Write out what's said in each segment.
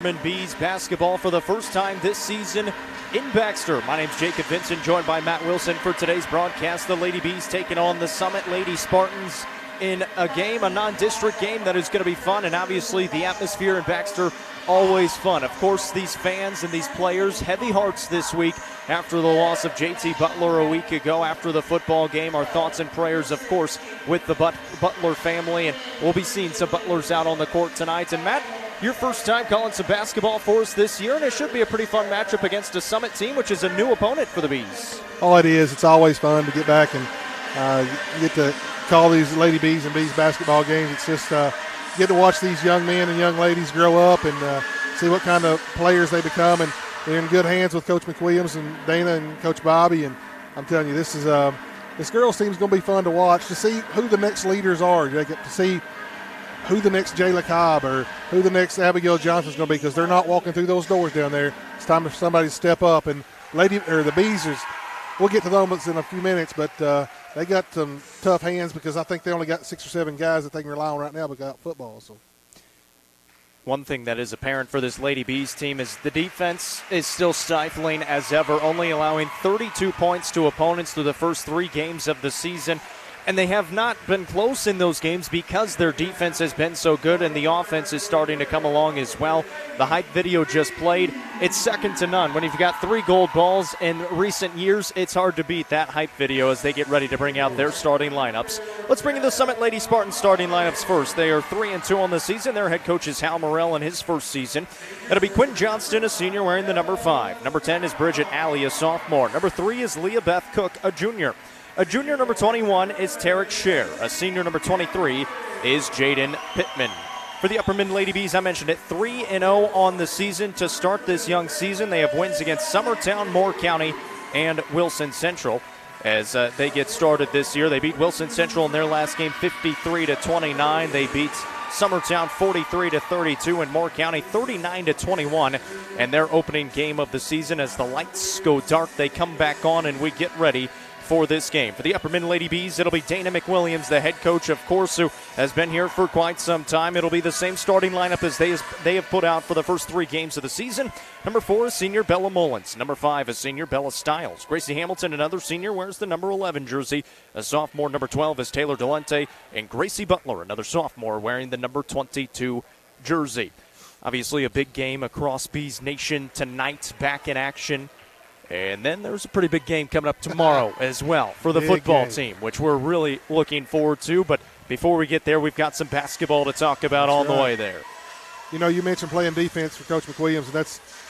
Upperman Bees basketball for the first time this season in Baxter. My name's Jacob Vincent, joined by Matt Wilson for today's broadcast. The Lady Bees taking on the Summit Lady Spartans in a game, a non-district game that is going to be fun, and obviously the atmosphere in Baxter always fun. Of course, these fans and these players, heavy hearts this week after the loss of JT Butler a week ago after the football game. Our thoughts and prayers, of course, with the Butler family, and we'll be seeing some Butlers out on the court tonight. And Matt, your first time calling some basketball for us this year, and it should be a pretty fun matchup against a Summit team, which is a new opponent for the Bees. Oh, it is. It's always fun to get back and get to call these Lady Bees and Bees basketball games. It's just get to watch these young men and young ladies grow up and see what kind of players they become. And they're in good hands with Coach McWilliams and Dana and Coach Bobby. And I'm telling you, this girls team is going to be fun to watch, to see who the next leaders are. You get to see who the next Jayla Cobb or who the next Abigail Johnson is going to be, because they're not walking through those doors down there. It's time for somebody to step up. And the Bees, we'll get to those in a few minutes, but they got some tough hands, because I think they only got 6 or 7 guys that they can rely on right now because football. So one thing that is apparent for this Lady Bees team is the defense is still stifling as ever, only allowing 32 points to opponents through the first 3 games of the season. And they have not been close in those games because their defense has been so good and the offense is starting to come along as well. The hype video just played. It's second to none. When you've got 3 gold balls in recent years, it's hard to beat that hype video as they get ready to bring out their starting lineups. Let's bring in the Summit Lady Spartans starting lineups first. They are 3-2 on the season. Their head coach is Hal Morrell in his first season. It'll be Quinn Johnston, a senior, wearing the number 5. Number 10 is Bridget Alley, a sophomore. Number 3 is Leah Beth Cook, a junior. A junior, number 21, is Tarek Scher. A senior, number 23, is Jaden Pittman. For the Upperman Lady Bees, I mentioned it, 3-0 on the season to start this young season. They have wins against Summertown, Moore County, and Wilson Central. As they get started this year, they beat Wilson Central in their last game 53-29. They beat Summertown 43-32 and Moore County 39-21. And their opening game of the season, as the lights go dark, they come back on and we get ready for this game. For the Upperman Lady Bees, it'll be Dana McWilliams, the head coach, of course, who has been here for quite some time. It'll be the same starting lineup as they have put out for the first 3 games of the season. Number 4 is senior Bella Mullins. Number 5 is senior Bella Stiles. Gracie Hamilton, another senior, wears the number 11 jersey. A sophomore, number 12, is Taylor Delente. And Gracie Butler, another sophomore, wearing the number 22 jersey. Obviously a big game across Bees Nation tonight, back in action. And then there's a pretty big game coming up tomorrow as well for the football team, which we're really looking forward to. But before we get there, we've got some basketball to talk about on the way there. You know, you mentioned playing defense for Coach McWilliams, and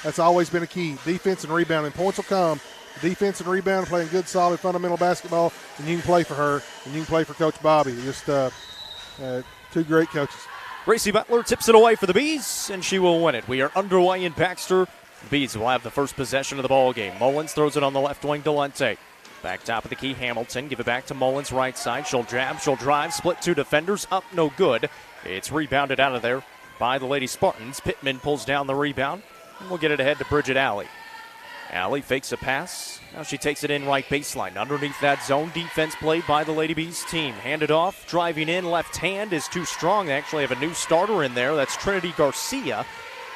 that's always been a key. Defense and rebounding. Points will come. Defense and rebound, playing good, solid, fundamental basketball, and you can play for her, and you can play for Coach Bobby. Just 2 great coaches. Gracie Butler tips it away for the Bees, and she will win it. We are underway in Baxter. The Bees will have the first possession of the ball game. Mullins throws it on the left wing to Lente. Back top of the key, Hamilton. Give it back to Mullins, right side. She'll jab, she'll drive, split 2 defenders. Up, no good. It's rebounded out of there by the Lady Spartans. Pittman pulls down the rebound. And we'll get it ahead to Bridget Alley. Alley fakes a pass. Now she takes it in right baseline. Underneath that zone defense played by the Lady Bees team. Handed off, driving in. Left hand is too strong. They actually have a new starter in there. That's Trinity Garcia.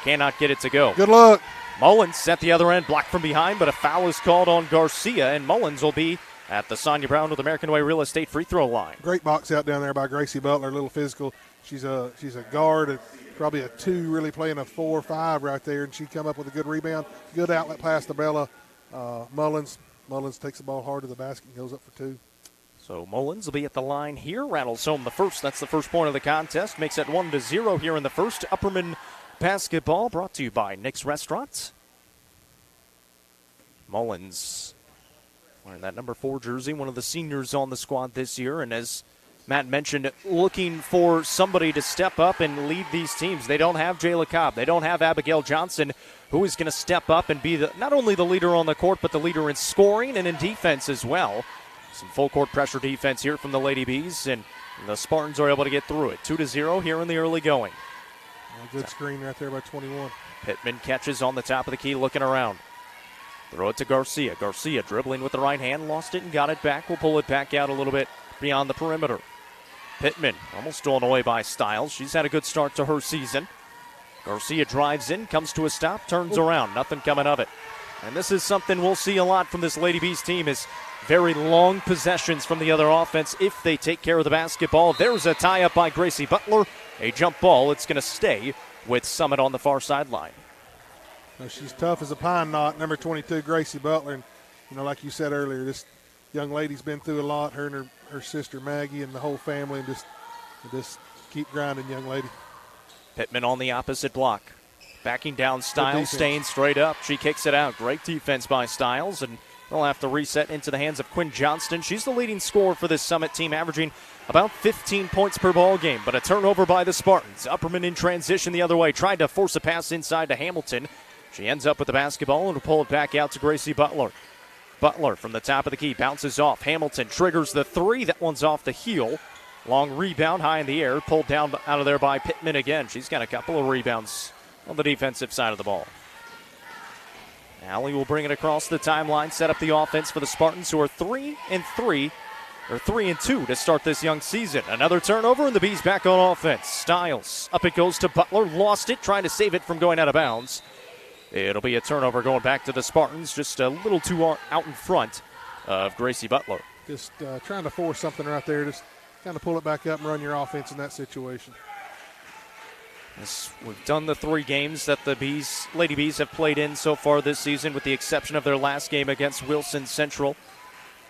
Cannot get it to go. Good luck. Mullins at the other end, blocked from behind, but a foul is called on Garcia, and Mullins will be at the Sonia Brown with American Way Real Estate free throw line. Great box out down there by Gracie Butler, a little physical. She's a guard, probably a 2, really playing a 4 or 5 right there, and she come up with a good rebound, good outlet pass to Bella Mullins. Mullins takes the ball hard to the basket and goes up for 2. So Mullins will be at the line here, rattles home the first. That's the first point of the contest, makes it 1-0 here in the first. Upperman basketball brought to you by Nick's Restaurants. Mullins wearing that number 4 jersey, one of the seniors on the squad this year. And as Matt mentioned, looking for somebody to step up and lead these teams. They don't have Jayla Cobb. They don't have Abigail Johnson, who is going to step up and be not only the leader on the court, but the leader in scoring and in defense as well. Some full court pressure defense here from the Lady Bees, and the Spartans are able to get through it. 2-0 here in the early going. Good screen right there by 21. Pittman catches on the top of the key, looking around. Throw it to Garcia. Garcia dribbling with the right hand, lost it and got it back. We'll pull it back out a little bit beyond the perimeter. Pittman almost stolen away by Stiles. She's had a good start to her season. Garcia drives in, comes to a stop, turns around. Nothing coming of it. And this is something we'll see a lot from this Lady Bees team, is very long possessions from the other offense if they take care of the basketball. There's a tie-up by Gracie Butler. A jump ball. It's going to stay with Summit on the far sideline. She's tough as a pine knot, number 22, Gracie Butler. And, like you said earlier, this young lady's been through a lot, her and her sister Maggie and the whole family, and just keep grinding, young lady. Pittman on the opposite block. Backing down Styles, staying straight up. She kicks it out. Great defense by Styles, and they'll have to reset into the hands of Quinn Johnston. She's the leading scorer for this Summit team, averaging about 15 points per ball game, but a turnover by the Spartans. Upperman in transition the other way, tried to force a pass inside to Hamilton. She ends up with the basketball and will pull it back out to Gracie Butler. Butler from the top of the key bounces off. Hamilton triggers the three. That one's off the heel. Long rebound high in the air, pulled down out of there by Pittman again. She's got a couple of rebounds on the defensive side of the ball. Allie will bring it across the timeline, set up the offense for the Spartans, who are 3-2 to start this young season. Another turnover, and the Bees back on offense. Styles, up it goes to Butler, lost it, trying to save it from going out of bounds. It'll be a turnover going back to the Spartans, just a little too out in front of Gracie Butler. Just trying to force something right there, just kind of pull it back up and run your offense in that situation. We've done the 3 games that the Lady Bees have played in so far this season, with the exception of their last game against Wilson Central.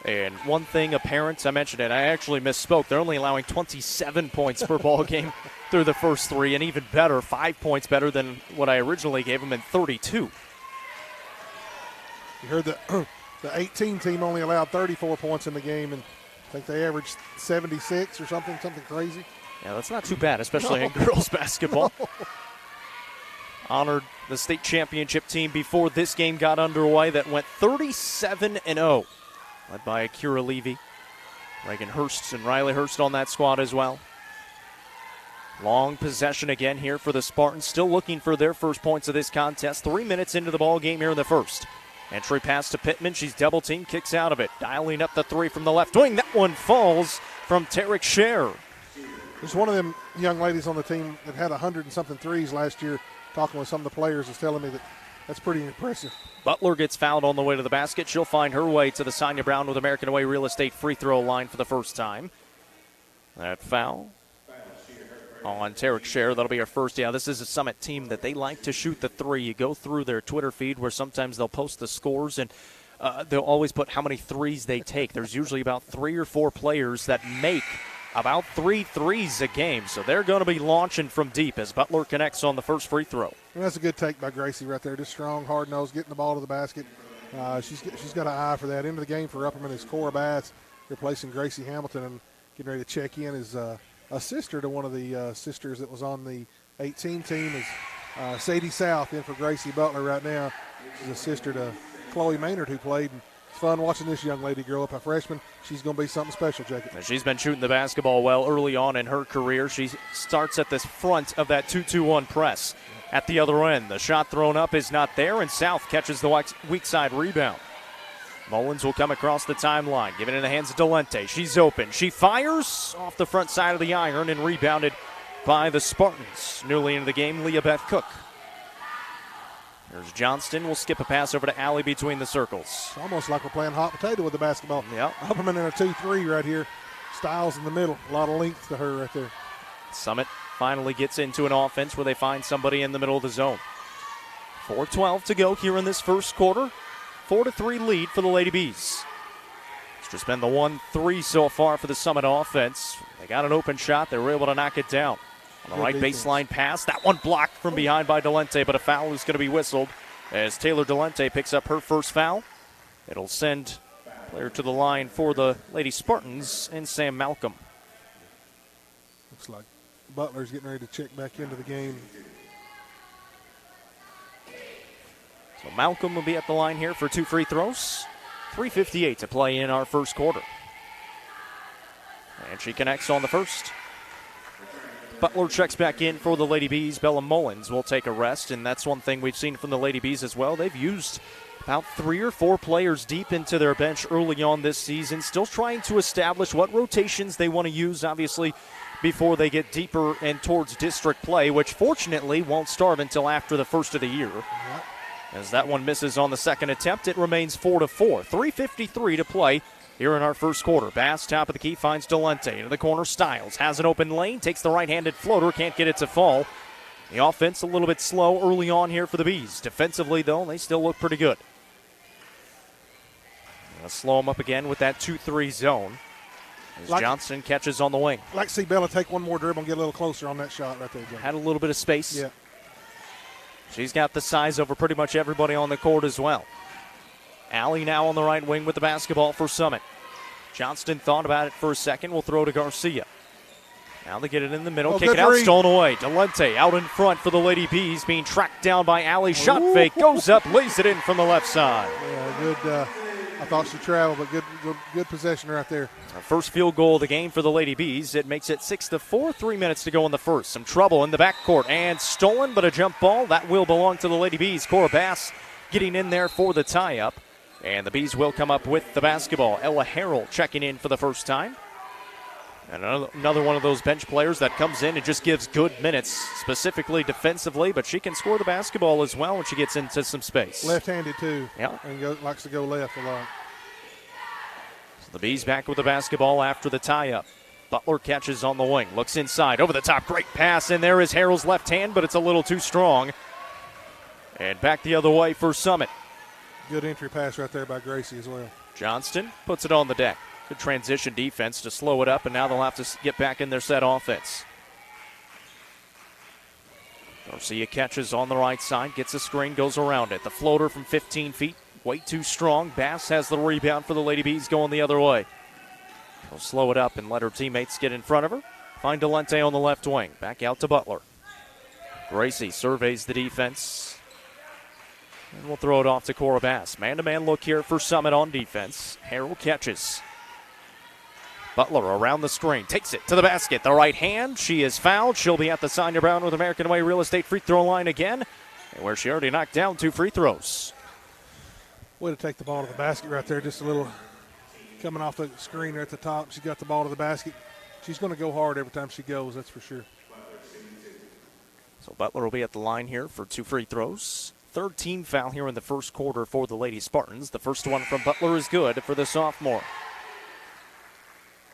And one thing apparent, I mentioned it, I actually misspoke. They're only allowing 27 points per ball game through the first 3, and even better, 5 points better than what I originally gave them in 32. You heard the 18 team only allowed 34 points in the game, and I think they averaged 76 or something crazy. Yeah, that's not too bad, especially in girls basketball. No. Honored the state championship team before this game got underway that went 37-0, led by Akira Levy. Reagan Hurst and Riley Hurst on that squad as well. Long possession again here for the Spartans, still looking for their first points of this contest. 3 minutes into the ball game here in the first. Entry pass to Pittman. She's double teamed, kicks out of it. Dialing up the 3 from the left wing. That one falls from Tarek Scher. There's one of them young ladies on the team that had 100 and something threes last year. Talking with some of the players is telling me that's pretty impressive. Butler gets fouled on the way to the basket. She'll find her way to the Sonia Brown with American Way Real Estate free throw line for the first time. That foul on Tarek Scher. That'll be her first. Yeah, this is a Summit team that they like to shoot the 3. You go through their Twitter feed where sometimes they'll post the scores, and they'll always put how many threes they take. There's usually about 3 or 4 players that make about 3 threes a game. So they're going to be launching from deep as Butler connects on the first free throw. And that's a good take by Gracie right there. Just strong, hard-nosed, getting the ball to the basket. She's got an eye for that. End of the game for Upperman is Cora Bass replacing Gracie Hamilton, and getting ready to check in is a sister to one of the sisters that was on the 18 team is Sadie South in for Gracie Butler right now. She's a sister to Chloe Maynard, who played. And it's fun watching this young lady grow up. A freshman, she's going to be something special, Jacob. She's been shooting the basketball well early on in her career. She starts at the front of that 2-2-1 press. At the other end, the shot thrown up is not there, and South catches the weak side rebound. Mullins will come across the timeline, give it in the hands of Delente. She's open. She fires off the front side of the iron and rebounded by the Spartans. Newly into the game, Leah Beth Cook. There's Johnston. Will skip a pass over to Allie between the circles. It's almost like we're playing hot potato with the basketball. Yep. Upperman in a 2-3 right here. Styles in the middle. A lot of length to her right there. Summit finally gets into an offense where they find somebody in the middle of the zone. 4:12 to go here in this first quarter. 4-3 lead for the Lady Bees. It's just been the 1-3 so far for the Summit offense. They got an open shot. They were able to knock it down. On the right baseline pass. That one blocked from behind by Delente, but a foul is going to be whistled as Taylor Delente picks up her first foul. It'll send player to the line for the Lady Spartans and Sam Malcolm. Looks like Butler's getting ready to check back into the game. So Malcolm will be at the line here for 2 free throws. 3:58 to play in our first quarter. And she connects on the first. Butler checks back in for the Lady Bees. Bella Mullins will take a rest, and that's one thing we've seen from the Lady Bees as well. They've used about 3 or 4 players deep into their bench early on this season, still trying to establish what rotations they want to use. Obviously, before they get deeper and towards district play, which fortunately won't start until after the first of the year. Yep. As that one misses on the second attempt, it remains 4-4. 3:53 to play here in our first quarter. Bass, top of the key, finds Delente. Into the corner, Styles has an open lane, takes the right-handed floater, can't get it to fall. The offense a little bit slow early on here for the Bees. Defensively, though, they still look pretty good. Gonna slow them up again with that 2-3 zone. As Johnson catches on the wing. I'd like to see Bella take one more dribble and get a little closer on that shot right there, John. Had a little bit of space. Yeah. She's got the size over pretty much everybody on the court as well. Allie now on the right wing with the basketball for Summit. Johnston thought about it for a second. Will throw to Garcia. Now they get it in the middle. Kick it out, stolen away. Delente out in front for the Lady Bees, being tracked down by Allie. Shot fake, goes up, lays it in from the left side. Yeah, good. I thought she traveled, but good possession right there. Our first field goal of the game for the Lady Bees. It makes it 6-4. 3 minutes to go in the first. Some trouble in the backcourt and stolen, but a jump ball that will belong to the Lady Bees. Cora Bass getting in there for the tie-up, and the Bees will come up with the basketball. Ella Harrell checking in for the first time. And another one of those bench players that comes in and just gives good minutes, specifically defensively, but she can score the basketball as well when she gets into some space. Left-handed, too. Yeah. And likes to go left a lot. So the Bees back with the basketball after the tie-up. Butler catches on the wing, looks inside, over the top, great pass, and there is Harrell's left hand, but it's a little too strong. And back the other way for Summit. Good entry pass right there by Gracie as well. Johnston puts it on the deck. Good transition defense to slow it up, and now they'll have to get back in their set offense. Garcia catches on the right side, gets a screen, goes around it. The floater from 15 feet, way too strong. Bass has the rebound for the Lady Bees going the other way. She'll slow it up and let her teammates get in front of her. Find Delente on the left wing. Back out to Butler. Gracie surveys the defense. And we'll throw it off to Cora Bass. Man-to-man look here for Summit on defense. Harrell catches. Butler around the screen, takes it to the basket. The right hand, she is fouled. She'll be at the Sonia Brown with American Way Real Estate free throw line again, where she already knocked down 2 free throws. Way to take the ball to the basket right there. Just a little coming off the screen there at the top. She got the ball to the basket. She's going to go hard every time she goes, that's for sure. So Butler will be at the line here for 2 free throws. Third team foul here in the first quarter for the Lady Spartans. The first one from Butler is good for the sophomore.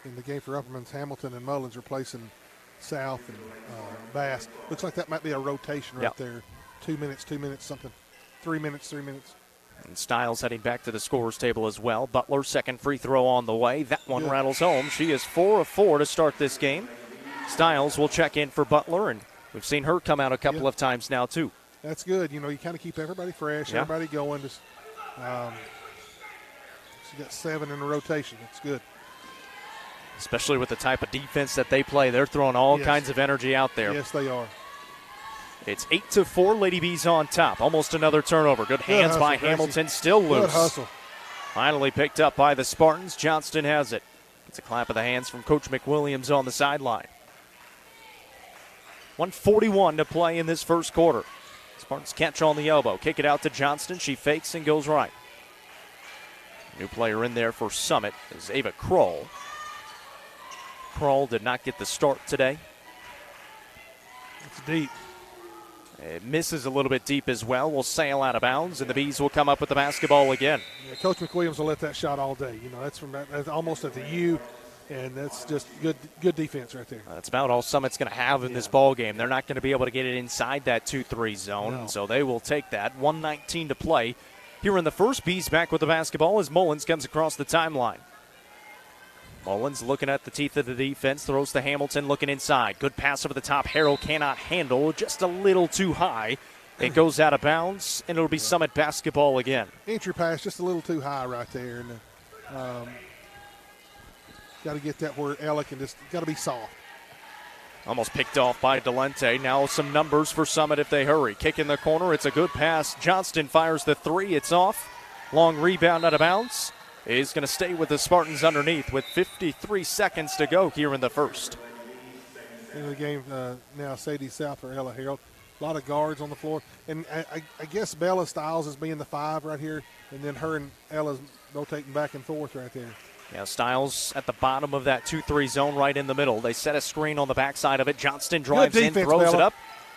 In the game for Upperman's, Hamilton and Mullins replacing South and Bass. Looks like that might be a rotation right there. 2 minutes, something. 3 minutes. And Styles heading back to the scorer's table as well. Butler, second free throw on the way. That one rattles home. She is 4 of 4 to start this game. Styles will check in for Butler, and we've seen her come out a couple of times now too. That's good. You know, you kind of keep everybody fresh, everybody going. Just, she got 7 in a rotation. That's good. Especially with the type of defense that they play. They're throwing all kinds of energy out there. Yes, they are. It's 8-4, Lady Bees on top. Almost another turnover. Good hands by Hamilton, still loose. Good hustle. Finally picked up by the Spartans. Johnston has it. It's a clap of the hands from Coach McWilliams on the sideline. 1:41 to play in this first quarter. Spartans catch on the elbow. Kick it out to Johnston. She fakes and goes right. New player in there for Summit is Ava Kroll. Kroll did not get the start today. It's deep. It misses a little bit deep as well. Will sail out of bounds, and the Bees will come up with the basketball again. Yeah, Coach McWilliams will let that shot all day. You know, that's almost at the U, and that's just good defense right there. That's about all Summit's going to have in this ball game. They're not going to be able to get it inside that 2-3 zone, No. so they will take that. 1:19 to play here in the first. Bees back with the basketball as Mullins comes across the timeline. Mullins looking at the teeth of the defense, throws to Hamilton, looking inside. Good pass over the top. Harrell cannot handle, just a little too high. It goes out of bounds, and it'll be Summit basketball again. Entry pass just a little too high right there. And got to get that where Ella can just got to be soft. Almost picked off by Delente. Now some numbers for Summit if they hurry. Kick in the corner. It's a good pass. Johnston fires the 3. It's off. Long rebound out of bounds. Is going to stay with the Spartans underneath with 53 seconds to go here in the first. Into the game now, Sadie South or Ella Harold. A lot of guards on the floor. And I guess Bella Styles is being the 5 right here, and then her and Ella's rotating back and forth right there. Yeah, Styles at the bottom of that 2-3 zone right in the middle. They set a screen on the backside of it. Johnston drives defense, in, throws Bella. it up,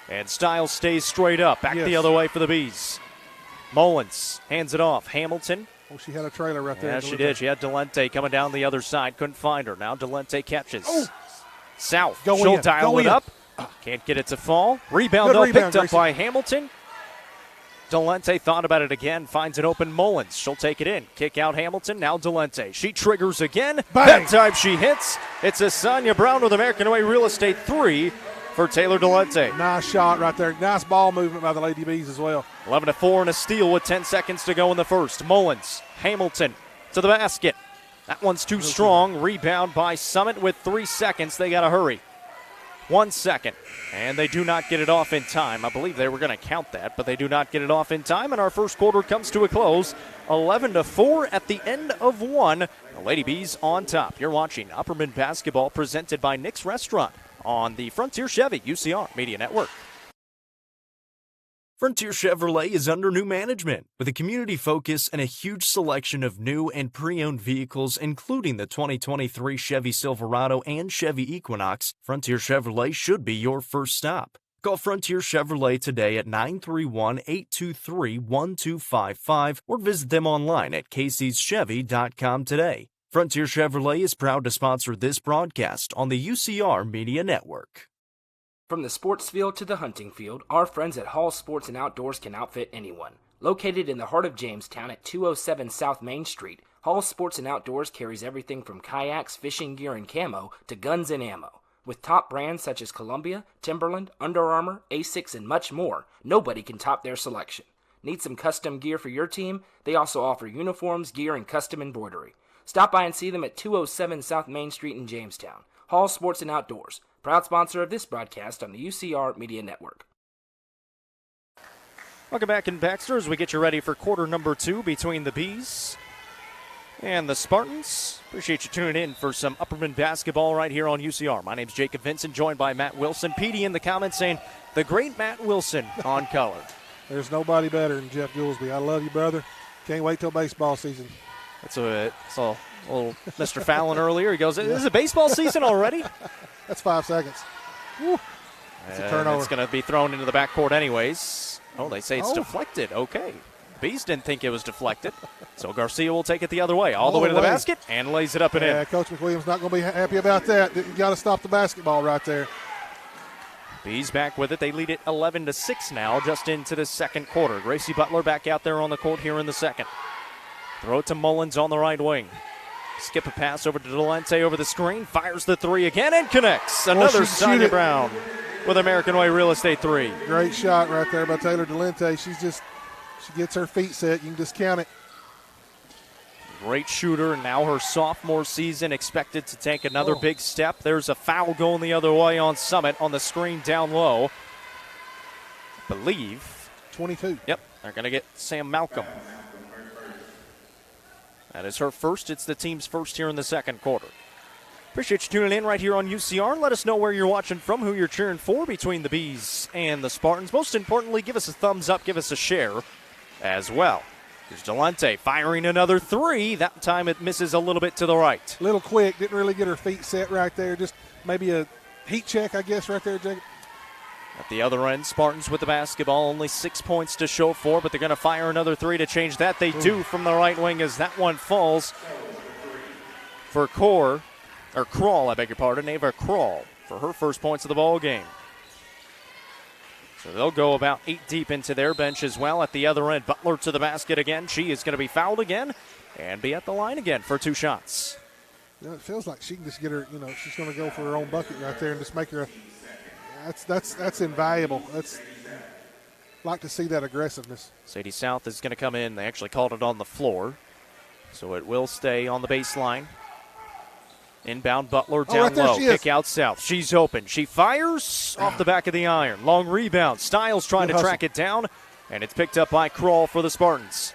and Styles stays straight up. Back the other way for the Bees. Mullins hands it off. Hamilton. Oh, she had a trailer right there. Yeah, she did. She had Delente coming down the other side. Couldn't find her. Now Delente catches. Oh. South. Go She'll in. dial Go it in. up. Can't get it to fall. Rebound, though, picked up by Hamilton. Delente thought about it again. Finds an open Mullins. She'll take it in. Kick out Hamilton. Now Delente. She triggers again. Bang. That time she hits. It's a Sonia Brown with American Way Real Estate 3 for Taylor Delente. Nice shot right there. Nice ball movement by the Lady Bees as well. 11-4 and a steal with 10 seconds to go in the first. Mullins. Hamilton to the basket. That one's too strong. Rebound by Summit with 3 seconds. They got to hurry. 1 second. And they do not get it off in time. I believe they were going to count that, but they do not get it off in time. And our first quarter comes to a close. 11-4 at the end of one. The Lady Bees on top. You're watching Upperman Basketball presented by Nick's Restaurant on the Frontier Chevy UCR Media Network. Frontier Chevrolet is under new management with a community focus and a huge selection of new and pre-owned vehicles, including the 2023 Chevy Silverado and Chevy Equinox. Frontier Chevrolet should be your first stop. Call Frontier Chevrolet today at 931-823-1255 or visit them online at caseyschevy.com today. Frontier Chevrolet is proud to sponsor this broadcast on the UCR Media Network. From the sports field to the hunting field, our friends at Hall Sports and Outdoors can outfit anyone. Located in the heart of Jamestown at 207 South Main Street, Hall Sports and Outdoors carries everything from kayaks, fishing gear, and camo to guns and ammo. With top brands such as Columbia, Timberland, Under Armour, Asics, and much more, nobody can top their selection. Need some custom gear for your team? They also offer uniforms, gear, and custom embroidery. Stop by and see them at 207 South Main Street in Jamestown. Hall Sports and Outdoors, proud sponsor of this broadcast on the UCR Media Network. Welcome back in Baxter as we get you ready for quarter number 2 between the Bees and the Spartans. Appreciate you tuning in for some Upperman basketball right here on UCR. My name's Jacob Vincent, joined by Matt Wilson. Petey in the comments saying, the great Matt Wilson on color. There's nobody better than Jeff Goolsby. I love you, brother. Can't wait till baseball season. That's a little Mr. Fallon earlier. He goes, is it baseball season already? That's 5 seconds. Woo. It's a turnover. It's going to be thrown into the backcourt anyways. Oh, they say it's deflected. Okay. Bees didn't think it was deflected. So Garcia will take it the other way, all the way to the basket, and lays it up and in. Yeah, Coach McWilliams not going to be happy about that. You got to stop the basketball right there. Bees back with it. They lead it 11-6 now, just into the second quarter. Gracie Butler back out there on the court here in the second. Throw it to Mullins on the right wing. Skip a pass over to Delente over the screen. Fires the three again and connects. Another Sonia Brown with American Way Real Estate 3. Great shot right there by Taylor Delente. She gets her feet set. You can just count it. Great shooter, and now her sophomore season expected to take another big step. There's a foul going the other way on Summit on the screen down low. I believe 22. Yep, they're going to get Sam Malcolm. That is her first. It's the team's first here in the second quarter. Appreciate you tuning in right here on UCR. Let us know where you're watching from, who you're cheering for between the Bees and the Spartans. Most importantly, give us a thumbs up, give us a share as well. Here's Delente firing another three. That time it misses a little bit to the right. A little quick. Didn't really get her feet set right there. Just maybe a heat check, I guess, right there, Jacob. At the other end, Spartans with the basketball, only 6 points to show for, but they're going to fire another three to change that. They do from the right wing as that one falls for Crawl, I beg your pardon, Ava Crawl for her first points of the ball game. So they'll go about 8 deep into their bench as well. At the other end, Butler to the basket again. She is going to be fouled again and be at the line again for 2 shots. It feels like she can just get her, she's going to go for her own bucket right there and just make her That's invaluable. Like to see that aggressiveness. Sadie South is going to come in. They actually called it on the floor, so it will stay on the baseline. Inbound Butler down low. Kick out South. She's open. She fires off the back of the iron. Long rebound. Styles trying to track it down, and it's picked up by Crawl for the Spartans.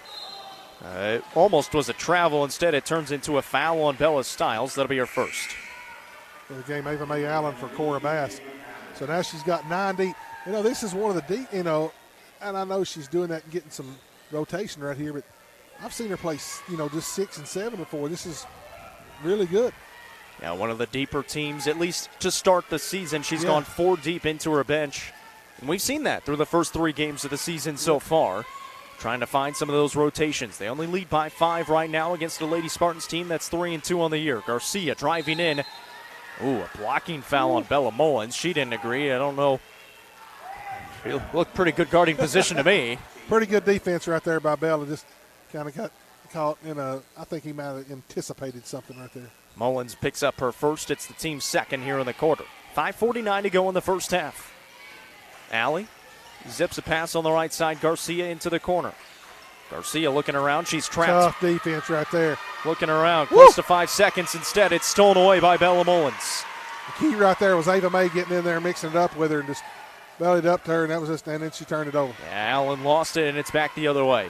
It almost was a travel. Instead, it turns into a foul on Bella Styles. That'll be her first. For the game, Ava Mae Allen for Cora Bass. So now she's got 9 deep. This is one of the deep, and I know she's doing that and getting some rotation right here, but I've seen her play, just 6 and 7 before. This is really good. Yeah, one of the deeper teams, at least to start the season. She's gone 4 deep into her bench. And we've seen that through the first 3 games of the season so far. Trying to find some of those rotations. They only lead by 5 right now against the Lady Spartans team that's 3-2 on the year. Garcia driving in. Ooh, a blocking foul on Bella Mullins. She didn't agree. I don't know. It looked pretty good guarding position to me. Pretty good defense right there by Bella. Just kind of got caught in I think he might have anticipated something right there. Mullins picks up her first. It's the team's second here in the quarter. 5:49 to go in the first half. Allie zips a pass on the right side. Garcia into the corner. Garcia looking around. She's trapped. Tough defense right there. Looking around. Close to 5 seconds. Instead, it's stolen away by Bella Mullins. The key right there was Ava May getting in there and mixing it up with her and just bellied up to her, and that was and then she turned it over. Allen lost it, and it's back the other way.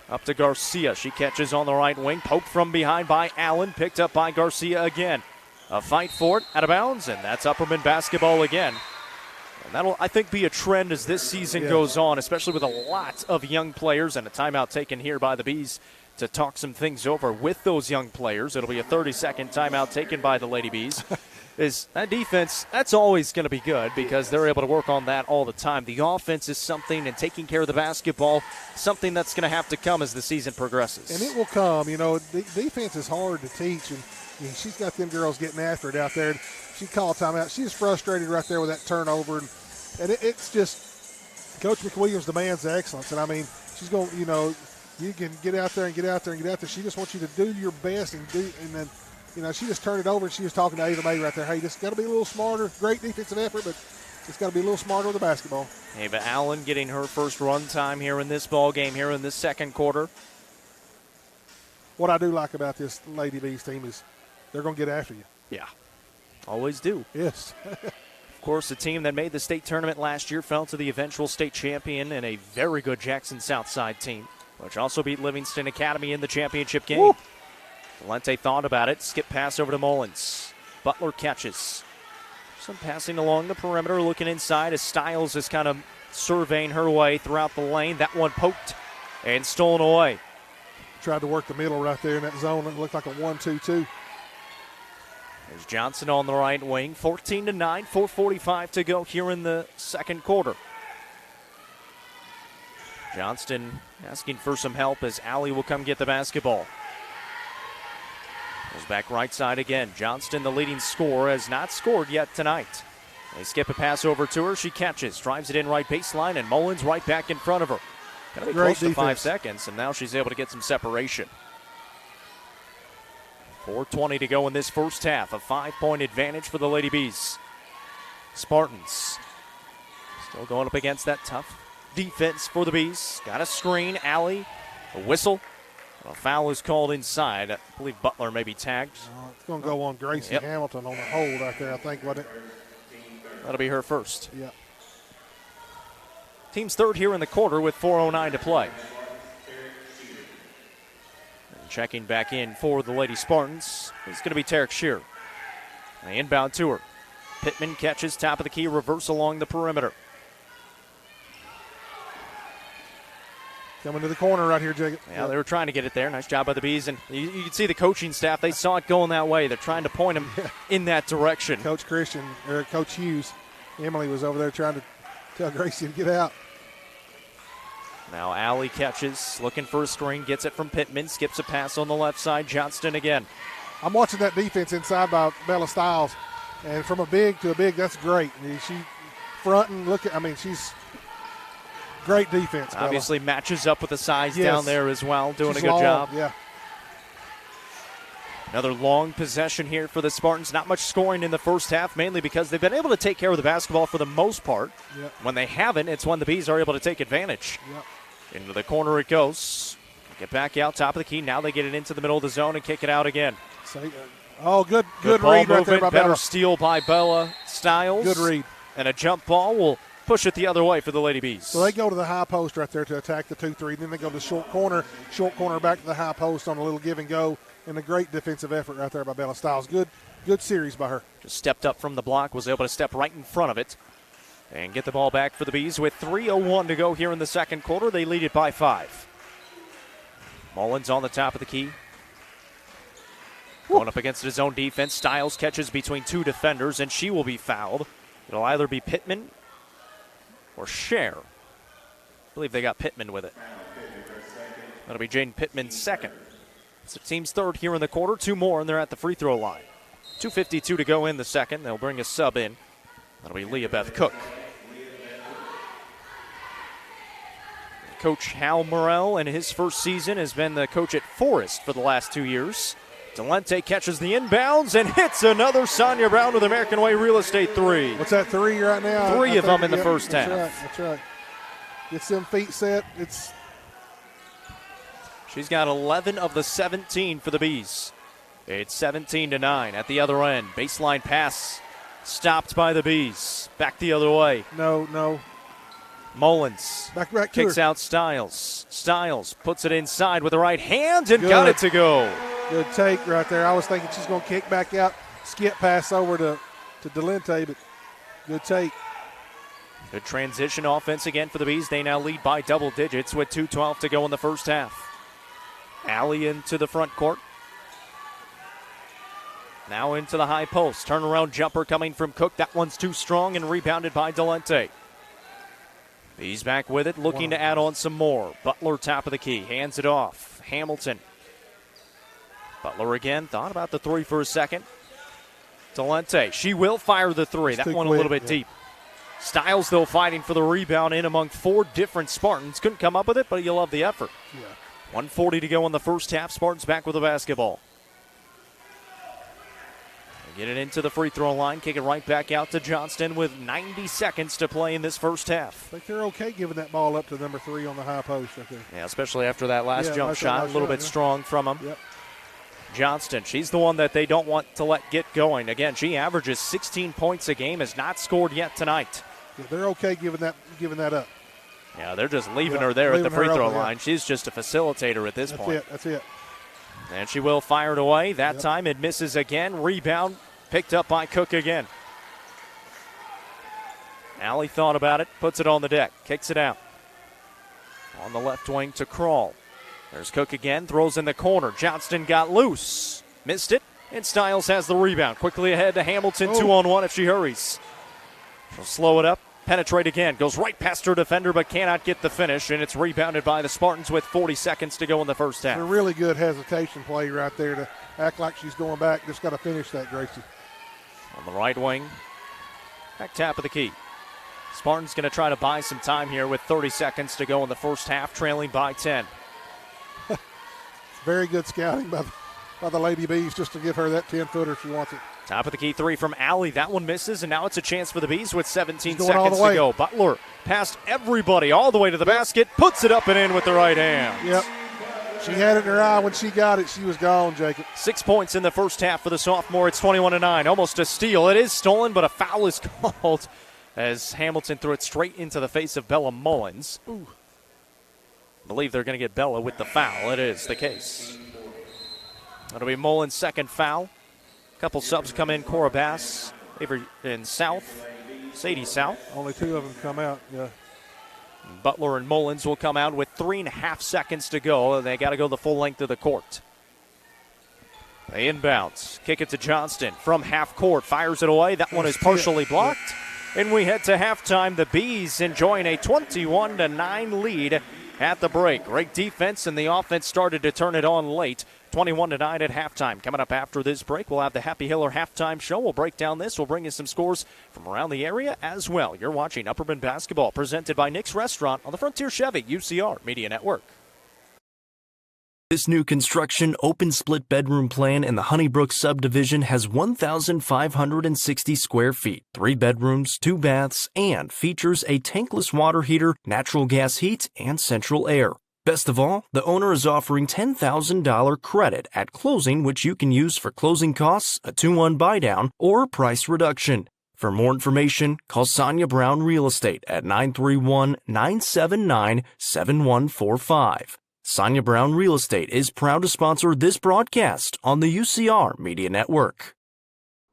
Up to Garcia. She catches on the right wing. Poked from behind by Allen. Picked up by Garcia again. A fight for it. Out of bounds, and that's Upperman basketball again. And that'll, I think, be a trend as this season goes on, especially with a lot of young players, and a timeout taken here by the Bees to talk some things over with those young players. It'll be a 30-second timeout taken by the Lady Bees. Is that defense, that's always going to be good because they're able to work on that all the time. The offense is something, and taking care of the basketball, something that's going to have to come as the season progresses. And it will come. You know, defense is hard to teach, and she's got them girls getting after it out there. She called timeout. She's frustrated right there with that turnover, and it's just Coach McWilliams demands excellence. And I mean, she's going, you can get out there and get out there and get out there. She just wants you to do your best and then. She just turned it over, and she was talking to Ava May right there. Hey, just got to be a little smarter. Great defensive effort, but just got to be a little smarter with the basketball. Ava Allen getting her first run time here in this ball game here in this second quarter. What I do like about this Lady Bees team is they're going to get after you. Yeah, always do. Yes. Of course, the team that made the state tournament last year fell to the eventual state champion and a very good Jackson Southside team, which also beat Livingston Academy in the championship game. Woo. Valente thought about it. Skip pass over to Mullins. Butler catches. Some passing along the perimeter, looking inside as Stiles is kind of surveying her way throughout the lane. That one poked and stolen away. Tried to work the middle right there in that zone. It looked like a 1-2-2. There's Johnson on the right wing. 14-9, 4:45 to go here in the second quarter. Johnston asking for some help as Allie will come get the basketball. Goes back right side again. Johnston, the leading scorer, has not scored yet tonight. They skip a pass over to her. She catches, drives it in right baseline, and Mullins right back in front of her. Going to be close to 5 seconds, and now she's able to get some separation. 4:20 to go in this first half. A 5-point advantage for the Lady Bees. Spartans still going up against that tough defense for the Bees. Got a screen. Allie, a whistle. A foul is called inside. I believe Butler may be tagged. It's going to go on Gracie Hamilton on the hold out there, I think. That'll be her first. Yeah. Team's third here in the quarter with 4:09 to play. And checking back in for the Lady Spartans is going to be Tarek Shear. They inbound to her. Pittman catches, top of the key, reverse along the perimeter. Coming to the corner right here, Jacob. Yeah, they were trying to get it there. Nice job by the Bees. And you can see the coaching staff, they saw it going that way. They're trying to point them in that direction. Coach Hughes, Emily was over there trying to tell Gracie to get out. Now Allie catches, looking for a screen, gets it from Pittman, skips a pass on the left side. Johnston again. I'm watching that defense inside by Bella Stiles, and from a big to a big, that's great. She fronting, she's great defense. Obviously Bella matches up with the size down there as well, doing a good job. Yeah. Another long possession here for the Spartans. Not much scoring in the first half, mainly because they've been able to take care of the basketball for the most part. Yep. When they haven't, it's when the Bees are able to take advantage. Yep. Into the corner it goes. Get back out, top of the key. Now they get it into the middle of the zone and kick it out again. Good ball read right movement, there by better Bella. steal by Bella Stiles. Good read. And a jump ball will push it the other way for the Lady Bees. So they go to the high post right there to attack the 2-3. Then they go to the short corner back to the high post on a little give and go. And a great defensive effort right there by Bella Stiles. Good series by her. Just stepped up from the block, was able to step right in front of it and get the ball back for the Bees with 3:01 to go here in the second quarter. They lead it by 5. Mullins on the top of the key. Going up against his own defense, Stiles catches between two defenders, and she will be fouled. It'll either be Pittman or Cher. I believe they got Pittman with it. That'll be Jaden Pittman's second. It's the team's third here in the quarter. Two more, and they're at the free throw line. 2:52 to go in the second. They'll bring a sub in. That'll be Leah Beth Cook. Coach Hal Morrell in his first season has been the coach at Forest for the last 2 years. Delente catches the inbounds and hits another Sonia Brown with American Way Real Estate three. What's that, three right now? Three of them in the first half. That's right. Gets them feet set. She's got 11 of the 17 for the Bees. It's 17-9 at the other end. Baseline pass stopped by the Bees. Back the other way. No. Mullins Back kicks out Stiles. Stiles puts it inside with the right hand and got it to go. Good take right there. I was thinking she's going to kick back out, skip pass over to Delente, but good take. Good transition offense again for the Bees. They now lead by double digits with 2:12 to go in the first half. Allie into the front court. Now into the high post. Turnaround jumper coming from Cook. That one's too strong and rebounded by Delente. He's back with it, looking to add on some more. Butler, top of the key, hands it off. Hamilton. Butler again, thought about the three for a second. Delente, she will fire the three. That one a little bit deep. Stiles, though, fighting for the rebound in among four different Spartans. Couldn't come up with it, but you love the effort. 1:40 to go in the first half. Spartans back with the basketball. Get it into the free throw line, kick it right back out to Johnston with 90 seconds to play in this first half. I think they're okay giving that ball up to number 3 on the high post right there. Yeah, especially after that last jump shot, a little bit strong from him. Yep. Johnston, she's the one that they don't want to let get going. Again, she averages 16 points a game, has not scored yet tonight. Yeah, they're okay giving that up. Yeah, they're just leaving her there at the free throw line. She's just a facilitator at this point. That's it. And she will fire it away. That time it misses again. Rebound picked up by Cook again. Allie thought about it, puts it on the deck, kicks it out. On the left wing to Crawl. There's Cook again, throws in the corner. Johnston got loose, missed it, and Stiles has the rebound. Quickly ahead to Hamilton, 2-on-1 if she hurries. She'll slow it up, penetrate again, goes right past her defender but cannot get the finish, and it's rebounded by the Spartans with 40 seconds to go in the first half. A really good hesitation play right there to act like she's going back. Just got to finish that, Gracie. On the right wing, back tap of the key. Spartans going to try to buy some time here with 30 seconds to go in the first half, trailing by 10. Very good scouting by the Lady Bees just to give her that 10-footer if she wants it. Top of the key three from Allie. That one misses, and now it's a chance for the Bees with 17 seconds to go. Butler past everybody all the way to the basket, puts it up and in with the right hand. Yep. She had it in her eye. When she got it, she was gone, Jacob. 6 points in the first half for the sophomore. It's 21-9. Almost a steal. It is stolen, but a foul is called as Hamilton threw it straight into the face of Bella Mullins. Ooh. I believe they're going to get Bella with the foul. It is the case. That'll be Mullins' second foul. A couple subs come in. Cora Bass, Avery in South, Sadie South. Only 2 of them come out, yeah. Butler and Mullins will come out with 3.5 seconds to go. They got to go the full length of the court. They inbounds. Kick it to Johnston from half court. Fires it away. That one is partially blocked. And we head to halftime. The Bees enjoying a 21-9 lead at the break. Great defense, and the offense started to turn it on late. 21-9 at halftime. Coming up after this break, we'll have the Happy Hiller halftime show. We'll break down this. We'll bring you some scores from around the area as well. You're watching Upperman Basketball, presented by Nick's Restaurant on the Frontier Chevy UCR Media Network. This new construction open split bedroom plan in the Honeybrook subdivision has 1,560 square feet, 3 bedrooms, 2 baths, and features a tankless water heater, natural gas heat, and central air. Best of all, the owner is offering $10,000 credit at closing, which you can use for closing costs, a 2-1 buydown, or price reduction. For more information, call Sonia Brown Real Estate at 931-979-7145. Sonia Brown Real Estate is proud to sponsor this broadcast on the UCR Media Network.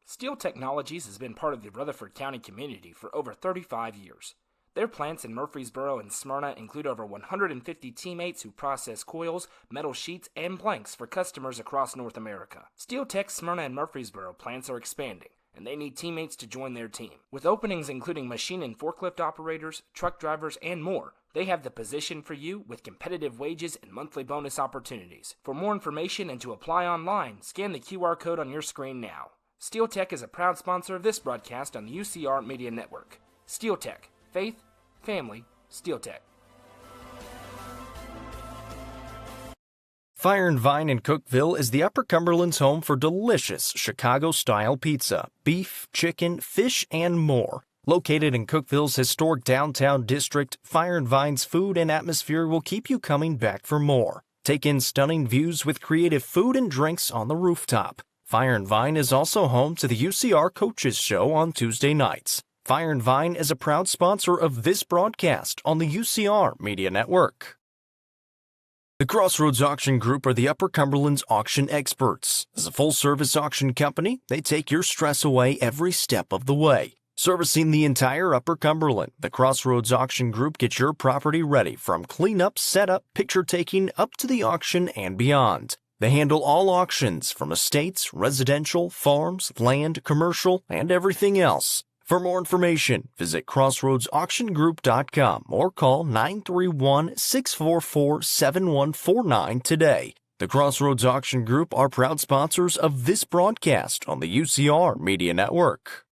Steel Technologies has been part of the Rutherford County community for over 35 years. Their plants in Murfreesboro and Smyrna include over 150 teammates who process coils, metal sheets, and blanks for customers across North America. Steel Tech's Smyrna and Murfreesboro plants are expanding, and they need teammates to join their team. With openings including machine and forklift operators, truck drivers, and more, they have the position for you with competitive wages and monthly bonus opportunities. For more information and to apply online, scan the QR code on your screen now. Steel Tech is a proud sponsor of this broadcast on the UCR Media Network. Steel Tech. Faith, family, Steel Tech. Fire and Vine in Cookeville is the Upper Cumberland's home for delicious Chicago-style pizza, beef, chicken, fish, and more. Located in Cookeville's historic downtown district, Fire and Vine's food and atmosphere will keep you coming back for more. Take in stunning views with creative food and drinks on the rooftop. Fire and Vine is also home to the UCR Coaches Show on Tuesday nights. Fire and Vine is a proud sponsor of this broadcast on the UCR Media Network. The Crossroads Auction Group are the Upper Cumberland's auction experts. As a full-service auction company, they take your stress away every step of the way. Servicing the entire Upper Cumberland, the Crossroads Auction Group gets your property ready from cleanup, setup, picture-taking, up to the auction and beyond. They handle all auctions from estates, residential, farms, land, commercial, and everything else. For more information, visit crossroadsauctiongroup.com or call 931-644-7149 today. The Crossroads Auction Group are proud sponsors of this broadcast on the UCR Media Network.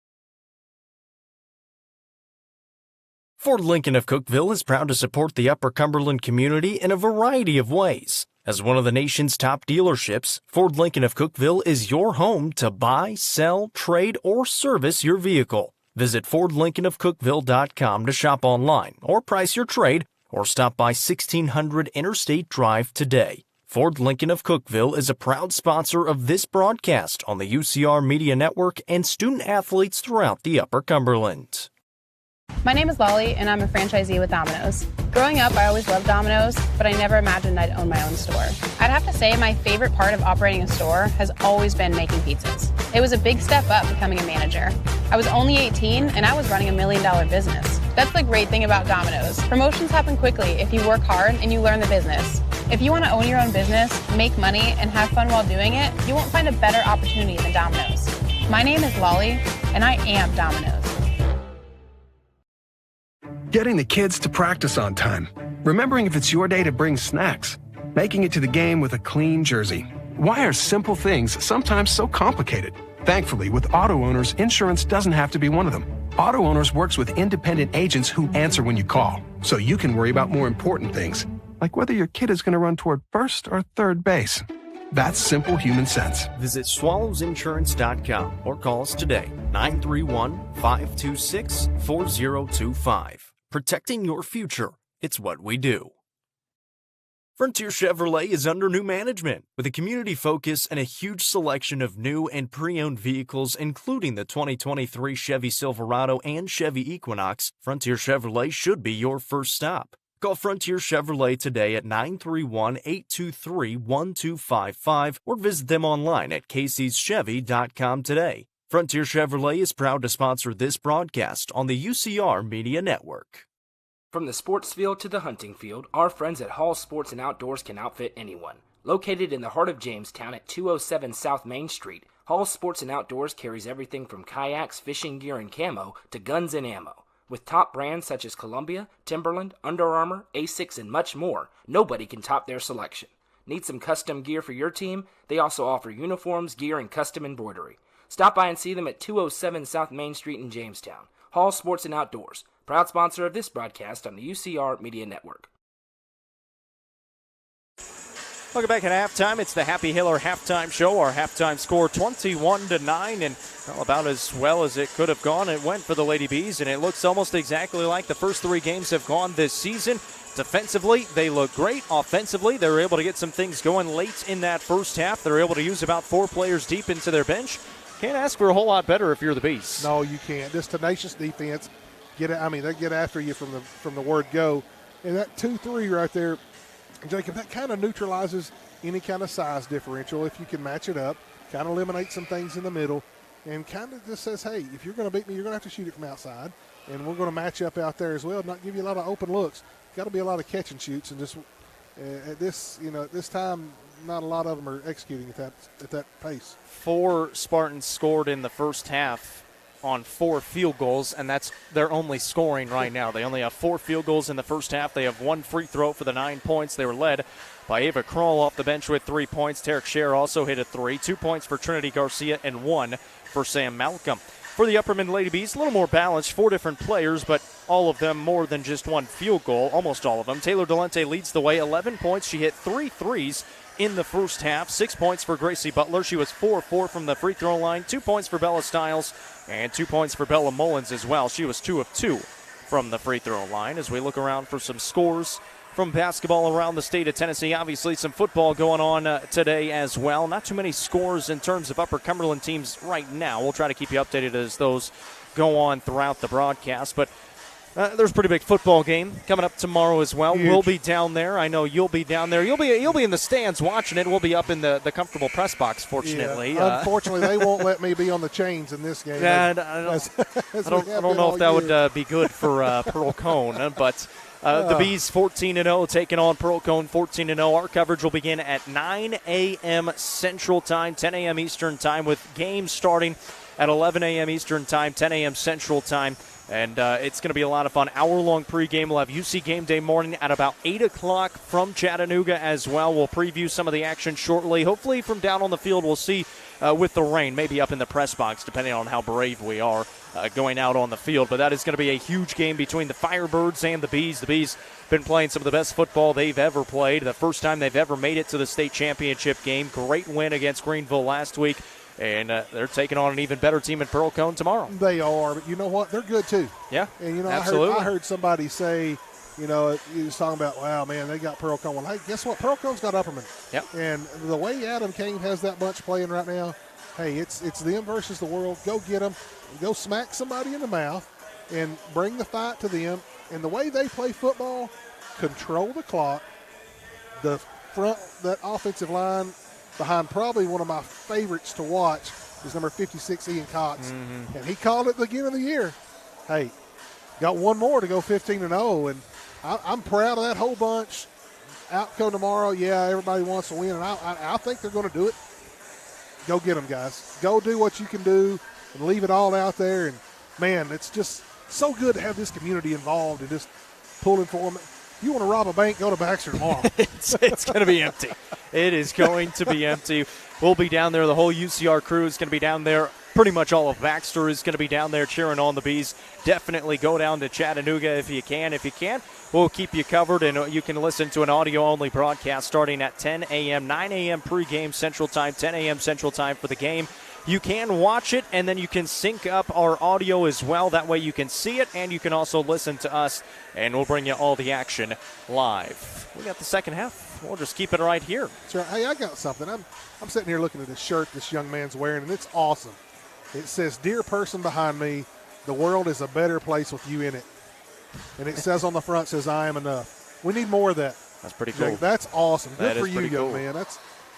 Ford Lincoln of Cookeville is proud to support the Upper Cumberland community in a variety of ways. As one of the nation's top dealerships, Ford Lincoln of Cookeville is your home to buy, sell, trade, or service your vehicle. Visit FordLincolnofCookeville.com to shop online or price your trade or stop by 1600 Interstate Drive today. Ford Lincoln of Cookeville is a proud sponsor of this broadcast on the UCR Media Network and student athletes throughout the Upper Cumberland. My name is Lolly, and I'm a franchisee with Domino's. Growing up, I always loved Domino's, but I never imagined I'd own my own store. I'd have to say my favorite part of operating a store has always been making pizzas. It was a big step up becoming a manager. I was only 18, and I was running $1 million business. That's the great thing about Domino's. Promotions happen quickly if you work hard and you learn the business. If you want to own your own business, make money, and have fun while doing it, you won't find a better opportunity than Domino's. My name is Lolly, and I am Domino's. Getting the kids to practice on time. Remembering if it's your day to bring snacks. Making it to the game with a clean jersey. Why are simple things sometimes so complicated? Thankfully, with Auto Owners, insurance doesn't have to be one of them. Auto Owners works with independent agents who answer when you call, so you can worry about more important things, like whether your kid is going to run toward first or third base. That's simple human sense. Visit swallowsinsurance.com or call us today, 931-526-4025. Protecting your future. It's what we do. Frontier Chevrolet is under new management with a community focus and a huge selection of new and pre-owned vehicles, including the 2023 Chevy Silverado and Chevy Equinox. Frontier Chevrolet should be your first stop. Call Frontier Chevrolet today at 931-823-1255 or visit them online at Casey'sChevy.com today. Frontier Chevrolet is proud to sponsor this broadcast on the UCR Media Network. From the sports field to the hunting field, our friends at Hall Sports and Outdoors can outfit anyone. Located in the heart of Jamestown at 207 South Main Street, Hall Sports and Outdoors carries everything from kayaks, fishing gear, and camo to guns and ammo. With top brands such as Columbia, Timberland, Under Armour, Asics, and much more, nobody can top their selection. Need some custom gear for your team? They also offer uniforms, gear, and custom embroidery. Stop by and see them at 207 South Main Street in Jamestown. Hall Sports and Outdoors, proud sponsor of this broadcast on the UCR Media Network. Welcome back at halftime. It's the Happy Hiller halftime show. Our halftime score 21-9, and about as well as it could have gone. It went for the Lady Bees, and it looks almost exactly like the first three games have gone this season. Defensively, they look great. Offensively, they were able to get some things going late in that first half. They're able to use about 4 players deep into their bench. Can't ask for a whole lot better if you're the Bees. No, you can't. This tenacious defense, they get after you from the word go. And that 2-3 right there, Jacob, that kind of neutralizes any kind of size differential if you can match it up, kind of eliminate some things in the middle, and kind of just says, hey, if you're going to beat me, you're going to have to shoot it from outside. and we're going to match up out there as well, not give you a lot of open looks. Got to be a lot of catch and shoots, and just at this time, not a lot of them are executing at that pace. 4 Spartans scored in the first half on 4 field goals, and that's their only scoring right now. They only have 4 field goals in the first half. They have 1 free throw for the 9 points. They were led by Ava Kroll off the bench with 3 points. Tarek Scher also hit a 3. 2 points for Trinity Garcia and 1 for Sam Malcolm. For the Upperman Lady Bees, a little more balanced, 4 different players, but all of them more than just 1 field goal, almost all of them. Taylor Delente leads the way, 11 points. She hit 3 threes in the first half. 6 points for Gracie Butler. She was 4-4 from the free throw line. 2 points for Bella Stiles and 2 points for Bella Mullins as well. She was 2 of 2 from the free throw line. As we look around for some scores from basketball around the state of Tennessee, obviously some football going on today as well. Not too many scores in terms of Upper Cumberland teams right now. We'll try to keep you updated as those go on throughout the broadcast, but there's a pretty big football game coming up tomorrow as well. Huge. We'll be down there. I know you'll be down there. You'll be in the stands watching it. We'll be up in the comfortable press box, fortunately. Yeah. Unfortunately, they won't let me be on the chains in this game. Yeah, I don't know if that would be good for Pearl Cone, but the Bees 14-0 taking on Pearl Cone 14-0. Our coverage will begin at 9 a.m. Central Time, 10 a.m. Eastern Time, with games starting at 11 a.m. Eastern Time, 10 a.m. Central Time. And it's going to be a lot of fun. Hour-long pregame. We'll have UC Game Day morning at about 8 o'clock from Chattanooga as well. We'll preview some of the action shortly. Hopefully from down on the field we'll see with the rain, maybe up in the press box, depending on how brave we are going out on the field. But that is going to be a huge game between the Firebirds and the Bees. The Bees been playing some of the best football they've ever played. The first time they've ever made it to the state championship game. Great win against Greenville last week. And they're taking on an even better team in Pearl Cone tomorrow. They are, but you know what? They're good too. Yeah, and absolutely. I heard somebody say, he was talking about, wow, man, they got Pearl Cone. Well, hey, guess what? Pearl Cone's got Upperman. Yep. And the way Adam Kane has that bunch playing right now, hey, it's them versus the world. Go get them. Go smack somebody in the mouth and bring the fight to them. And the way they play football, control the clock. The front, that offensive line behind probably one of my favorites to watch is number 56, Ian Cox. Mm-hmm. And he called it at the beginning of the year. Hey, got one more to go 15-0. And I'm proud of that whole bunch. Outcome tomorrow, yeah, everybody wants to win. And I think they're going to do it. Go get them, guys. Go do what you can do and leave it all out there. And, man, it's just so good to have this community involved and just pulling for them. If you want to rob a bank, go to Baxter tomorrow. It's going to be empty. It is going to be empty. We'll be down there. The whole UCR crew is going to be down there. Pretty much all of Baxter is going to be down there cheering on the Bees. Definitely go down to Chattanooga if you can. If you can't, we'll keep you covered, and you can listen to an audio-only broadcast starting at 10 a.m., 9 a.m. pregame Central Time, 10 a.m. Central Time for the game. You can watch it, and then you can sync up our audio as well. That way you can see it, and you can also listen to us, and we'll bring you all the action live. We got the second half. We'll just keep it right here. That's right. Hey, I got something. I'm sitting here looking at this shirt this young man's wearing, and it's awesome. It says, "Dear person behind me, the world is a better place with you in it." And it says on the front, says, "I am enough." We need more of that. That's pretty cool. Jake, that's awesome. Good That for is you, pretty young cool. man.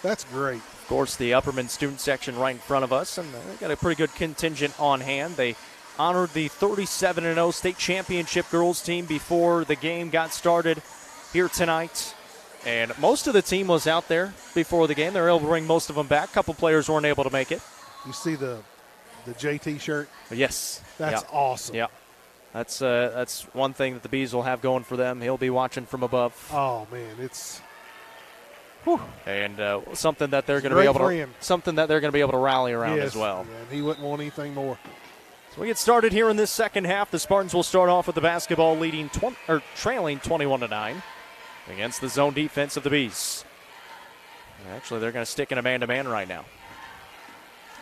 That's great. Of course, the Upperman student section right in front of us, and they got a pretty good contingent on hand. They honored the 37-0 state championship girls team before the game got started here tonight. And most of the team was out there before the game. They were able to bring most of them back. A couple players weren't able to make it. You see the JT shirt? Yes. That's awesome. Yeah. That's one thing that the Bees will have going for them. He'll be watching from above. Oh, man, it's and something that they're going to be able to rally around as well. Man, he wouldn't want anything more. So we get started here in this second half. The Spartans will start off with the basketball trailing 21-9 against the zone defense of the Bees. Actually, they're going to stick in a man-to-man right now.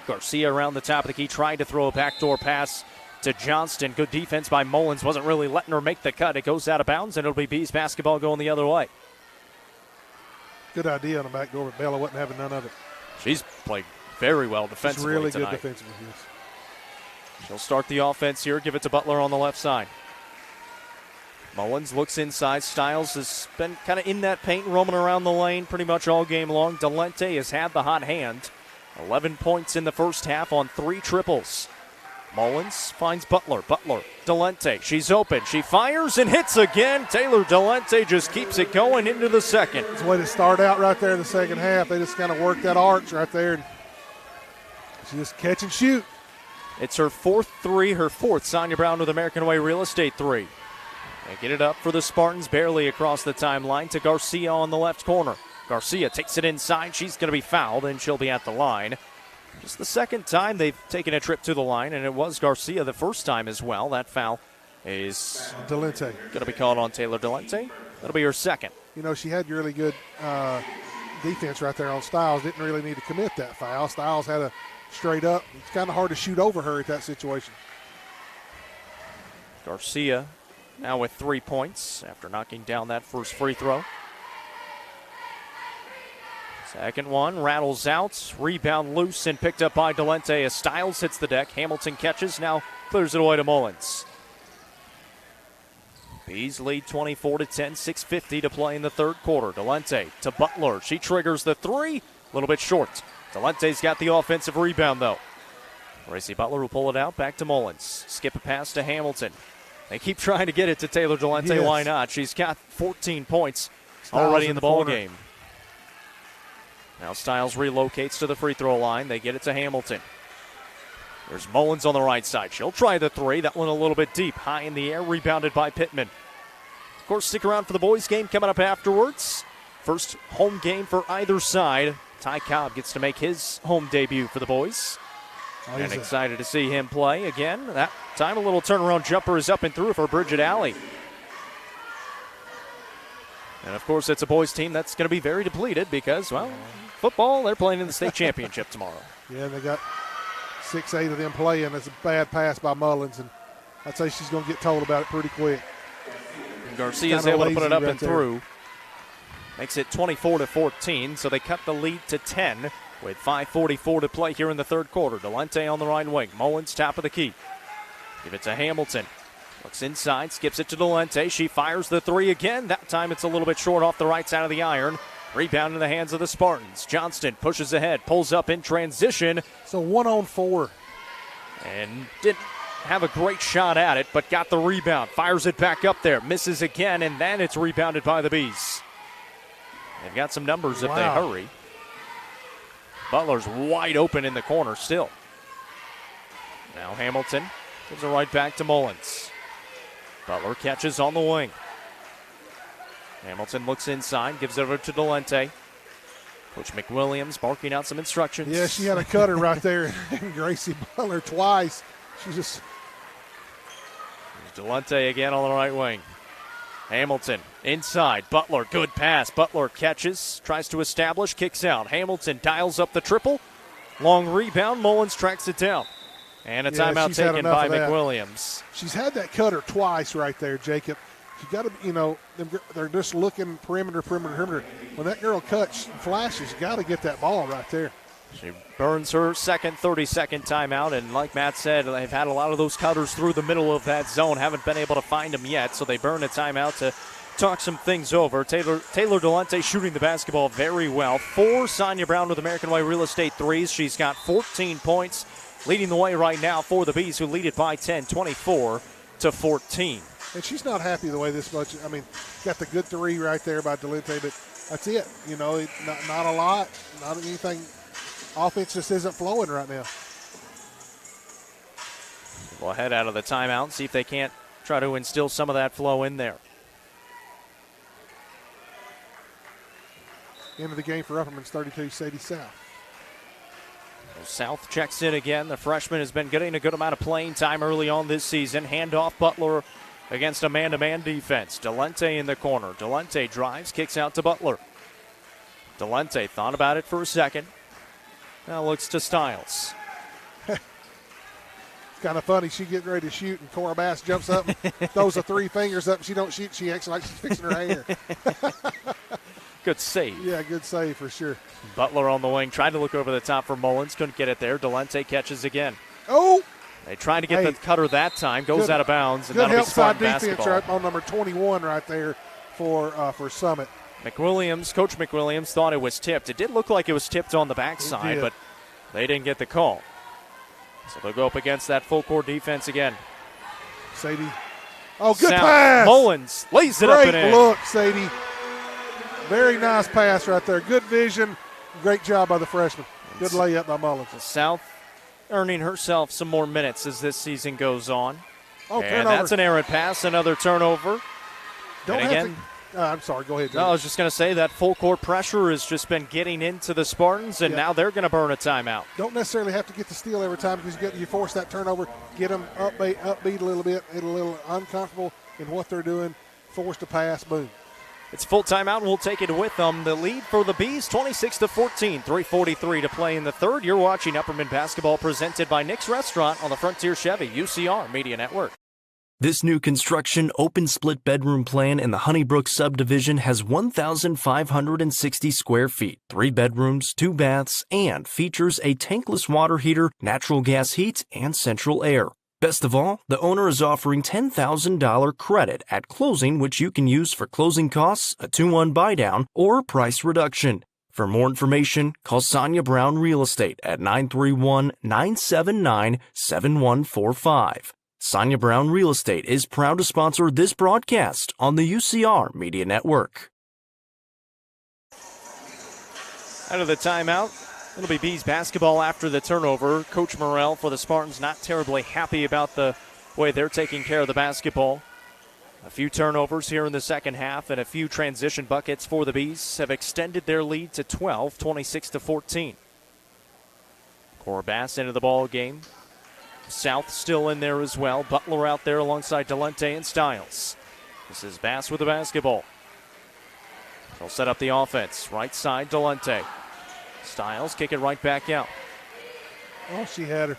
Garcia around the top of the key, tried to throw a backdoor pass to Johnston. Good defense by Mullins. Wasn't really letting her make the cut. It goes out of bounds, and it'll be Bees basketball going the other way. Good idea on the backdoor, but Bella wasn't having none of it. She's played very well defensively really tonight. Good defensively, yes. She'll start the offense here. Give it to Butler on the left side. Mullins looks inside. Stiles has been kind of in that paint, roaming around the lane pretty much all game long. Delente has had the hot hand. 11 points in the first half on 3 triples. Mullins finds Butler. Delente, she's open. She fires and hits again. Taylor Delente just keeps it going into the second. It's the way to start out right there in the second half. They just kind of work that arch right there. And she just catch and shoot. It's her fourth three, her fourth. Sonia Brown with American Way Real Estate three. They get it up for the Spartans, barely across the timeline to Garcia on the left corner. Garcia takes it inside. She's going to be fouled, and she'll be at the line. Just the second time they've taken a trip to the line, and it was Garcia the first time as well. That foul is Delente going to be called on Taylor Delente. That'll be her second. You know, she had really good defense right there on Styles. Didn't really need to commit that foul. Styles had a straight up. It's kind of hard to shoot over her at that situation. Garcia now with 3 points after knocking down that first free throw. Second one rattles out, rebound loose and picked up by Delente as Styles hits the deck. Hamilton catches, now clears it away to Mullins. Bees lead 24-10, 6:50 to play in the third quarter. Delente to Butler. She triggers the three, a little bit short. Delente's got the offensive rebound though. Racy Butler will pull it out, back to Mullins. Skip a pass to Hamilton. They keep trying to get it to Taylor Delente. Yes. Why not? She's got 14 points Styles already in the ball corner. game. Now Styles relocates to the free throw line. They get it to Hamilton. There's Mullins on the right side. She'll try the three. That one a little bit deep. High in the air, rebounded by Pittman. Of course, stick around for the boys' game coming up afterwards. First home game for either side. Ty Cobb gets to make his home debut for the boys. And excited to see him play again. That time a little turnaround jumper is up and through for Bridget Alley. And, of course, it's a boys' team that's going to be very depleted because, well, football, they're playing in the state championship tomorrow. Yeah, they got 6-8 of them playing. That's a bad pass by Mullins, and I'd say she's going to get told about it pretty quick. And Garcia's Kinda able to put it lazy up right and there. through. Makes it 24-14, so they cut the lead to 10 with 5:44 to play here in the third quarter. Delente on the right wing. Mullins top of the key. Give it to Hamilton. Looks inside, skips it to Delente. She fires the three again. That time it's a little bit short off the right side of the iron. Rebound in the hands of the Spartans. Johnston pushes ahead, pulls up in transition. So 1-on-4. And didn't have a great shot at it, but got the rebound. Fires it back up there. Misses again, and then it's rebounded by the Bees. They've got some numbers if they hurry. Butler's wide open in the corner still. Now Hamilton gives it right back to Mullins. Butler catches on the wing. Hamilton looks inside, gives it over to Delente. Coach McWilliams barking out some instructions. Yeah, she had a cutter right there. Gracie Butler twice. She just. There's Delente again on the right wing. Hamilton inside. Butler, good pass. Butler catches, tries to establish, kicks out. Hamilton dials up the triple. Long rebound. Mullins tracks it down. And a timeout taken by McWilliams. She's had that cutter twice right there, Jacob. You got to, they're just looking perimeter. When that girl cuts and flashes, you got to get that ball right there. She burns her second 30-second timeout, and like Matt said, they've had a lot of those cutters through the middle of that zone. Haven't been able to find them yet, so they burn a timeout to talk some things over. Taylor Delente shooting the basketball very well. 4 Sonia Brown with American Way Real Estate threes. She's got 14 points, leading the way right now for the Bees, who lead it by 10, 24-14. And she's not happy the way this much. I mean, got the good three right there by Delente, but that's it. Not a lot, not anything. Offense just isn't flowing right now. We'll head out of the timeout and see if they can't try to instill some of that flow in there. End of the game for Upperman's 32, Sadie South. South checks in again. The freshman has been getting a good amount of playing time early on this season. Handoff Butler against a man-to-man defense. Delente in the corner. Delente drives, kicks out to Butler. Delente thought about it for a second. Now looks to Styles. It's kind of funny. She getting ready to shoot, and Cora Bass jumps up and throws the 3 fingers up. She don't shoot. She acts like she's fixing her hair. Good save. Yeah, good save for sure. Butler on the wing, tried to look over the top for Mullins. Couldn't get it there. Delente catches again. Oh! They tried to get the cutter that time. Goes out of bounds, and good that'll be help side Spartan defense basketball. right on number 21 right there for Summit. Coach McWilliams thought it was tipped. It did look like it was tipped on the backside, but they didn't get the call. So they'll go up against that full court defense again. Sadie. Oh, good South. pass. Mullins lays it up and in. Great look, Sadie. Very nice pass right there. Good vision. Great job by the freshman. Good layup by Mullins. South earning herself some more minutes as this season goes on. Oh, and turnover. that's an errant pass, another turnover. Don't and have again, to. I'm sorry. Go ahead. No, I was just going to say that full court pressure has just been getting into the Spartans, and now they're going to burn a timeout. Don't necessarily have to get the steal every time because you force that turnover, get them upbeat a little bit, a little uncomfortable in what they're doing, forced to pass, boom. It's full timeout, and we'll take it with them. The lead for the Bees, 26-14, 3:43 to play in the third. You're watching Upperman basketball presented by Nick's Restaurant on the Frontier Chevy UCR Media Network. This new construction open split bedroom plan in the Honeybrook subdivision has 1,560 square feet, 3 bedrooms, 2 baths, and features a tankless water heater, natural gas heat, and central air. Best of all, the owner is offering $10,000 credit at closing, which you can use for closing costs, a 2-1 buydown, or price reduction. For more information, call Sonia Brown Real Estate at 931-979-7145. Sonia Brown Real Estate is proud to sponsor this broadcast on the UCR Media Network. Out of the timeout, it'll be Bees basketball after the turnover. Coach Morrell for the Spartans not terribly happy about the way they're taking care of the basketball. A few turnovers here in the second half and a few transition buckets for the Bees have extended their lead to 12, 26-14. Cora Bass into the ball game. South still in there as well. Butler out there alongside Delente and Stiles. This is Bass with the basketball. They'll set up the offense. Right side, Delente. Stiles kick it right back out. Oh, she had her.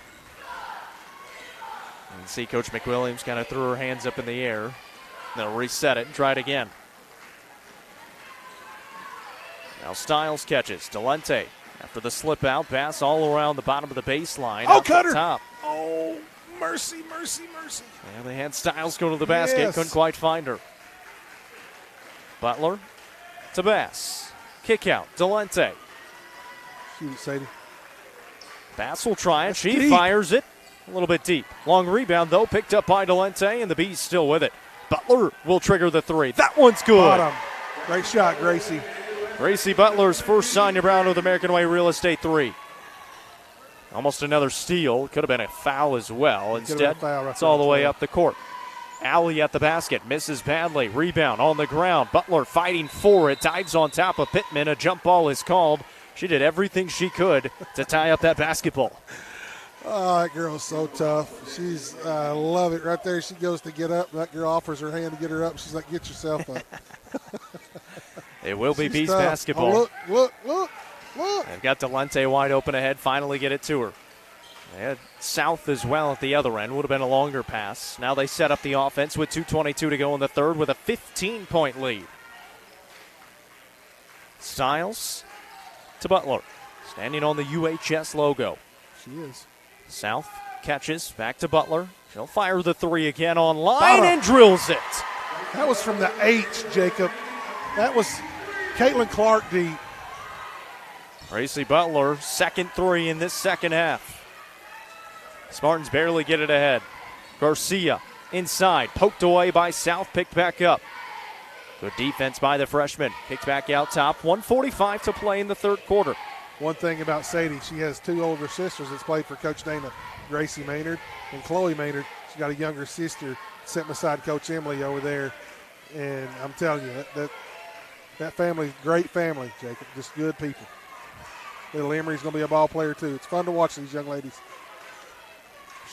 You can see Coach McWilliams kind of threw her hands up in the air. They'll reset it and try it again. Now Stiles catches. Delente after the slip out. Bass all around the bottom of the baseline. Oh, cut her. Top. Oh, mercy, mercy, mercy. And they had Stiles go to the basket. Yes. Couldn't quite find her. Butler to Bass. Kick out. Delente. Shoot it, Sadie. Bass will try it. That's She deep. fires it a little bit deep. Long rebound, though, picked up by Delente, and the Bees still with it. Butler will trigger the three. That one's good. Bottom. Great shot, Gracie. Gracie Butler's first Sonia Brown with American Way Real Estate three. Almost another steal. Could have been a foul as well. Instead, it's all the way up the court. Alley at the basket. Misses badly. Rebound on the ground. Butler fighting for it. Dives on top of Pittman. A jump ball is called. She did everything she could to tie up that basketball. Oh, that girl's so tough. She's, I love it right there. She goes to get up. That girl offers her hand to get her up. She's like, get yourself up. It will be Bees tough. basketball. Oh, look. They've got Delente wide open ahead. Finally get it to her. They had South as well at the other end. Would have been a longer pass. Now they set up the offense with 2:22 to go in the third with a 15-point lead. Stiles to Butler. Standing on the UHS logo. She is. South catches. Back to Butler. She'll fire the three again on line Bottom. and drills it. That was from the H, Jacob. That was Caitlin Clark deep. Gracie Butler, second three in this second half. Spartans barely get it ahead. Garcia inside, poked away by South, picked back up. Good defense by the freshman. Kicked back out top. 1:45 to play in the third quarter. One thing about Sadie, she has two older sisters that's played for Coach Dana, Gracie Maynard and Chloe Maynard. She's got a younger sister sitting beside Coach Emily over there. And I'm telling you, that family's a great family, Jacob. Just good people. Little Emery's going to be a ball player, too. It's fun to watch these young ladies.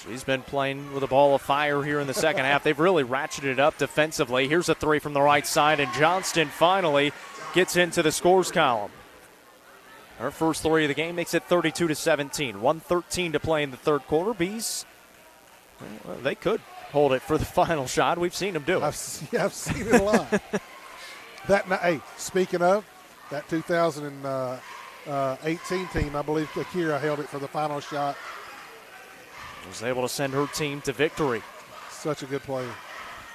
She's been playing with a ball of fire here in the second half. They've really ratcheted it up defensively. Here's a three from the right side, and Johnston finally gets into the scores column. Her first three of the game makes it 32-17. 1:13 to play in the third quarter. Bees, well, they could hold it for the final shot. We've seen them do it. I've seen it a lot. Hey, speaking of, that 2018 team, I believe Akira held it for the final shot. Was able to send her team to victory. Such a good player.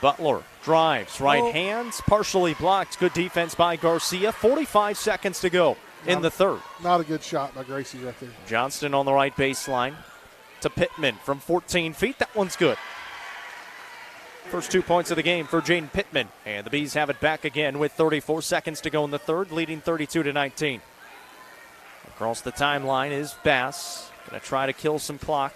Butler drives, right hands, partially blocked. Good defense by Garcia. 45 seconds to go in the third. Not a good shot by Gracie right there. Johnston on the right baseline. to Pittman from 14 feet. That one's good. First 2 points of the game for Jaden Pittman. And the Bees have it back again with 34 seconds to go in the third, leading 32-19. Across the timeline is Bass. Going to try to kill some clock.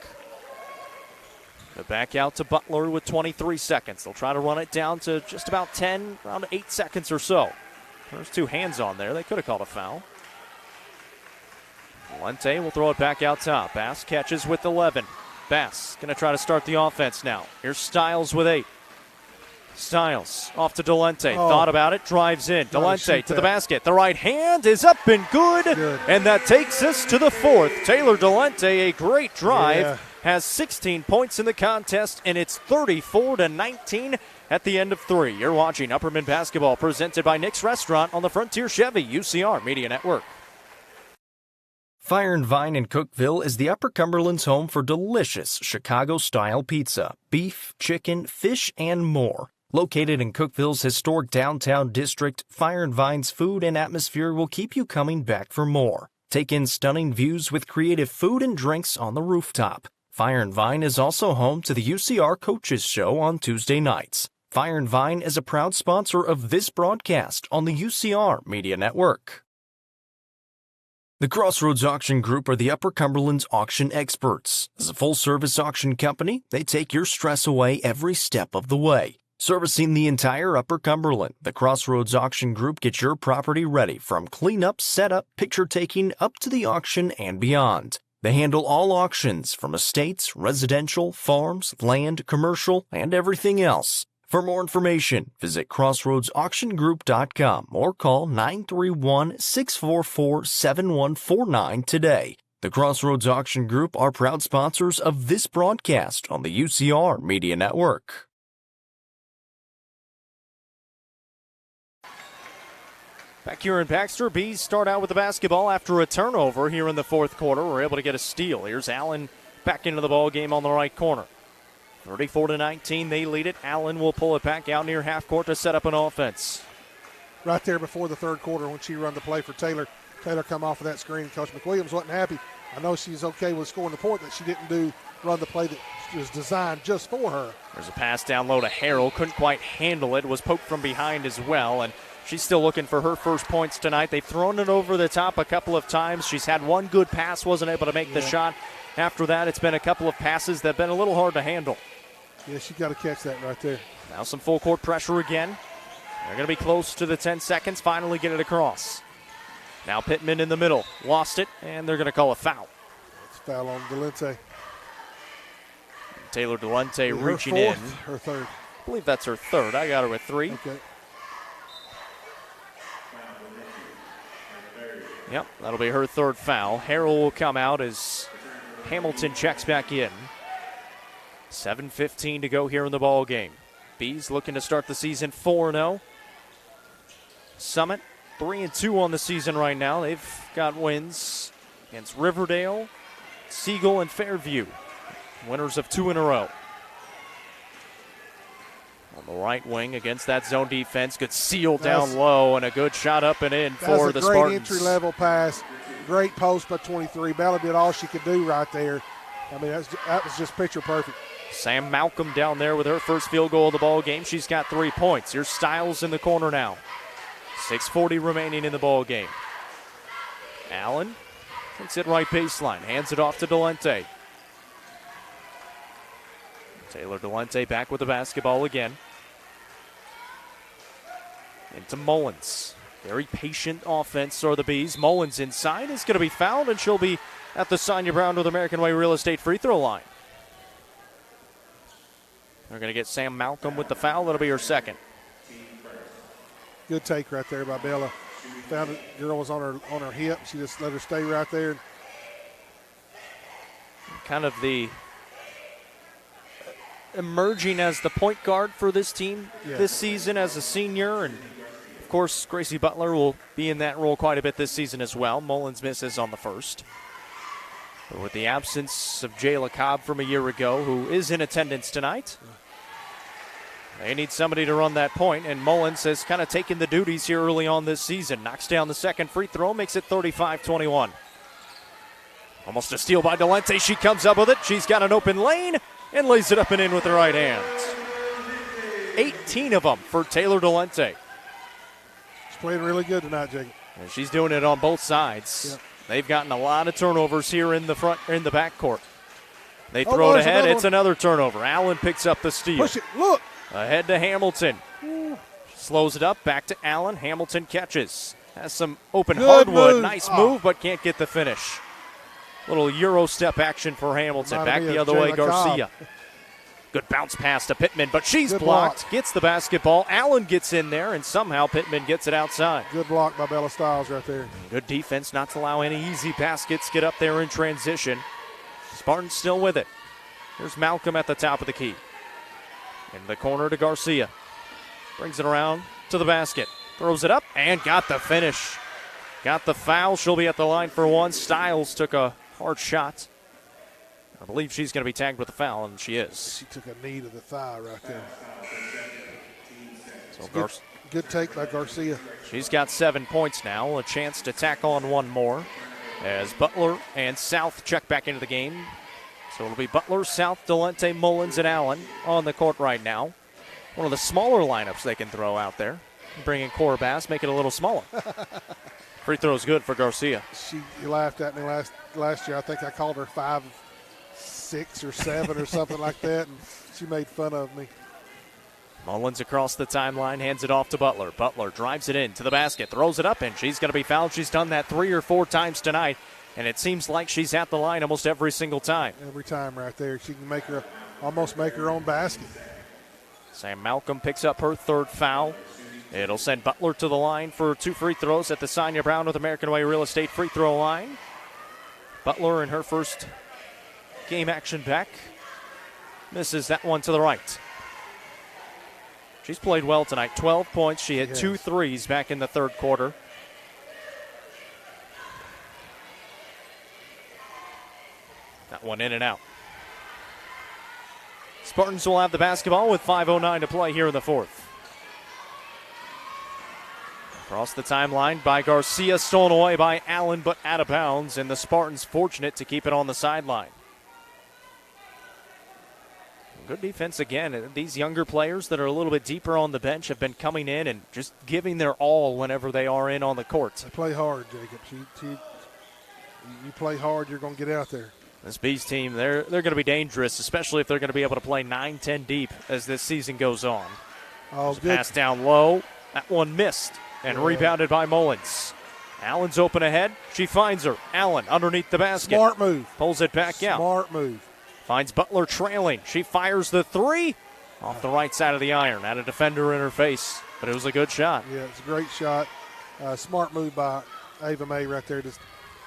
Back out to Butler with 23 seconds. They'll try to run it down to just about 10, around 8 seconds or so. There's 2 hands on there. They could have called a foul. Valente will throw it back out top. Bass catches with 11. Bass going to try to start the offense now. Here's Stiles with 8. Stiles off to Delente. Thought about it, drives in. Delente to the basket. The right hand is up and good. And that takes us to the fourth. Taylor Delente, a great drive, has 16 points in the contest, and it's 34-19 at the end of 3. You're watching Upperman Basketball, presented by Nick's Restaurant on the Frontier Chevy UCR Media Network. Fire and Vine in Cookeville is the Upper Cumberland's home for delicious Chicago-style pizza, beef, chicken, fish, and more. Located in Cookeville's historic downtown district, Fire and Vine's food and atmosphere will keep you coming back for more. Take in stunning views with creative food and drinks on the rooftop. Fire and Vine is also home to the UCR Coaches Show on Tuesday nights. Fire and Vine is a proud sponsor of this broadcast on the UCR Media Network. The Crossroads Auction Group are the Upper Cumberland's auction experts. As a full-service auction company, they take your stress away every step of the way. Servicing the entire Upper Cumberland, the Crossroads Auction Group gets your property ready from cleanup, setup, picture-taking, up to the auction and beyond. They handle all auctions from estates, residential, farms, land, commercial, and everything else. For more information, visit crossroadsauctiongroup.com or call 931-644-7149 today. The Crossroads Auction Group are proud sponsors of this broadcast on the UCR Media Network. Back here in Baxter, Bees start out with the basketball after a turnover here in the fourth quarter. We're able to get a steal. Here's Allen back into the ball game on the right corner. 34-19, they lead it. Allen will pull it back out near half court to set up an offense. Right there before the third quarter when she run the play for Taylor. Taylor come off of that screen. Coach McWilliams wasn't happy. I know she's okay with scoring the point, but she didn't run the play that was designed just for her. There's a pass down low to Harrell. Couldn't quite handle it. Was poked from behind as well, and she's still looking for her first points tonight. They've thrown it over the top a couple of times. She's had one good pass, wasn't able to make the shot. After that, it's been a couple of passes that have been a little hard to handle. Yeah, she got to catch that right there. Now some full court pressure again. They're going to be close to the 10 seconds. Finally get it across. Now Pittman in the middle. Lost it, and they're going to call a foul. It's a foul on Delente. Taylor Delente reaching in. Her third. I believe that's her third. I got her at 3. Okay. Yep, that'll be her third foul. Harrell will come out as Hamilton checks back in. 7:15 to go here in the ball game. Bees looking to start the season 4-0. Summit 3-2 on the season right now. They've got wins against Riverdale, Siegel, and Fairview. Winners of 2 in a row. On the right wing against that zone defense. Good seal down low and a good shot up and in for the Spartans. That's a great entry-level pass. Great post by 23. Bella did all she could do right there. I mean, that was just picture perfect. Sam Malcolm down there with her first field goal of the ball game. She's got 3 points. Here's Stiles in the corner now. 6:40 remaining in the ball game. Allen takes it right baseline. Hands it off to Delente. Taylor Delente back with the basketball again. Into Mullins. Very patient offense are the Bees. Mullins inside is going to be fouled, and she'll be at the Sonia Brown with American Way Real Estate free throw line. They're going to get Sam Malcolm with the foul. That'll be her second. Good take right there by Bella. Found the girl was on her hip. She just let her stay right there. Kind of the emerging as the point guard for this team this season as a senior. And, of course, Gracie Butler will be in that role quite a bit this season as well. Mullins misses on the first. But with the absence of Jayla Cobb from a year ago, who is in attendance tonight, they need somebody to run that point, and Mullins has kind of taken the duties here early on this season. Knocks down the second free throw, makes it 35-21. Almost a steal by Delente. She comes up with it. She's got an open lane and lays it up and in with the right hand. 18 of them for Taylor Delente. She's playing really good tonight, Jacob. And she's doing it on both sides. Yep. They've gotten a lot of turnovers here in the backcourt. They throw it ahead. It's another turnover. Allen picks up the steal. Push it. Look. Ahead to Hamilton. Slows it up. Back to Allen. Hamilton catches. Has some open hardwood. Move. Nice move, but can't get the finish. Little Euro step action for Hamilton. Back the other way, Garcia. Good bounce pass to Pittman, but she's blocked. Gets the basketball. Allen gets in there, and somehow Pittman gets it outside. Good block by Bella Stiles right there. Good defense not to allow any easy baskets. Get up there in transition. Spartans still with it. Here's Malcolm at the top of the key. In the corner to Garcia. Brings it around to the basket. Throws it up and got the finish. Got the foul. She'll be at the line for one. Stiles took a hard shot. I believe she's going to be tagged with a foul, and she is. She took a knee to the thigh right there. So good take by Garcia. She's got 7 points now. A chance to tack on one more as Butler and South check back into the game. So it'll be Butler, South, Delente, Mullins, and Allen on the court right now. One of the smaller lineups they can throw out there. Bring in Cora Bass, make it a little smaller. Free throw's good for Garcia. She laughed at me last year. I think I called her 5'6" or 7" or something like that, and she made fun of me. Mullins across the timeline, hands it off to Butler. Butler drives it in to the basket, throws it up, and she's going to be fouled. She's done that 3 or 4 times tonight, and it seems like she's at the line almost every single time. Every time right there. She can almost make her own basket. Sam Malcolm picks up her 3rd foul. It'll send Butler to the line for 2 free throws at the Sonia Brown with American Way Real Estate free throw line. Butler in her first game action back. Misses that one to the right. She's played well tonight. 12 points. She hit 2 threes back in the 3rd quarter. That one in and out. Spartans will have the basketball with 5:09 to play here in the 4th. Across the timeline by Garcia, stolen away by Allen, but out of bounds, and the Spartans fortunate to keep it on the sideline. Good defense again. These younger players that are a little bit deeper on the bench have been coming in and just giving their all whenever they are in on the court. They play hard, Jacob. You play hard, you're going to get out there. This Bees team, they're going to be dangerous, especially if they're going to be able to play 9-10 deep as this season goes on. Oh, good. Pass down low. That one missed and rebounded by Mullins. Allen's open ahead. She finds her. Allen underneath the basket. Smart move. Pulls it back out. Smart move. Finds Butler trailing. She fires the 3 off the right side of the iron. Had a defender in her face, but it was a good shot. Yeah, it's a great shot. Smart move by Ava May right there. Just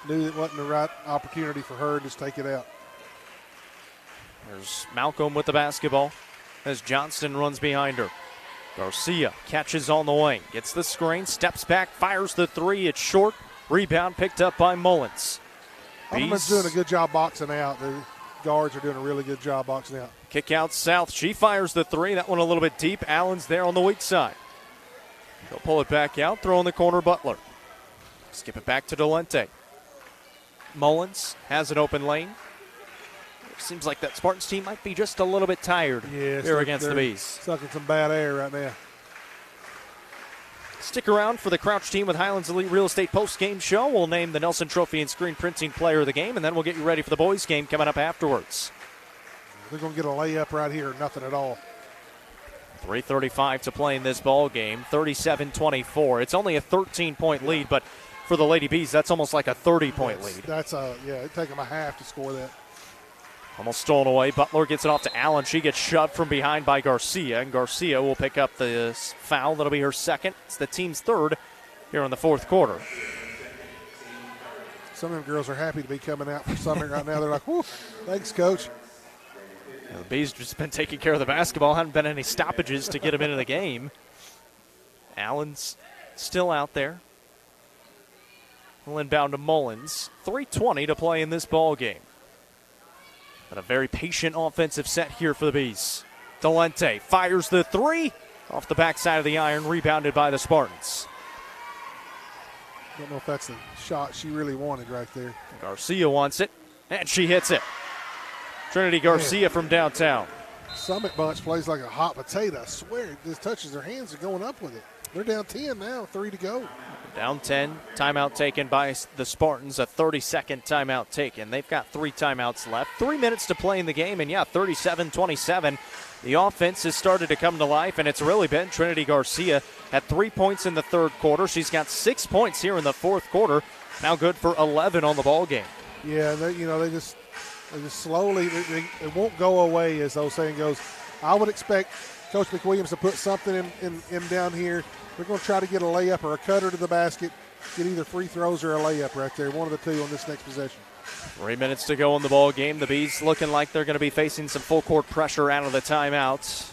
knew it wasn't the right opportunity for her to just take it out. There's Malcolm with the basketball as Johnston runs behind her. Garcia catches on the wing, gets the screen, steps back, fires the 3. It's short. Rebound picked up by Mullins. Upperman's doing a good job boxing out. The guards are doing a really good job boxing out. Kick out South. She fires the 3. That one a little bit deep. Allen's there on the weak side. They'll pull it back out, throw in the corner Butler. Skip it back to Delente. Mullins has an open lane. Seems like that Spartans team might be just a little bit tired here against the Bees. Sucking some bad air right now. Stick around for the Crouch team with Highlands Elite Real Estate post-game show. We'll name the Nelson Trophy and Screen Printing Player of the Game, and then we'll get you ready for the boys' game coming up afterwards. They're going to get a layup right here, nothing at all. 3:35 to play in this ball game, 37-24. It's only a 13-point lead, but for the Lady Bees, that's almost like a 30-point lead. It'd take them a half to score that. Almost stolen away. Butler gets it off to Allen. She gets shoved from behind by Garcia, and Garcia will pick up the foul. That'll be her 2nd. It's the team's 3rd here in the 4th quarter. Some of them girls are happy to be coming out for something right now. They're like, whoo, thanks, Coach. The Bees just been taking care of the basketball. Haven't been any stoppages to get them into the game. Allen's still out there. We'll inbound to Mullins. 3:20 to play in this ball game. But a very patient offensive set here for the Bees. Delente fires the 3 off the backside of the iron, rebounded by the Spartans. Don't know if that's the shot she really wanted right there. Garcia wants it. And she hits it. Trinity Garcia from downtown. Summit Bunch plays like a hot potato. I swear, it just touches their hands and going up with it. They're down 10 now, 3 to go. Down 10, timeout taken by the Spartans, a 30-second timeout taken. They've got 3 timeouts left, 3 minutes to play in the game, and 37-27. The offense has started to come to life, and it's really been Trinity Garcia. Had 3 points in the third quarter. She's got 6 points here in the fourth quarter. Now good for 11 on the ball game. Yeah, they just slowly, it won't go away, as the old saying goes. I would expect Coach McWilliams to put something in down here. We're going to try to get a layup or a cutter to the basket, get either free throws or a layup right there, one of the two on this next possession. 3 minutes to go in the ball game. The Bees looking like they're going to be facing some full court pressure out of the timeouts.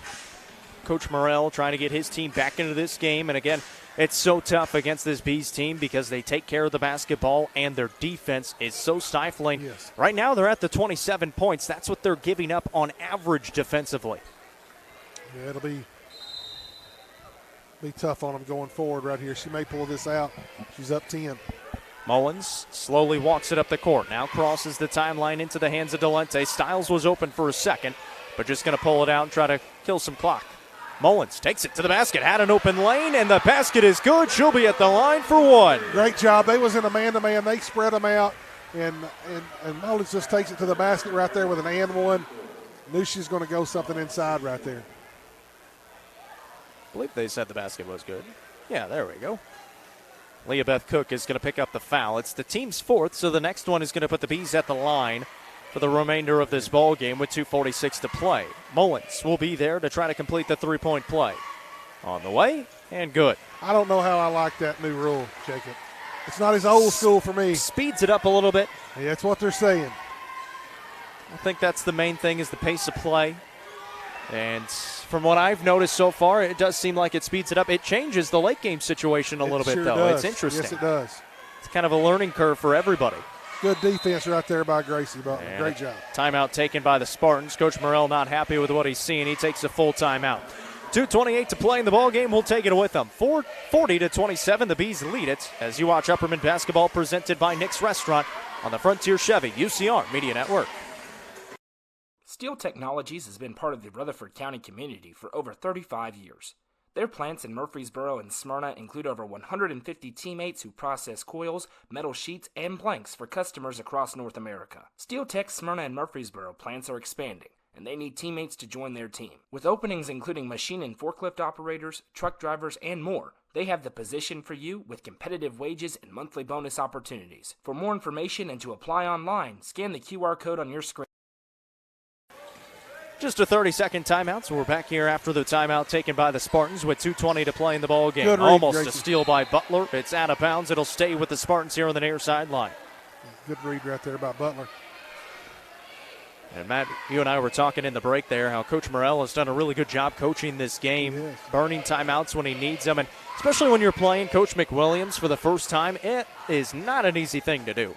Coach Morrell trying to get his team back into this game. And again, it's so tough against this Bees team because they take care of the basketball and their defense is so stifling. Yes. Right now they're at the 27 points. That's what they're giving up on average defensively. Yeah, it'll be tough on them going forward right here. She may pull this out. She's up 10. Mullins slowly walks it up the court. Now crosses the timeline into the hands of Delente. Stiles was open for a second, but just going to pull it out and try to kill some clock. Mullins takes it to the basket, had an open lane, and the basket is good. She'll be at the line for one. Great job. They was in a man-to-man. They spread them out, and Mullins just takes it to the basket right there with an and one. Knew she's going to go something inside right there. I believe they said the basket was good. Yeah, there we go. Leah Beth Cook is going to pick up the foul. It's the team's fourth, so the next one is going to put the Bees at the line for the remainder of this ball game with 2:46 to play. Mullins will be there to try to complete the three-point play. On the way, and good. I don't know how I like that new rule, Jacob. It's not as old school for me. Speeds it up a little bit. Yeah, that's what they're saying. I think that's the main thing is the pace of play. And from what I've noticed so far, it does seem like it speeds it up. It changes the late game situation a little bit, though. Does. It's interesting. Yes, it does. It's kind of a learning curve for everybody. Good defense right there by Gracie Butler. Great job. Timeout taken by the Spartans. Coach Morrell not happy with what he's seeing. He takes a full timeout. 2:28 to play in the ball game. We'll take it with them. 40-27. The Bees lead it as you watch Upperman basketball presented by Nick's Restaurant on the Frontier Chevy UCR Media Network. Steel Technologies has been part of the Rutherford County community for over 35 years. Their plants in Murfreesboro and Smyrna include over 150 teammates who process coils, metal sheets, and blanks for customers across North America. Steel Tech's Smyrna and Murfreesboro plants are expanding, and they need teammates to join their team. With openings including machine and forklift operators, truck drivers, and more, they have the position for you with competitive wages and monthly bonus opportunities. For more information and to apply online, scan the QR code on your screen. Just a 30-second timeout, so we're back here after the timeout taken by the Spartans with 2:20 to play in the ball game. Good read, Almost Gracie. a steal by Butler. It's out of bounds. It'll stay with the Spartans here on the near sideline. Good read right there by Butler. And Matt, you and I were talking in the break there how Coach Morrell has done a really good job coaching this game, Yes. burning timeouts when he needs them, and especially when you're playing Coach McWilliams for the first time, it is not an easy thing to do.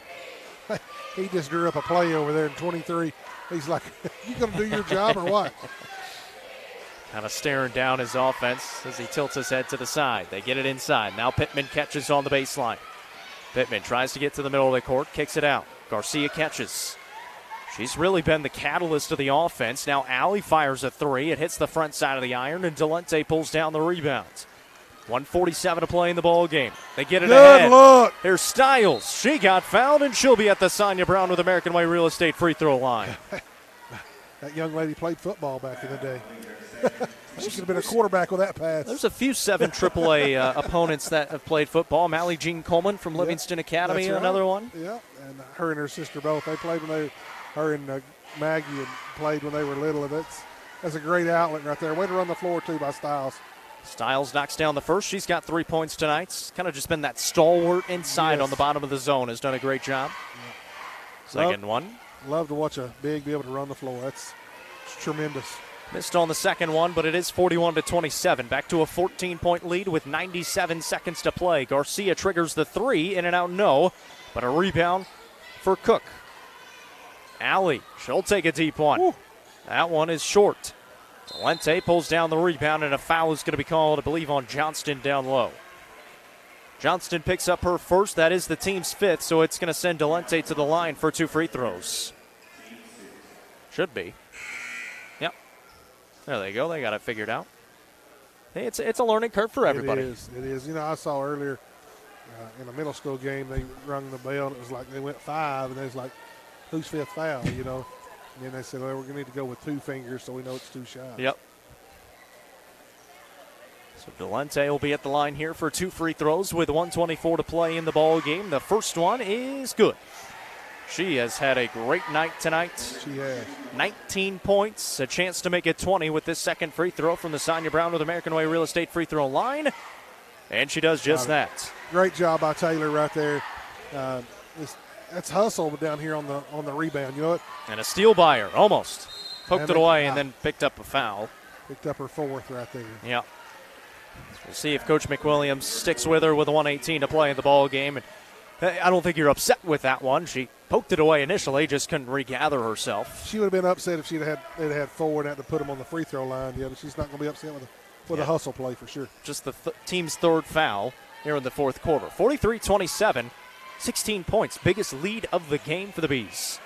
He just drew up a play over there in 23. He's like, you going to do your job or what? Kind of staring down his offense as he tilts his head to the side. They get it inside. Now Pittman catches on the baseline. Pittman tries to get to the middle of the court, kicks it out. Garcia catches. She's really been the catalyst of the offense. Now Allie fires a three. It hits the front side of the iron, and Delente pulls down the rebound. 1:47 to play in the ball game. They get it ahead. Good look. Here's Stiles. She got fouled, and she'll be at the Sonia Brown with American Way Real Estate free throw line. That young lady played football back in the day. She could have been a quarterback with that pass. There's a few 7 AAA opponents that have played football. Mally Jean Coleman from Livingston Academy, That's right. another one. Yeah, and her and her sister both. They played her and Maggie had played when they were little. And that's a great outlet right there. Way to run the floor, too, by Stiles. Stiles knocks down the first. She's got 3 points tonight. It's kind of just been that stalwart inside on the bottom of the zone. Has done a great job. Second one. Love to watch a big be able to run the floor. It's tremendous. Missed on the second one, but it is 41-27. Back to a 14-point lead with 97 seconds to play. Garcia triggers the three. In and out, no. But a rebound for Cook. Allie, she'll take a deep one. Woo. That one is short. Delente pulls down the rebound, and a foul is going to be called, I believe, on Johnston down low. Johnston picks up her first. That is the team's fifth, so it's going to send Delente to the line for 2 free throws. Should be. Yep. There they go. They got it figured out. Hey, it's a learning curve for everybody. It is. You know, I saw earlier in a middle school game, they rung the bell, and it was like they went 5, and they was like, who's fifth foul, you know? And then they said, well, we're going to need to go with 2 fingers so we know it's 2 shots. Yep. So Delente will be at the line here for 2 free throws with 1:24 to play in the ball game. The first one is good. She has had a great night tonight. She has. 19 points, a chance to make it 20 with this second free throw from the Sonia Brown with American Way Real Estate free throw line. And she does just that. Great job by Taylor right there. That's hustle down here on the rebound. You know what? And a steal by her, almost. Poked it away and then picked up a foul. Picked up her 4th right there. Yeah. We'll see if Coach McWilliams sticks with her with a 1:18 to play in the ball game. And I don't think you're upset with that one. She poked it away initially, just couldn't regather herself. She would have been upset if they'd had 4 and had to put them on the free throw line. Yeah, but she's not going to be upset with a hustle play for sure. Just the team's 3rd foul here in the 4th quarter. 43-27, 16 points, biggest lead of the game for the Bees.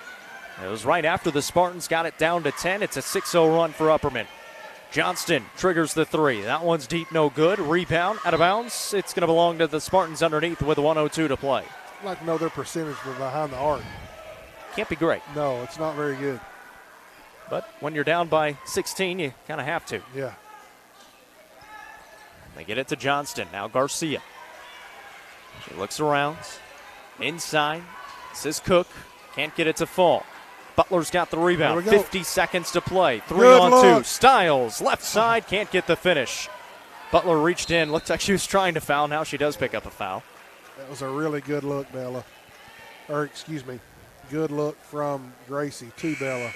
It was right after the Spartans got it down to 10. It's a 6-0 run for Upperman. Johnston triggers the 3. That one's deep, no good. Rebound, out of bounds. It's going to belong to the Spartans underneath with 1:02 to play. I'd like to know their percentage for behind the arc. Can't be great. No, it's not very good. But when you're down by 16, you kind of have to. Yeah. They get it to Johnston. Now Garcia. She looks around. Inside. This is Cook. Can't get it to fall. Butler's got the rebound. 50 seconds to play. 3-on-2. Styles, left side, can't get the finish. Butler reached in. Looked like she was trying to foul. Now she does pick up a foul. That was a really good look, Bella. Good look from Gracie to Bella.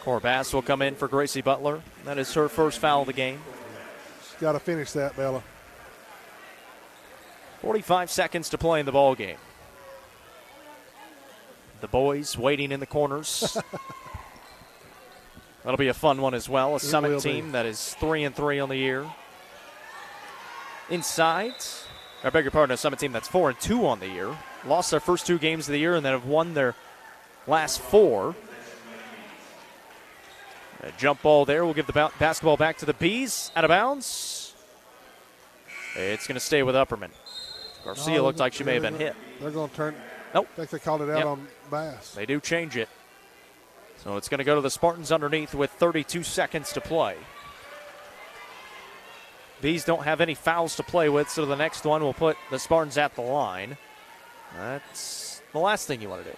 Corbass will come in for Gracie Butler. That is her first foul of the game. She's got to finish that, Bella. 45 seconds to play in the ball game. The boys waiting in the corners. That'll be a fun one as well. A Summit team that is 3-3 on the year. Inside, I beg your pardon, a Summit team that's 4-2 on the year. Lost their first 2 games of the year and then have won their last 4. A jump ball there. We'll give the basketball back to the Bees. Out of bounds. It's going to stay with Upperman. Garcia looked like she may have been hit. They're going to turn. Nope. I think they called it out on Bass. They do change it. So it's going to go to the Spartans underneath with 32 seconds to play. These don't have any fouls to play with, so the next one will put the Spartans at the line. That's the last thing you want to do.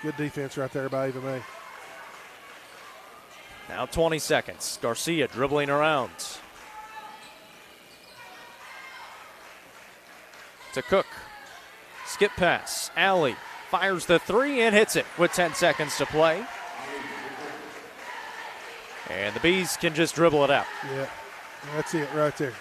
Good defense right there by Eva May. Now 20 seconds. Garcia dribbling around. To Cook. Skip pass. Alley fires the 3 and hits it with 10 seconds to play. And the Bees can just dribble it out. Yeah, that's it right there.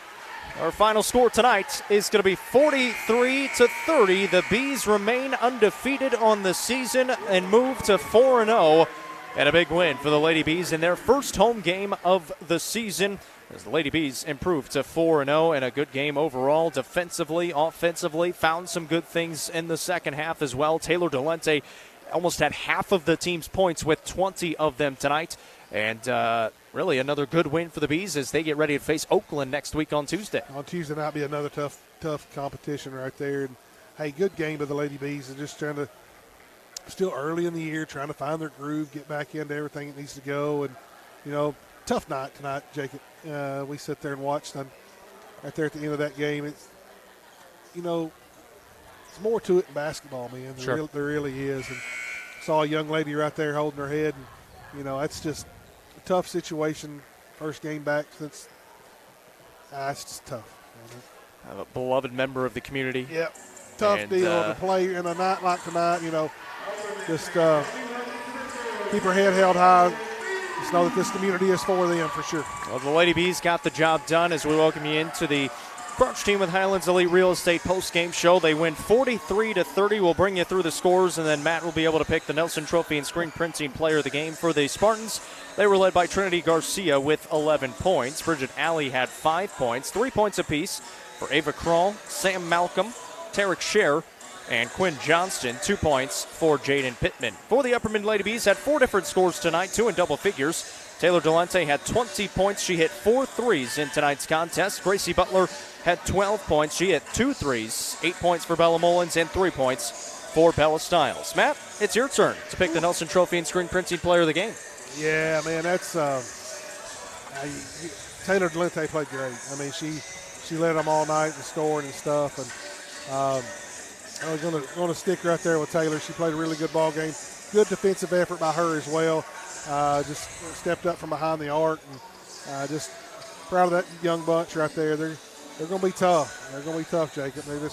Our final score tonight is going to be 43-30. The Bees remain undefeated on the season and move to 4-0. And a big win for the Lady Bees in their first home game of the season, as the Lady Bees improved to 4-0 and a good game overall. Defensively, offensively, found some good things in the second half as well. Taylor Delente almost had half of the team's points with 20 of them tonight. And really another good win for the Bees as they get ready to face Oakland next week on Tuesday. On Tuesday night be another tough competition right there. And, hey, good game by the Lady Bees. They're just trying to, still early in the year, trying to find their groove, get back into everything that needs to go. And, you know, tough night tonight, Jacob. We sit there and watched them right there at the end of that game. It's, you know, it's more to it in basketball, man. There really is. And saw a young lady right there holding her head. And, you know, that's just a tough situation. First game back since it's just tough. I have a beloved member of the community. Yep. Tough deal to play in a night like tonight, you know. Just keep her head held high. Just know that this community is for them for sure. Well, the Lady Bees got the job done as we welcome you into the Crouch team with Highlands Elite Real Estate post-game show. They win 43-30. We'll bring you through the scores, and then Matt will be able to pick the Nelson Trophy and Screen Printing Player of the Game for the Spartans. They were led by Trinity Garcia with 11 points. Bridget Alley had 5 points, 3 points apiece for Ava Kroll, Sam Malcolm, Tarek Scher, and Quinn Johnston. 2 points for Jaden Pittman. For the Upperman Lady Bees, had 4 different scores tonight, 2 in double figures. Taylor Delente had 20 points. She hit 4 threes in tonight's contest. Gracie Butler had 12 points. She hit 2 threes, 8 points for Bella Mullins, and 3 points for Bella Stiles. Matt, it's your turn to pick the Nelson Trophy and Screen Printing Player of the Game. Yeah, man, that's Taylor Delente played great. I mean, she led them all night and scoring and stuff, and I was going to stick right there with Taylor. She played a really good ball game. Good defensive effort by her as well. Just stepped up from behind the arc, and just proud of that young bunch right there. They're going to be tough. They're going to be tough, Jacob. I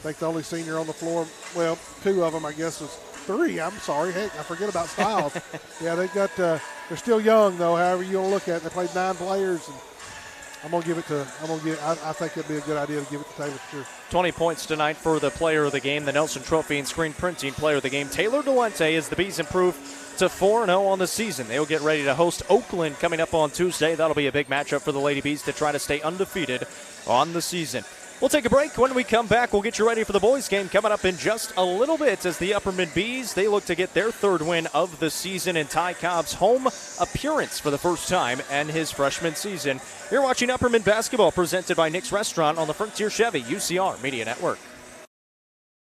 think the only senior on the floor, well, 2 of them, I guess, was 3. I'm sorry. Heck, I forget about Stiles. Yeah, they're still young, though, however you want to look at it. They played 9 players, and I think it'd be a good idea to give it to Taylor for sure. 20 points tonight for the player of the game, the Nelson Trophy and Screen Printing Player of the Game. Taylor Delente, as the Bees improve to 4-0 on the season. They'll get ready to host Oakland coming up on Tuesday. That'll be a big matchup for the Lady Bees to try to stay undefeated on the season. We'll take a break. When we come back, we'll get you ready for the boys' game coming up in just a little bit as the Upperman Bees, they look to get their 3rd win of the season in Ty Cobb's home appearance for the first time in his freshman season. You're watching Upperman Basketball presented by Nick's Restaurant on the Frontier Chevy UCR Media Network.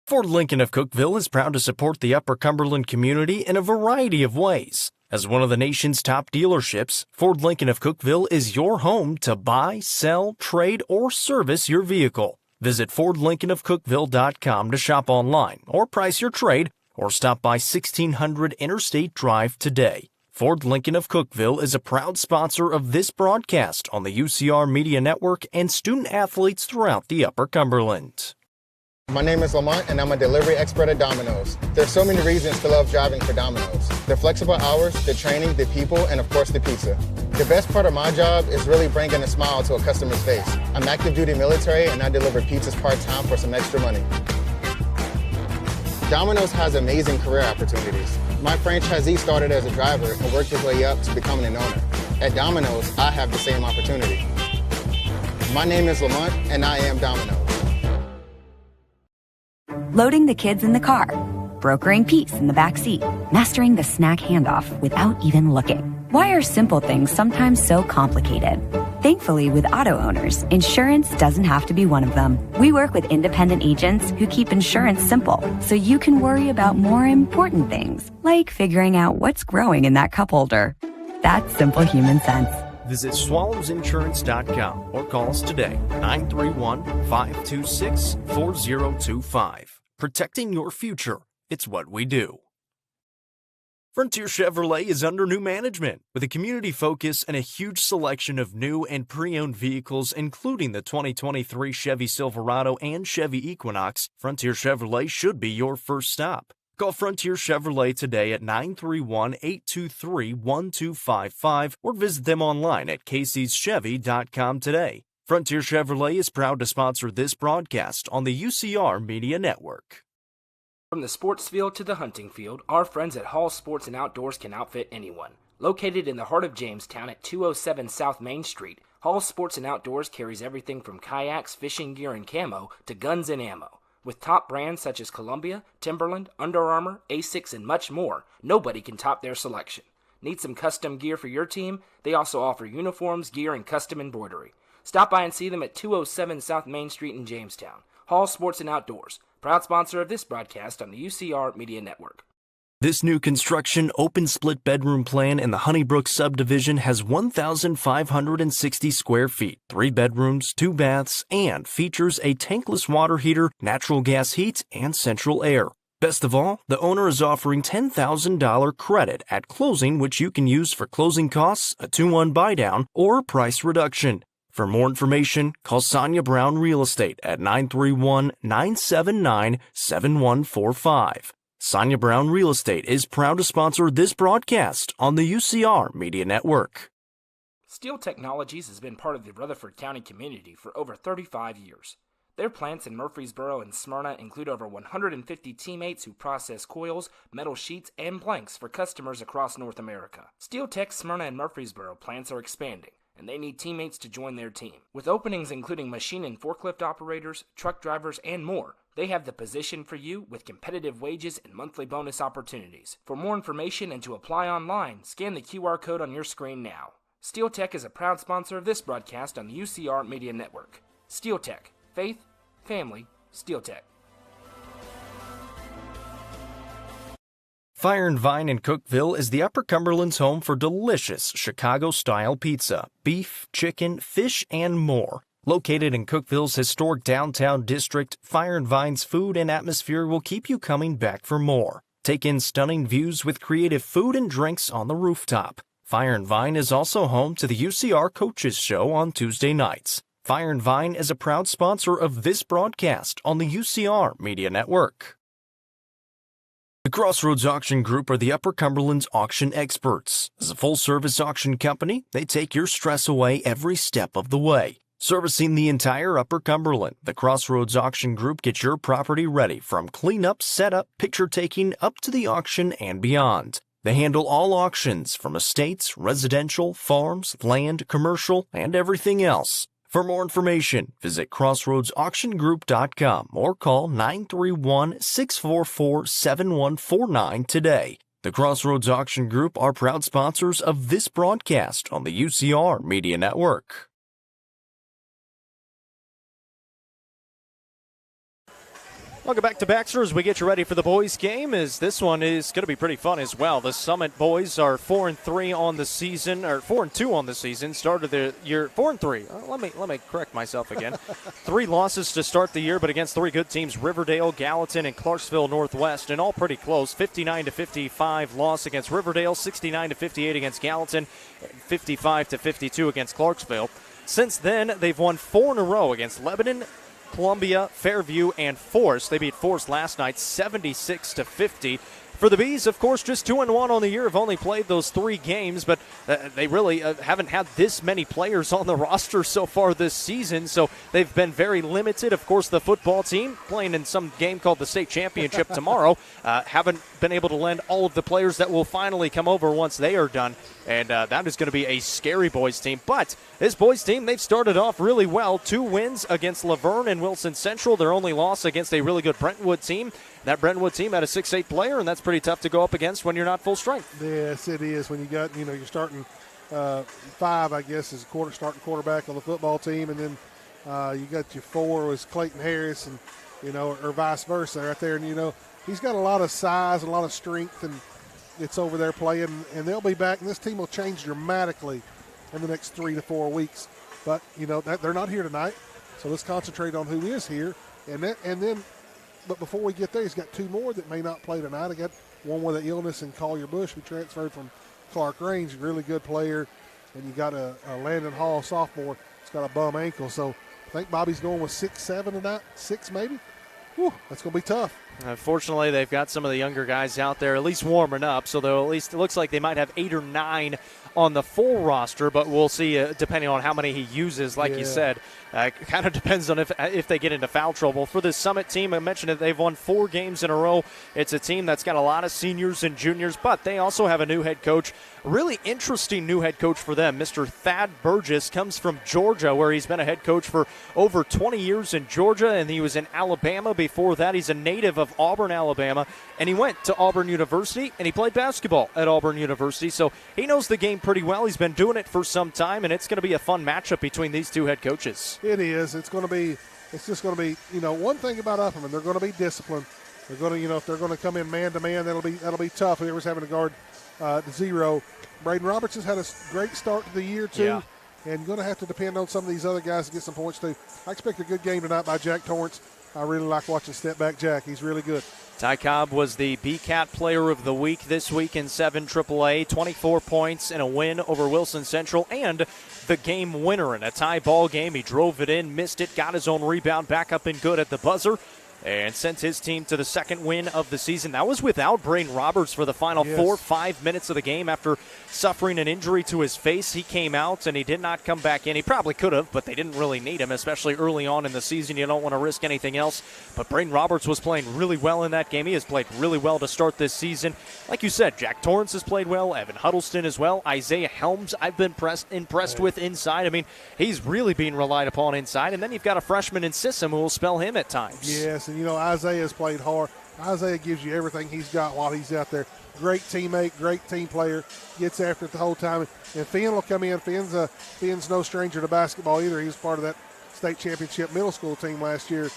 Ford Lincoln of Cookeville is proud to support the Upper Cumberland community in a variety of ways. As one of the nation's top dealerships, Ford Lincoln of Cookeville is your home to buy, sell, trade, or service your vehicle. Visit FordLincolnofCookeville.com to shop online or price your trade, or stop by 1600 Interstate Drive today. Ford Lincoln of Cookeville is a proud sponsor of this broadcast on the UCR Media Network and student athletes throughout the Upper Cumberland. My name is Lamont, and I'm a delivery expert at Domino's. There's so many reasons to love driving for Domino's. The flexible hours, the training, the people, and of course the pizza. The best part of my job is really bringing a smile to a customer's face. I'm active duty military, and I deliver pizzas part-time for some extra money. Domino's has amazing career opportunities. My franchisee started as a driver and worked his way up to becoming an owner. At Domino's, I have the same opportunity. My name is Lamont, and I am Domino's. Loading the kids in the car, brokering peace in the back seat, mastering the snack handoff without even looking. Why are simple things sometimes so complicated? Thankfully, with auto owners, insurance doesn't have to be one of them. We work with independent agents who keep insurance simple, so you can worry about more important things, like figuring out what's growing in that cup holder. That's simple human sense. Visit swallowsinsurance.com or call us today, 931-526-4025. Protecting your future, it's what we do. Frontier Chevrolet is under new management with a community focus and a huge selection of new and pre-owned vehicles, including the 2023 Chevy Silverado and Chevy Equinox. Frontier Chevrolet should be your first stop. Call Frontier Chevrolet today at 931-823-1255 or visit them online at caseyschevy.com today. Frontier Chevrolet is proud to sponsor this broadcast on the UCR Media Network. From the sports field to the hunting field, our friends at Hall Sports and Outdoors can outfit anyone. Located in the heart of Jamestown at 207 South Main Street, Hall Sports and Outdoors carries everything from kayaks, fishing gear, and camo to guns and ammo. With top brands such as Columbia, Timberland, Under Armour, Asics, and much more, nobody can top their selection. Need some custom gear for your team? They also offer uniforms, gear, and custom embroidery. Stop by and see them at 207 South Main Street in Jamestown. Hall Sports and Outdoors, proud sponsor of this broadcast on the UCR Media Network. This new construction open split bedroom plan in the Honeybrook subdivision has 1,560 square feet, 3 bedrooms, 2 baths, and features a tankless water heater, natural gas heat, and central air. Best of all, the owner is offering $10,000 credit at closing, which you can use for closing costs, a 2-1 buy-down, or a price reduction. For more information, call Sonia Brown Real Estate at 931-979-7145. Sonia Brown Real Estate is proud to sponsor this broadcast on the UCR Media Network. Steel Technologies has been part of the Rutherford County community for over 35 years. Their plants in Murfreesboro and Smyrna include over 150 teammates who process coils, metal sheets, and blanks for customers across North America. Steel Tech's Smyrna and Murfreesboro plants are expanding, and they need teammates to join their team. With openings including machine and forklift operators, truck drivers, and more, they have the position for you with competitive wages and monthly bonus opportunities. For more information and to apply online, scan the QR code on your screen now. Steel Tech is a proud sponsor of this broadcast on the UCR Media Network. Steel Tech. Faith, family, Steel Tech. Fire and Vine in Cookeville is the Upper Cumberland's home for delicious Chicago-style pizza, beef, chicken, fish, and more. Located in Cookeville's historic downtown district, Fire and Vine's food and atmosphere will keep you coming back for more. Take in stunning views with creative food and drinks on the rooftop. Fire and Vine is also home to the UCR Coaches Show on Tuesday nights. Fire and Vine is a proud sponsor of this broadcast on the UCR Media Network. The Crossroads Auction Group are the Upper Cumberland's auction experts. As a full-service auction company, they take your stress away every step of the way. Servicing the entire Upper Cumberland, the Crossroads Auction Group gets your property ready from cleanup, setup, picture-taking, up to the auction and beyond. They handle all auctions from estates, residential, farms, land, commercial, and everything else. For more information, visit crossroadsauctiongroup.com or call 931-644-7149 today. The Crossroads Auction Group are proud sponsors of this broadcast on the UCR Media Network. Welcome back to Baxter as we get you ready for the boys' game. As this one is going to be pretty fun as well. The Summit boys are 4-3 on the season, or 4-2 on the season. Started the year 4-3. Let me correct myself again. 3 losses to start the year, but against 3 good teams: Riverdale, Gallatin, and Clarksville Northwest, and all pretty close. 59-55 loss against Riverdale, 69-58 against Gallatin, 55-52 against Clarksville. Since then, they've won 4 in a row against Lebanon, Columbia, Fairview, and Forest. They beat Forest last night 76-50. For the Bees, of course, just 2-1 on the year. Have only played those 3 games, but they really haven't had this many players on the roster so far this season, so they've been very limited. Of course, the football team, playing in some game called the state championship tomorrow, haven't been able to lend all of the players that will finally come over once they are done, and that is going to be a scary boys team. But this boys team, they've started off really well. 2 wins against Laverne and Wilson Central. Their only loss against a really good Brentwood team. That Brentwood team had a 6'8 player, and that's pretty tough to go up against when you're not full strength. Yes, it is. When you got, you're starting 5, I guess, as a starting quarterback on the football team, and then you got your 4 was Clayton Harris, and or vice versa right there. And he's got a lot of size, and a lot of strength, and it's over there playing. And they'll be back, and this team will change dramatically in the next 3 to 4 weeks. But they're not here tonight, so let's concentrate on who is here, and then. But before we get there, he's got 2 more that may not play tonight. I got one with an illness in Collier Bush, who transferred from Clark Range, a really good player. And you got a Landon Hall sophomore. He's got a bum ankle. So I think Bobby's going with 6-7 tonight, 6 maybe. Whew, that's going to be tough. Unfortunately, they've got some of the younger guys out there at least warming up, so they'll at least, it looks like they might have 8 or 9 on the full roster, but we'll see depending on how many he uses, like you said. Kind of depends on if they get into foul trouble. For this Summit team, I mentioned that they've won 4 games in a row. It's a team that's got a lot of seniors and juniors, but they also have a new head coach. A really interesting new head coach for them. Mr. Thad Burgess comes from Georgia, where he's been a head coach for over 20 years in Georgia, and he was in Alabama before that. He's a native of Auburn, Alabama, and he went to Auburn University, and he played basketball at Auburn University, so he knows the game pretty well. He's been doing it for some time, and it's going to be a fun matchup between these 2 head coaches. It is. It's just going to be, one thing about Upperman, they're going to be disciplined. They're going to, if they're going to come in man to man, that'll be tough. Whoever's having to guard the 0. Braden Roberts has had a great start to the year too, and going to have to depend on some of these other guys to get some points too. I expect a good game tonight by Jack Torrance. I really like watching step back Jack. He's really good. Ty Cobb was the BCAT Player of the Week this week in 7 AAA, 24 points in a win over Wilson Central, and the game winner in a tie ball game. He drove it in, missed it, got his own rebound, back up and good at the buzzer. and sent his team to the second win of the season. That was without Brain Roberts for the final 4-5 minutes of the game after suffering an injury to his face. He came out and he did not come back in. He probably could have, but they didn't really need him, especially early on in the season. You don't want to risk anything else. But Brain Roberts was playing really well in that game. He has played really well to start this season. Like you said, Jack Torrance has played well, Evan Huddleston as well. Isaiah Helms I've been impressed with inside. I mean, he's really being relied upon inside. And then you've got a freshman in Sissom who will spell him at times. Yes, and Isaiah's played hard. Isaiah gives you everything he's got while he's out there. Great teammate, great team player, gets after it the whole time. And Finn will come in. Finn's no stranger to basketball either. He was part of that state championship middle school team last year.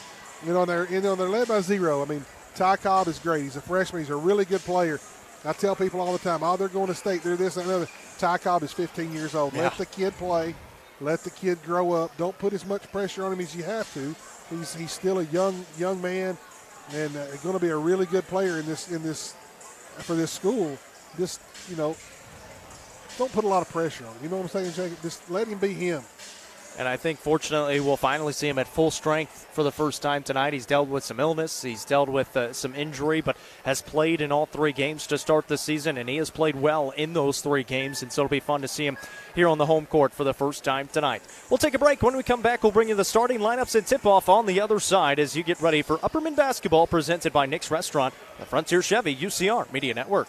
They're led by zero. I mean, Ty Cobb is great. He's a freshman. He's a really good player. I tell people all the time, they're going to state, they're this and another. Ty Cobb is 15 years old. Yeah. Let the kid play. Let the kid grow up. Don't put as much pressure on him as you have to. He's still a young man, and going to be a really good player in this for this school. Just don't put a lot of pressure on him. You know what I'm saying, Jacob? Just let him be him. And I think, fortunately, we'll finally see him at full strength for the first time tonight. He's dealt with some illness. He's dealt with some injury, but has played in all 3 games to start the season, and he has played well in those 3 games, and so it'll be fun to see him here on the home court for the first time tonight. We'll take a break. When we come back, we'll bring you the starting lineups and tip-off on the other side as you get ready for Upperman basketball presented by Nick's Restaurant, the Frontier Chevy UCR Media Network.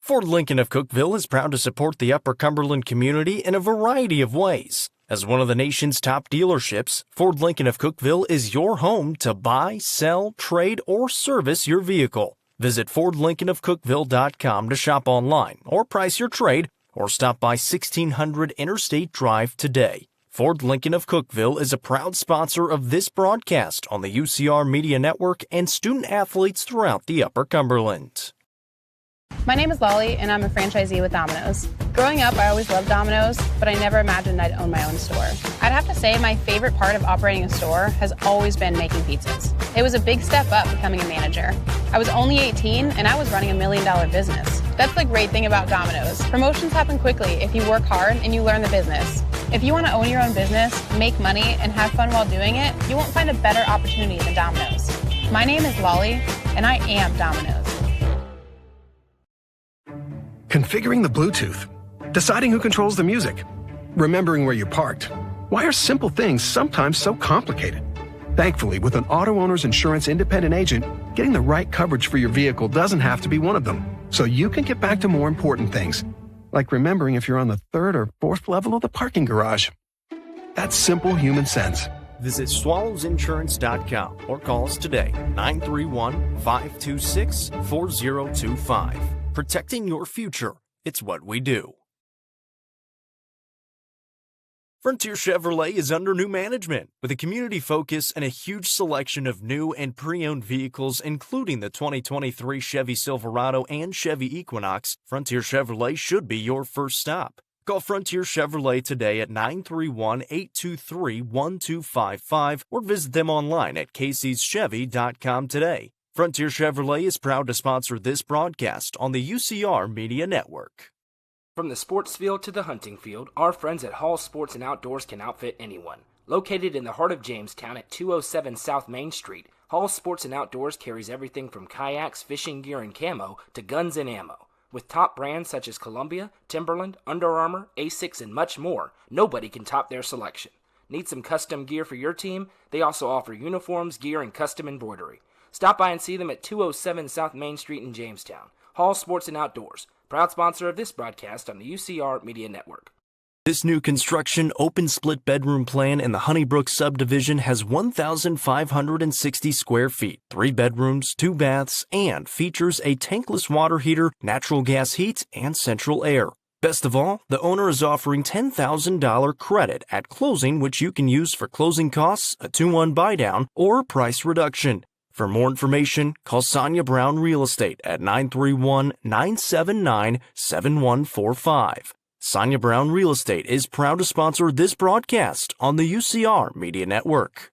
Ford Lincoln of Cookeville is proud to support the Upper Cumberland community in a variety of ways. As one of the nation's top dealerships, Ford Lincoln of Cookeville is your home to buy, sell, trade, or service your vehicle. Visit FordLincolnofCookeville.com to shop online or price your trade, or stop by 1600 Interstate Drive today. Ford Lincoln of Cookeville is a proud sponsor of this broadcast on the UCR Media Network and student athletes throughout the Upper Cumberland. My name is Lolly, and I'm a franchisee with Domino's. Growing up, I always loved Domino's, but I never imagined I'd own my own store. I'd have to say my favorite part of operating a store has always been making pizzas. It was a big step up becoming a manager. I was only 18, and I was running $1 million business. That's the great thing about Domino's. Promotions happen quickly if you work hard and you learn the business. If you want to own your own business, make money, and have fun while doing it, you won't find a better opportunity than Domino's. My name is Lolly, and I am Domino's. Configuring the Bluetooth, deciding who controls the music, remembering where you parked. Why are simple things sometimes so complicated? Thankfully, with an auto owner's insurance independent agent, getting the right coverage for your vehicle doesn't have to be one of them. So you can get back to more important things, like remembering if you're on the 3rd or 4th level of the parking garage. That's simple human sense. Visit swallowsinsurance.com or call us today, 931-526-4025. Protecting your future. It's what we do. Frontier Chevrolet is under new management with a community focus and a huge selection of new and pre-owned vehicles, including the 2023 Chevy Silverado and Chevy Equinox. Frontier Chevrolet should be your first stop. Call Frontier Chevrolet today at 931-823-1255 or visit them online at caseyschevy.com today. Frontier Chevrolet is proud to sponsor this broadcast on the UCR Media Network. From the sports field to the hunting field, our friends at Hall Sports and Outdoors can outfit anyone. Located in the heart of Jamestown at 207 South Main Street, Hall Sports and Outdoors carries everything from kayaks, fishing gear, and camo to guns and ammo. With top brands such as Columbia, Timberland, Under Armour, Asics, and much more, nobody can top their selection. Need some custom gear for your team? They also offer uniforms, gear, and custom embroidery. Stop by and see them at 207 South Main Street in Jamestown. Hall Sports and Outdoors, proud sponsor of this broadcast on the UCR Media Network. This new construction open split bedroom plan in the Honeybrook subdivision has 1,560 square feet, 3 bedrooms, 2 baths, and features a tankless water heater, natural gas heat, and central air. Best of all, the owner is offering $10,000 credit at closing, which you can use for closing costs, a 2-1 buy-down, or price reduction. For more information, call Sonia Brown Real Estate at 931-979-7145. Sonia Brown Real Estate is proud to sponsor this broadcast on the UCR Media Network.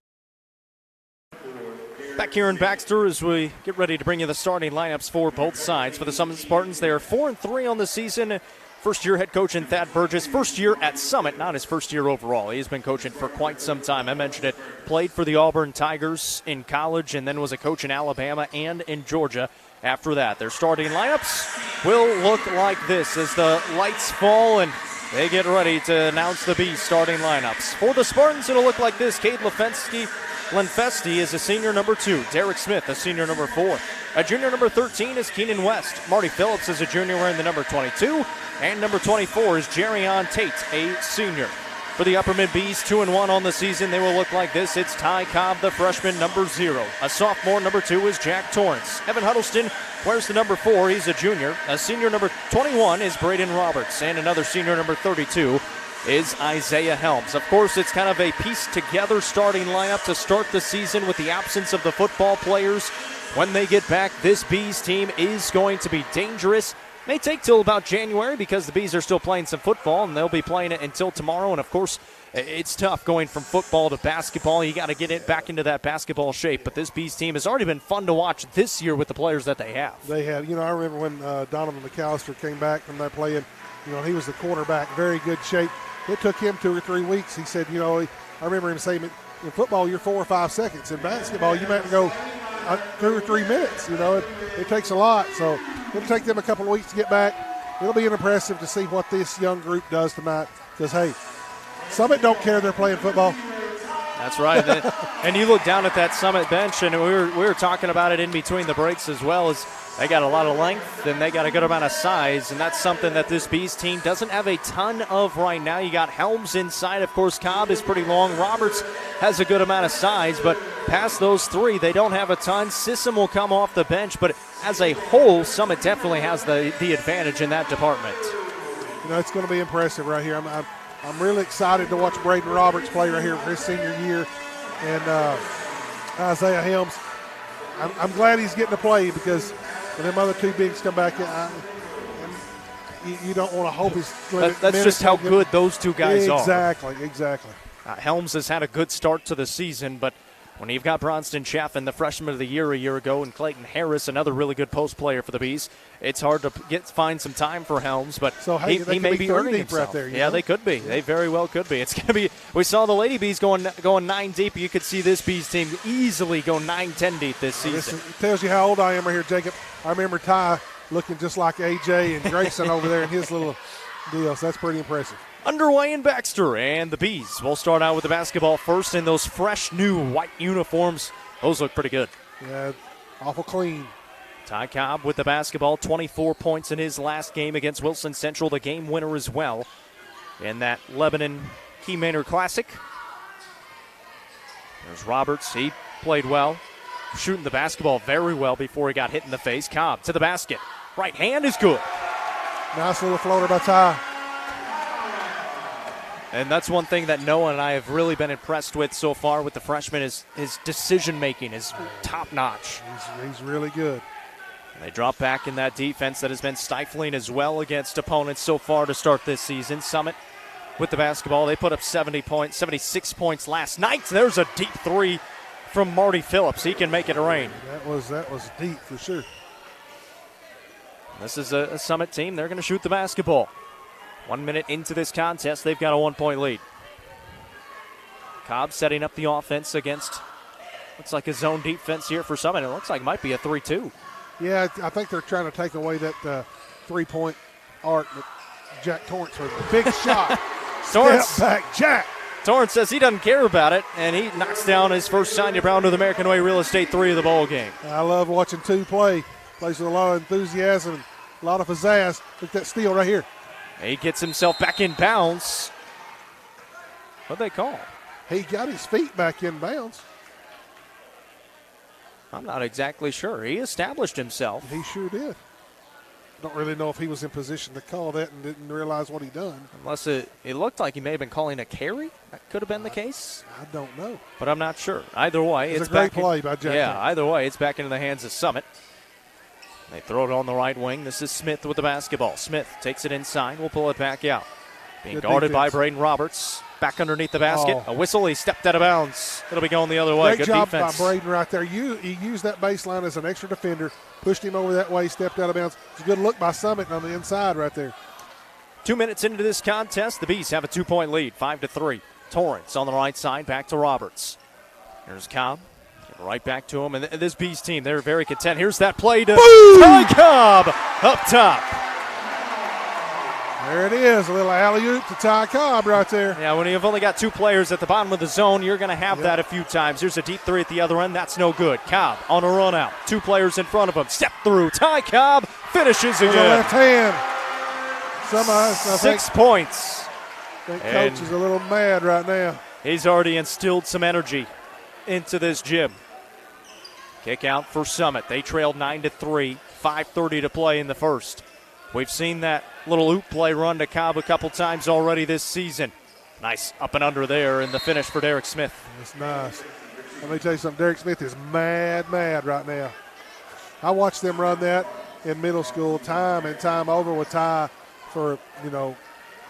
Back here in Baxter as we get ready to bring you the starting lineups for both sides. For the Summit Spartans, they are 4-3 on the season. First-year head coach in Thad Burgess. First year at Summit, not his first year overall. He's been coaching for quite some time. I mentioned it. Played for the Auburn Tigers in college and then was a coach in Alabama and in Georgia after that. Their starting lineups will look like this as the lights fall and they get ready to announce the Bees starting lineups. For the Spartans, it'll look like this. Cade Lenfesti is a senior number 2. Derek Smith, a senior number 4. A junior number 13 is Keenan West. Marty Phillips is a junior wearing the number 22. And number 24 is Jerrion Tate, a senior. For the Upperman Bees, 2-1 on the season, they will look like this. It's Ty Cobb, the freshman, number 0. A sophomore, number 2, is Jack Torrance. Evan Huddleston wears the number 4. He's a junior. A senior, number 21, is Braden Roberts. And another senior, number 32, is Isaiah Helms. Of course, it's kind of a pieced-together starting lineup to start the season with the absence of the football players. When they get back, this Bees team is going to be dangerous. May take till about January because the Bees are still playing some football, and they'll be playing it until tomorrow. And, of course, it's tough going from football to basketball. You got to get it back into that basketball shape. But this Bees team has already been fun to watch this year with the players that they have. They have. You know, I remember when Donovan McAllister came back from that playing, you know, he was the quarterback, very good shape. It took him 2 or 3 weeks. He said, you know, I remember him saying, in football, you're 4 or 5 seconds. In basketball, you might have to go 2 or 3 minutes. You know, it takes a lot. So it'll take them a couple of weeks to get back. It'll be impressive to see what this young group does tonight because, hey, Summit don't care they're playing football. That's right. And you look down at that Summit bench, and we were talking about it in between the breaks as well, as they got a lot of length and they got a good amount of size, and that's something that this Bees team doesn't have a ton of right now. You got Helms inside. Of course, Cobb is pretty long. Roberts has a good amount of size, but past those 3, they don't have a ton. Sissom will come off the bench, but as a whole, Summit definitely has the advantage in that department. You know, it's going to be impressive right here. I'm really excited to watch Braden Roberts play right here for his senior year, and Isaiah Helms. I'm glad he's getting to play because when them other 2 bigs come back, you don't want to hope he's. That's just how good those 2 guys are. Exactly. Helms has had a good start to the season, but when you've got Bronston Chaffin, the freshman of the year a year ago, and Clayton Harris, another really good post player for the Bees, it's hard to find some time for Helms, but so, hey, he may be earning himself. Right there, yeah, know? They could be. They very well could be. It's going to be. We saw the Lady Bees going 9 deep. You could see this Bees team easily go 9-10 deep this season. It tells you how old I am right here, Jacob. I remember Ty looking just like AJ and Grayson over there in his little deal, so that's pretty impressive. Underway in Baxter, and the Bees will start out with the basketball first in those fresh new white uniforms. Those look pretty good. Yeah, awful clean. Ty Cobb with the basketball, 24 points in his last game against Wilson Central, the game winner as well in that Lebanon Key Manor Classic. There's Roberts. He played well, shooting the basketball very well before he got hit in the face. Cobb to the basket. Right hand is good. Nice little floater by Ty. And that's one thing that Noah and I have really been impressed with so far with the freshman is his decision-making is top-notch. He's really good. And they drop back in that defense that has been stifling as well against opponents so far to start this season. Summit with the basketball. They put up 76 points last night. There's a deep 3 from Marty Phillips. He can make it rain. That was deep for sure. This is a Summit team. They're going to shoot the basketball. 1 minute into this contest, they've got a 1-point lead. Cobb setting up the offense against, looks like a zone defense here for Summit. It looks like it might be a 3-2. Yeah, I think they're trying to take away that 3-point arc. But Jack Torrance with a big shot. Step back, Jack. Torrance says he doesn't care about it, and he knocks down his first Sonya Brown with American Way Real Estate 3 of the ball game. I love watching 2 play. Plays with a lot of enthusiasm and a lot of pizzazz. Look at that steal right here. He gets himself back in bounds. What'd they call? He got his feet back in bounds. I'm not exactly sure. He established himself. He sure did. Don't really know if he was in position to call that and didn't realize what he done. Unless it looked like he may have been calling a carry. That could have been the case. I don't know. But I'm not sure. Either way, it's a great play by Jack. Yeah, either way, it's back into the hands of Summit. They throw it on the right wing. This is Smith with the basketball. Smith takes it inside. We'll pull it back out. Being Good guarded defense. by Braden Roberts. Back underneath the basket. Oh. A whistle. He stepped out of bounds. It'll be going the other way. Great Good job defense by Braden right there. He used that baseline as an extra defender, pushed him over that way, stepped out of bounds. It's a good look by Summit on the inside right there. 2 minutes into this contest, the Bees have a 2-point lead, 5-3. Torrance on the right side, back to Roberts. Here's Cobb. Right back to him. And this Bees team, they're very content. Here's that play to Ty Cobb up top. There it is, a little alley-oop to Ty Cobb right there. Yeah, when you've only got 2 players at the bottom of the zone, you're going to have that a few times. Here's a deep 3 at the other end. That's no good. Cobb on a run out. 2 players in front of him. Step through. Ty Cobb finishes again. With the left hand. Somehow, 6 points. I think Coach is a little mad right now. He's already instilled some energy into this gym. Kick out for Summit. They trailed 9-3, 5:30 to play in the first. We've seen that little oop play run to Cobb a couple times already this season. Nice up and under there in the finish for Derek Smith. That's nice. Let me tell you something. Derek Smith is mad right now. I watched them run that in middle school time and time over with Ty for,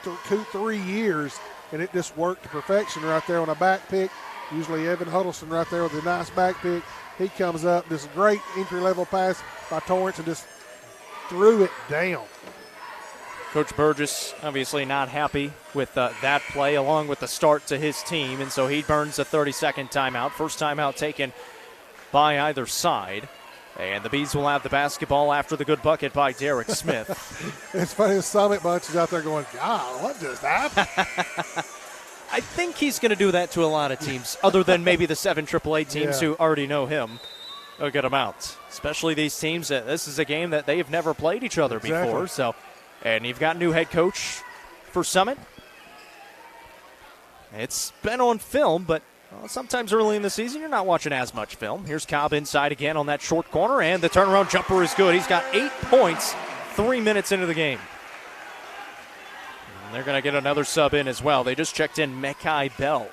2-3 years, and it just worked to perfection right there on a back pick. Usually Evan Huddleston right there with a nice back pick. He comes up, this great entry-level pass by Torrance and just threw it down. Coach Burgess obviously not happy with that play along with the start to his team, and so he burns a 30-second timeout. First timeout taken by either side. And the Bees will have the basketball after the good bucket by Derek Smith. It's funny, the Summit bunch is out there going, God, what just happened? I think he's going to do that to a lot of teams, other than maybe the 7 AAA teams who already know him a good amount. Especially these teams that this is a game that they've never played each other before. So, and you've got a new head coach for Summit. It's been on film, but sometimes early in the season you're not watching as much film. Here's Cobb inside again on that short corner, and the turnaround jumper is good. He's got 8 points 3 minutes into the game. And they're going to get another sub in as well. They just checked in Mekai Bell.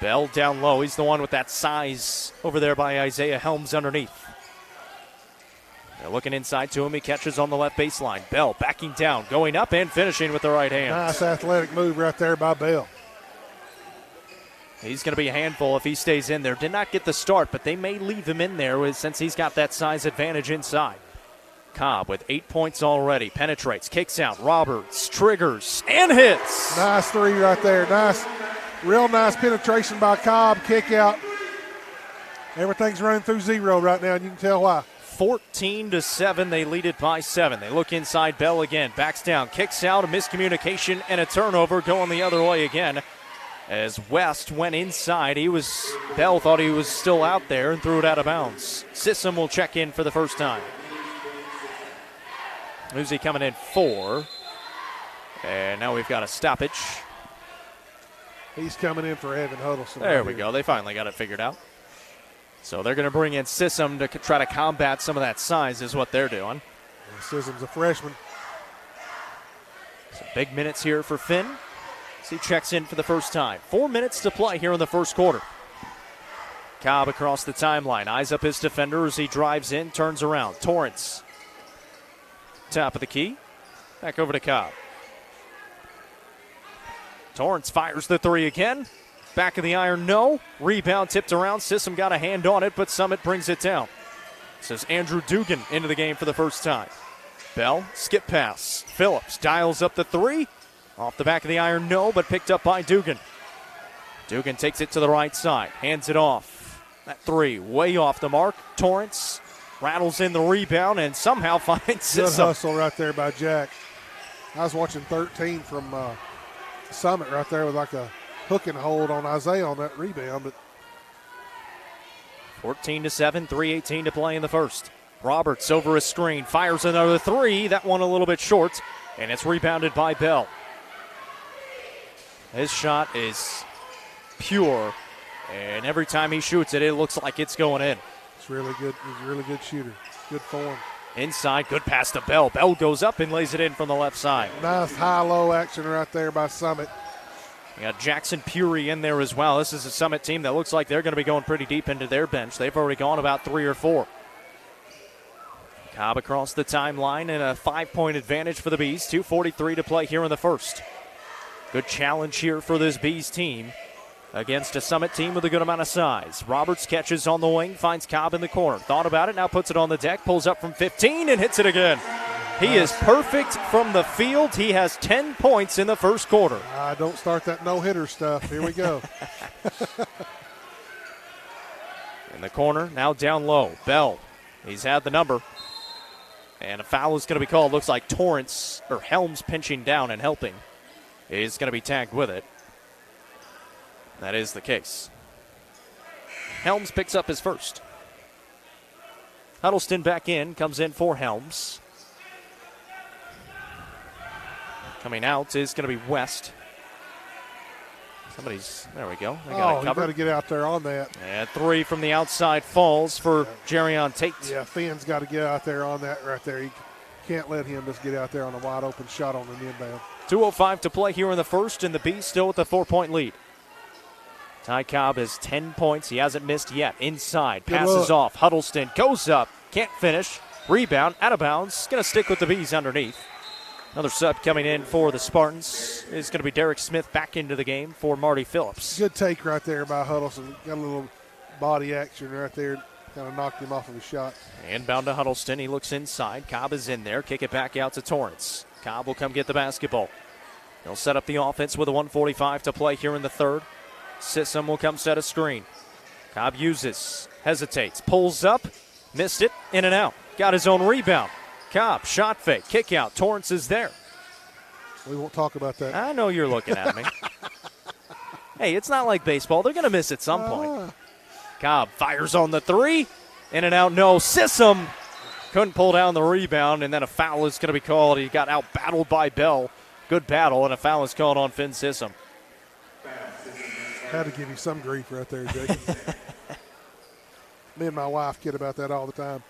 Bell down low. He's the one with that size over there by Isaiah Helms underneath. They're looking inside to him. He catches on the left baseline. Bell backing down, going up and finishing with the right hand. Nice athletic move right there by Bell. He's going to be a handful if he stays in there. Did not get the start, but they may leave him in there since he's got that size advantage inside. Cobb with 8 points already. Penetrates, kicks out. Roberts triggers and hits. Nice 3 right there. Nice, real nice penetration by Cobb. Kick out. Everything's running through 0 right now, and you can tell why. 14-7. They lead it by 7. They look inside. Bell again. Backs down. Kicks out. A miscommunication and a turnover going the other way again. As West went inside, Bell thought he was still out there and threw it out of bounds. Sissom will check in for the first time. Uzi coming in 4. And now we've got a stoppage. He's coming in for Evan Huddleston. There we go. They finally got it figured out. So they're going to bring in Sissom to try to combat some of that size is what they're doing. Sissom's a freshman. Some big minutes here for Finn. He checks in for the first time. 4 minutes to play here in the first quarter. Cobb across the timeline. Eyes up his defender as he drives in, turns around. Torrance. Top of the key. Back over to Cobb. Torrance fires the 3 again. Back of the iron, no. Rebound tipped around. Sissom got a hand on it, but Summit brings it down. Says Andrew Dugan into the game for the first time. Bell, skip pass. Phillips dials up the 3. Off the back of the iron, no, but picked up by Dugan. Dugan takes it to the right side, hands it off. That 3 way off the mark. Torrance rattles in the rebound and somehow finds Good Sissom. hustle right there by Jack. I was watching 13 from Summit right there with like a hook and hold on Isaiah on that rebound. But 14-7, 3:18 to play in the first. Roberts over a screen, fires another 3. That one a little bit short, and it's rebounded by Bell. His shot is pure, and every time he shoots it, it looks like it's going in. It's really good. He's a really good shooter. Good form. Inside, good pass to Bell. Bell goes up and lays it in from the left side. Nice high-low action right there by Summit. We got Jackson Puri in there as well. This is a Summit team that looks like they're going to be going pretty deep into their bench. They've already gone about 3 or 4. Cobb across the timeline and a 5-point advantage for the Bees. 2:43 to play here in the first. Good challenge here for this Bees team against a Summit team with a good amount of size. Roberts catches on the wing, finds Cobb in the corner. Thought about it, now puts it on the deck, pulls up from 15 and hits it again. He is perfect from the field. He has 10 points in the first quarter. Don't start that no-hitter stuff. Here we go. In the corner, now down low. Bell, he's had the number. And a foul is going to be called. Looks like Helms pinching down and helping. Is going to be tagged with it. That is the case. Helms picks up his first. Huddleston back in, comes in for Helms. Coming out is going to be West. There we go. They got it covered. You got to get out there on that. And 3 from the outside falls for Jerion Tate. Yeah, Finn's got to get out there on that right there. You can't let him just get out there on a wide open shot on the inbound. 2:05 to play here in the first, and the Bees still with a 4-point lead. Ty Cobb has 10 points. He hasn't missed yet. Inside, passes off. Huddleston goes up, can't finish. Rebound, out of bounds. Going to stick with the Bees underneath. Another sub coming in for the Spartans is going to be Derek Smith back into the game for Marty Phillips. Good take right there by Huddleston. Got a little body action right there. Kind of knocked him off of his shot. Inbound to Huddleston. He looks inside. Cobb is in there. Kick it back out to Torrance. Cobb will come get the basketball. He'll set up the offense with a 1:45 to play here in the third. Sissom will come set a screen. Cobb uses, hesitates, pulls up, missed it, in and out. Got his own rebound. Cobb, shot fake, kick out. Torrance is there. We won't talk about that. I know you're looking at me. Hey, it's not like baseball. They're going to miss at some point. Cobb fires on the 3. In and out, no. Sissom couldn't pull down the rebound, and then a foul is going to be called. He got out-battled by Bell. Good battle, and a foul is called on Finn Sissom. Had to give you some grief right there, Jacob. Me and my wife kid about that all the time.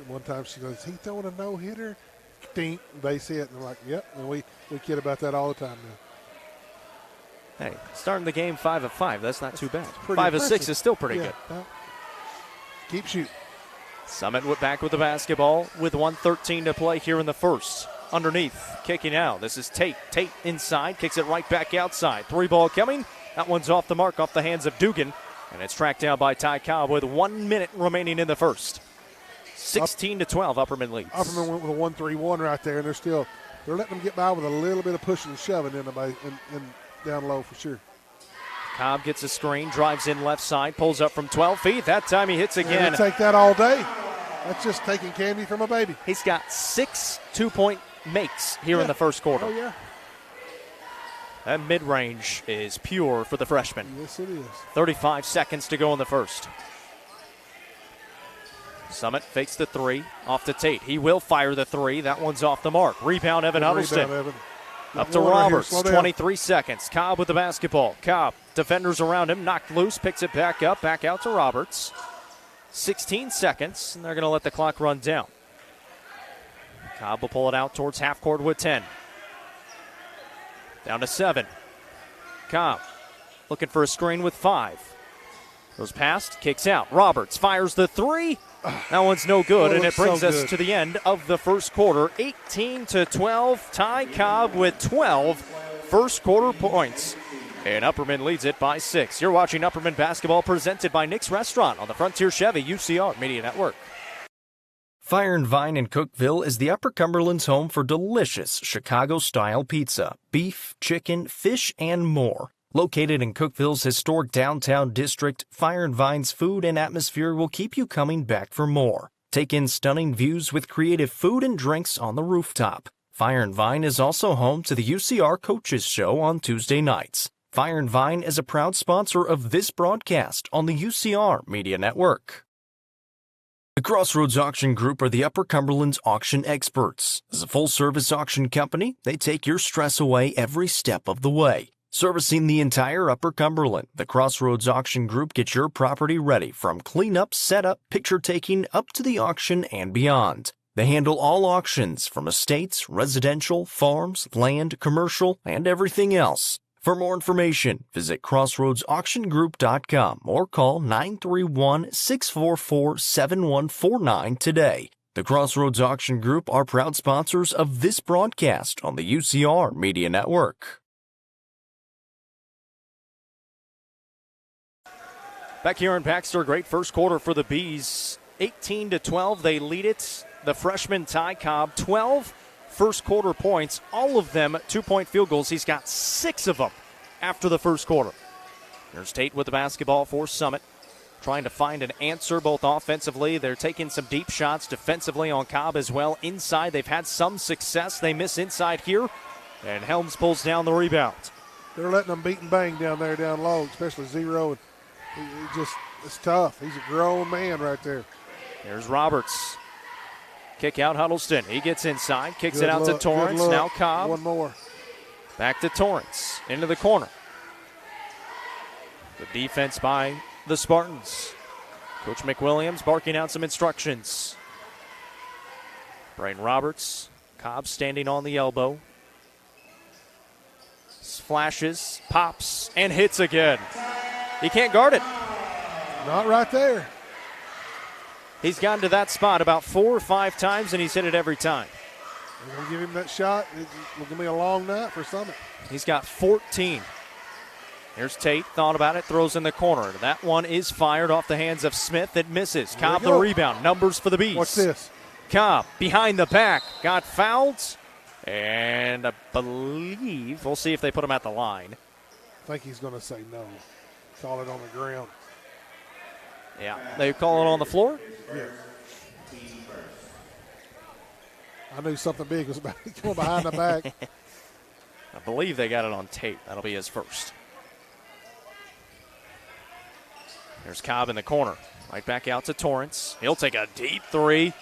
One time she goes, he throwing a no-hitter? Dink, base hit. And I'm like, yep. And we kid about that all the time now. Hey, starting the game 5 of 5. That's not too bad. 5 impressive. of 6 is still pretty good. Keep shooting. Summit back with the basketball with 1:13 to play here in the first. Underneath, kicking out. This is Tate. Tate inside, kicks it right back outside. 3 ball coming. That one's off the mark, off the hands of Dugan. And it's tracked down by Ty Cobb with 1 minute remaining in the first. 16-12, Upperman leads. Upperman went with a 1-3-1 right there, and they're letting them get by with a little bit of pushing and shoving in down low for sure. Cobb gets a screen, drives in left side, pulls up from 12 feet. That time he hits again. Take that all day. That's just taking candy from a baby. He's got 6 2-point makes here in the first quarter. Oh, yeah. That mid-range is pure for the freshman. Yes, it is. 35 seconds to go in the first. Summit fakes the 3 off to Tate. He will fire the 3. That one's off the mark. Rebound, Evan Huddleston. Up to Roberts. 23 seconds. Cobb with the basketball. Cobb, defenders around him, knocked loose, picks it back up, back out to Roberts. 16 seconds, and they're going to let the clock run down. Cobb will pull it out towards half court with 10. Down to 7. Cobb looking for a screen with 5. Goes past, kicks out. Roberts fires the 3. That one's no good, and it brings us to the end of the first quarter. 18-12. Ty Cobb with 12 first quarter points. And Upperman leads it by 6. You're watching Upperman basketball presented by Nick's Restaurant on the Frontier Chevy UCR Media Network. Fire and Vine in Cookeville is the Upper Cumberland's home for delicious Chicago-style pizza, beef, chicken, fish, and more. Located in Cookeville's historic downtown district, Fire and Vine's food and atmosphere will keep you coming back for more. Take in stunning views with creative food and drinks on the rooftop. Fire and Vine is also home to the UCR Coaches Show on Tuesday nights. Fire and Vine is a proud sponsor of this broadcast on the UCR Media Network. The Crossroads Auction Group are the Upper Cumberland's auction experts. As a full-service auction company, they take your stress away every step of the way. Servicing the entire Upper Cumberland, the Crossroads Auction Group gets your property ready from cleanup, setup, picture-taking, up to the auction and beyond. They handle all auctions from estates, residential, farms, land, commercial, and everything else. For more information, visit crossroadsauctiongroup.com or call 931-644-7149 today. The Crossroads Auction Group are proud sponsors of this broadcast on the UCR Media Network. Back here in Baxter, great first quarter for the Bees 18-12, they lead it. The freshman Ty Cobb, 12 first quarter points, all of them 2-point field goals. He's got 6 of them after the first quarter. There's Tate with the basketball for Summit, trying to find an answer both offensively. They're taking some deep shots defensively on Cobb as well. Inside, they've had some success. They miss inside here, and Helms pulls down the rebound. They're letting them beat and bang down there, down low, especially Zero. It's tough. He's a grown man right there. There's Roberts. Kick out Huddleston. He gets inside, kicks Good it out look, to Torrance. good look. Now Cobb. One more. Back to Torrance. Into the corner. The defense by the Spartans. Coach McWilliams barking out some instructions. Braden Roberts. Cobb standing on the elbow. Flashes, pops, and hits again. He can't guard it. Not right there. He's gotten to that spot about 4 or 5 times, and he's hit it every time. We're going to give him that shot. It's going to be a long night for Summit. He's got 14. Here's Tate, thought about it, throws in the corner. That one is fired off the hands of Smith. It misses. Cobb the rebound. Numbers for the Bees. What's this? Cobb behind the back. Got fouled. And I believe, we'll see if they put him at the line. I think he's going to say no. Call it on the ground. Yeah. They call it on the floor? Yeah. I knew something big was about to come behind the back. I believe they got it on tape. That'll be his first. There's Cobb in the corner. Right back out to Torrance. He'll take a deep three.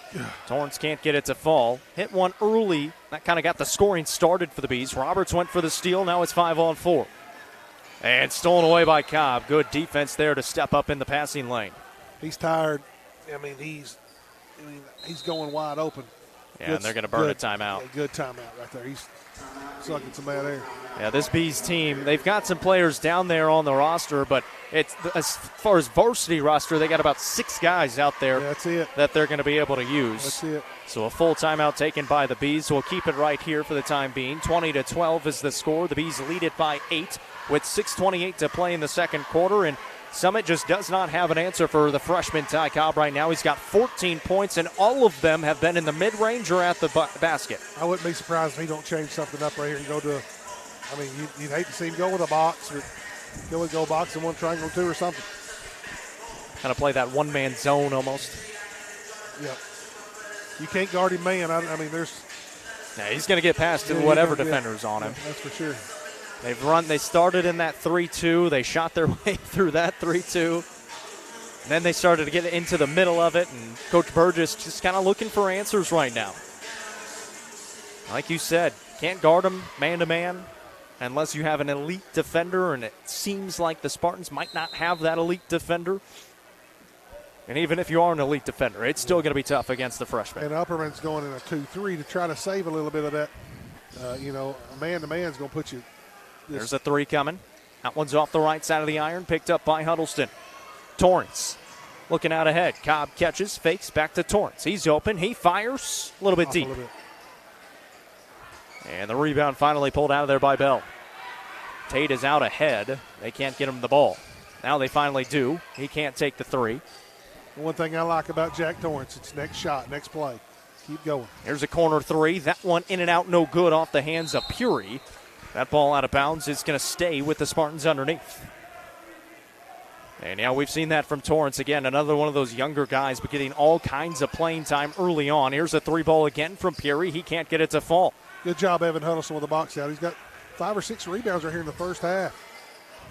Torrance can't get it to fall. Hit one early. That kind of got the scoring started for the Bees. Roberts went for the steal. Now it's 5-on-4. And stolen away by Cobb. Good defense there to step up in the passing lane. He's tired. He's going wide open. Yeah, and they're going to burn a timeout. Yeah, good timeout right there. He's sucking some bad air. Yeah, this Bees team, they've got some players down there on the roster, but it's as far as varsity roster, they got about 6 guys out there that's it. that they're going to be able to use. That's it. So a full timeout taken by the Bees. We'll keep it right here for the time being. 20-12 is the score. The Bees lead it by 8 with 6:28 to play in the second quarter, and Summit just does not have an answer for the freshman Ty Cobb right now. He's got 14 points, and all of them have been in the mid-range or at the basket. I wouldn't be surprised if he don't change something up right here and go to you'd hate to see him go with a box, but go box and one triangle 2 or something. Kind of play that one-man zone almost. Yeah. You can't guard him man. There's. Yeah, he's going to get past whatever defender's on him. That's for sure. They started in that 3-2. They shot their way through that 3-2. And then they started to get into the middle of it, and Coach Burgess just kind of looking for answers right now. Like you said, can't guard him man-to-man unless you have an elite defender, and it seems like the Spartans might not have that elite defender. And even if you are an elite defender, it's still going to be tough against the freshman. And Upperman's going in a 2-3 to try to save a little bit of that. Man-to-man's going to put you. There's a 3 coming. That one's off the right side of the iron, picked up by Huddleston. Torrance looking out ahead. Cobb catches, fakes, back to Torrance. He's open. He fires a little bit deep. And the rebound finally pulled out of there by Bell. Tate is out ahead. They can't get him the ball. Now they finally do. He can't take the 3. One thing I like about Jack Torrance, it's next shot, next play. Keep going. Here's a corner 3. That one in and out, no good, off the hands of Puri. That ball out of bounds is going to stay with the Spartans underneath. And now we've seen that from Torrance again. Another one of those younger guys, but getting all kinds of playing time early on. Here's a 3 ball again from Puri. He can't get it to fall. Good job, Evan Huddleston, with the box out. He's got 5 or 6 rebounds right here in the first half.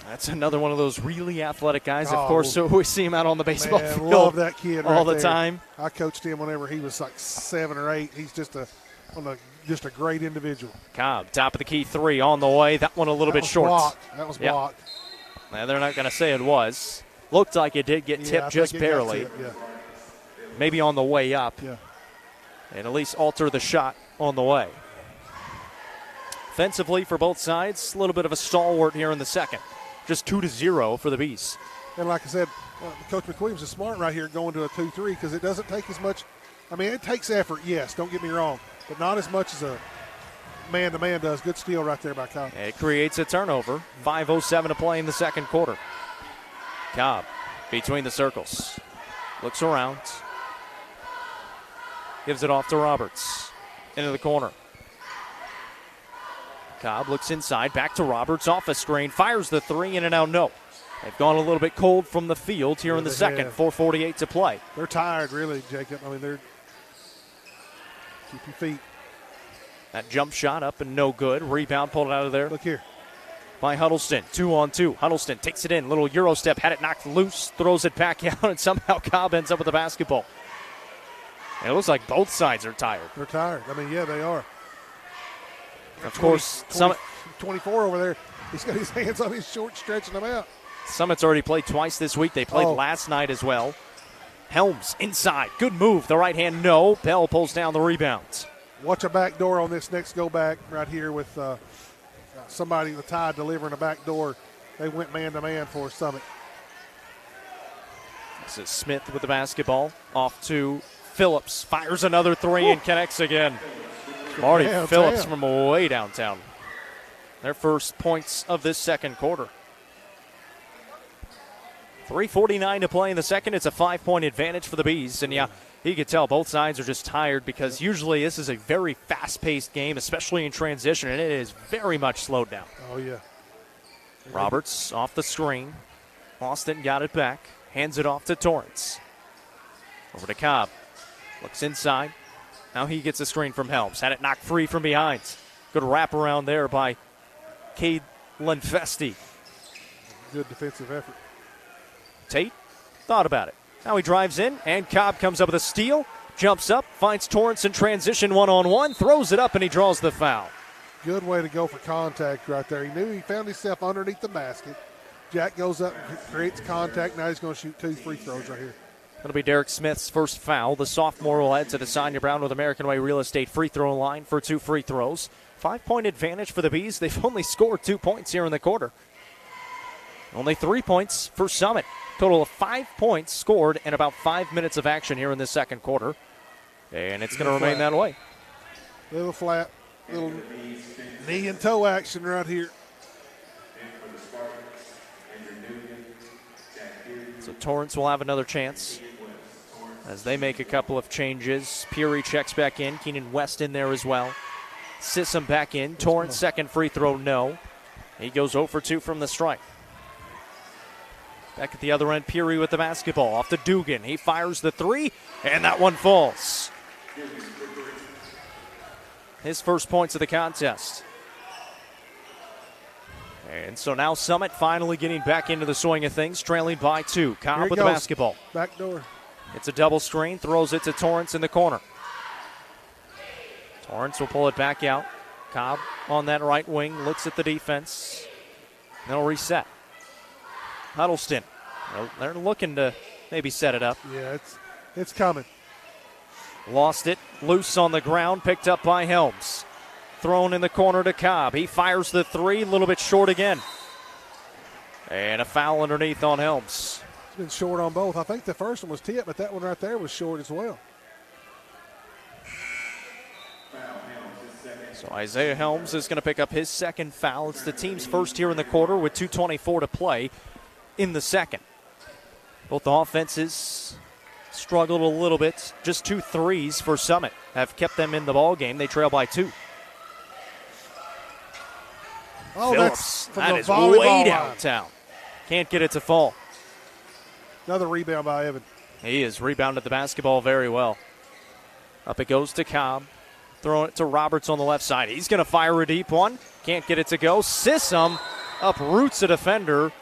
That's another one of those really athletic guys. Of course, so we see him out on the baseball field. Love that kid all the there. time. I coached him whenever he was like 7 or 8. He's just a great individual. Cobb, top of the key 3 on the way. That one a little bit short. That was blocked. Now, they're not going to say it was. Looked like it did get tipped just barely. Maybe on the way up. Yeah. And at least alter the shot on the way. Offensively for both sides, a little bit of a stalwart here in the second. Just 2-0 for the Bees. And like I said, Coach McWilliams is smart right here going to a 2-3 because it doesn't take as much. It takes effort, yes, don't get me wrong, but not as much as a man-to-man does. Good steal right there by Cobb. It creates a turnover. 5:07 to play in the second quarter. Cobb between the circles. Looks around. Gives it off to Roberts. Into the corner. Cobb looks inside, back to Roberts, off a screen, fires the three, in and out, no. They've gone a little bit cold from the field here in the second, 4:48 to play. They're tired, really, Jacob. I mean, they're – keep your feet. That jump shot up and no good. Rebound pulled out of there. Look here. By Huddleston, 2-on-2. Huddleston takes it in, little Euro step, had it knocked loose, throws it back out, and somehow Cobb ends up with the basketball. And it looks like both sides are tired. They're tired. I mean, yeah, they are. Of course, 24 over there. He's got his hands on his short, stretching them out. Summit's already played twice this week. They played last night as well. Helms inside. Good move. The right hand, no. Bell pulls down the rebounds. Watch a back door on this next go back right here with somebody, the Tide delivering a back door. They went man-to-man for Summit. This is Smith with the basketball. Off to Phillips. Fires another three and connects again. Marty Phillips from way downtown. Their first points of this second quarter. 3:49 to play in the second. It's a 5-point advantage for the Bees. And, yeah, you could tell both sides are just tired because usually this is a very fast-paced game, especially in transition, and it is very much slowed down. Oh, yeah. Roberts off the screen. Austin got it back. Hands it off to Torrance. Over to Cobb. Looks inside. Now he gets a screen from Helms. Had it knocked free from behind. Good wraparound there by Cade Lenfesti. Good defensive effort. Tate thought about it. Now he drives in, and Cobb comes up with a steal. Jumps up, finds Torrance in transition one-on-one, throws it up, and he draws the foul. Good way to go for contact right there. He knew he found himself underneath the basket. Jack goes up and creates contact. Now he's going to shoot 2 free throws right here. That'll be Derek Smith's first foul. The sophomore will head to the Sonia Brown with American Way Real Estate free throw line for 2 free throws. 5-point advantage for the Bees. They've only scored 2 points here in the quarter. Only 3 points for Summit. Total of 5 points scored in about 5 minutes of action here in the second quarter. And it's going to remain that way. Little flat, little knee and toe action right here. So Torrance will have another chance as they make a couple of changes. Peary checks back in. Keenan West in there as well. Sissom back in. Torrance second free throw, no. He goes 0 for 2 from the strike. Back at the other end, Peary with the basketball. Off to Dugan. He fires the three, and that one falls. His first points of the contest. And so now Summit finally getting back into the swing of things, trailing by 2. Cobb with the basketball. Back door. It's a double screen, throws it to Torrance in the corner. Torrance will pull it back out. Cobb on that right wing, looks at the defense. They'll reset. Huddleston, they're looking to maybe set it up. Yeah, it's coming. Lost it, loose on the ground, picked up by Helms. Thrown in the corner to Cobb. He fires the three, a little bit short again. And a foul underneath on Helms. It's been short on both. I think the first one was tip, but that one right there was short as well. So Isaiah Helms is going to pick up his second foul. It's the team's first here in the quarter with 2:24 to play in the second. Both the offenses struggled a little bit. Just 2 threes for Summit have kept them in the ball game. They trail by 2. Oh, Phillips, that's from that the is volleyball way line. downtown. Can't get it to fall. Another rebound by Evan. He has rebounded the basketball very well. Up it goes to Cobb. Throwing it to Roberts on the left side. He's going to fire a deep one. Can't get it to go. Sissom uproots a defender.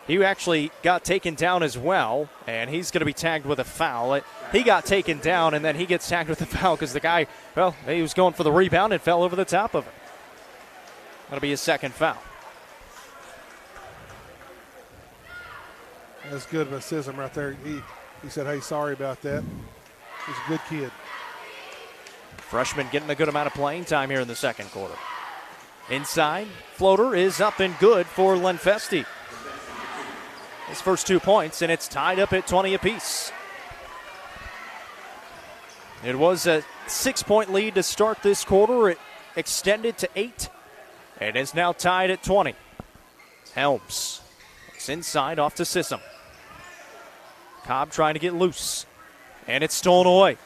He actually got taken down as well, and he's going to be tagged with a foul. He got taken down, and then he gets tagged with a foul because the guy, well, he was going for the rebound and fell over the top of it. That'll be his second foul. That's good by Sissom right there. He said, hey, sorry about that. He's a good kid. Freshman getting a good amount of playing time here in the second quarter. Inside, floater is up and good for Lenfesti. His first 2 points, and it's tied up at 20 apiece. It was a 6-point lead to start this quarter. It extended to 8, and is now tied at 20. Helms. It's inside, off to Sissom. Cobb trying to get loose, and it's stolen away.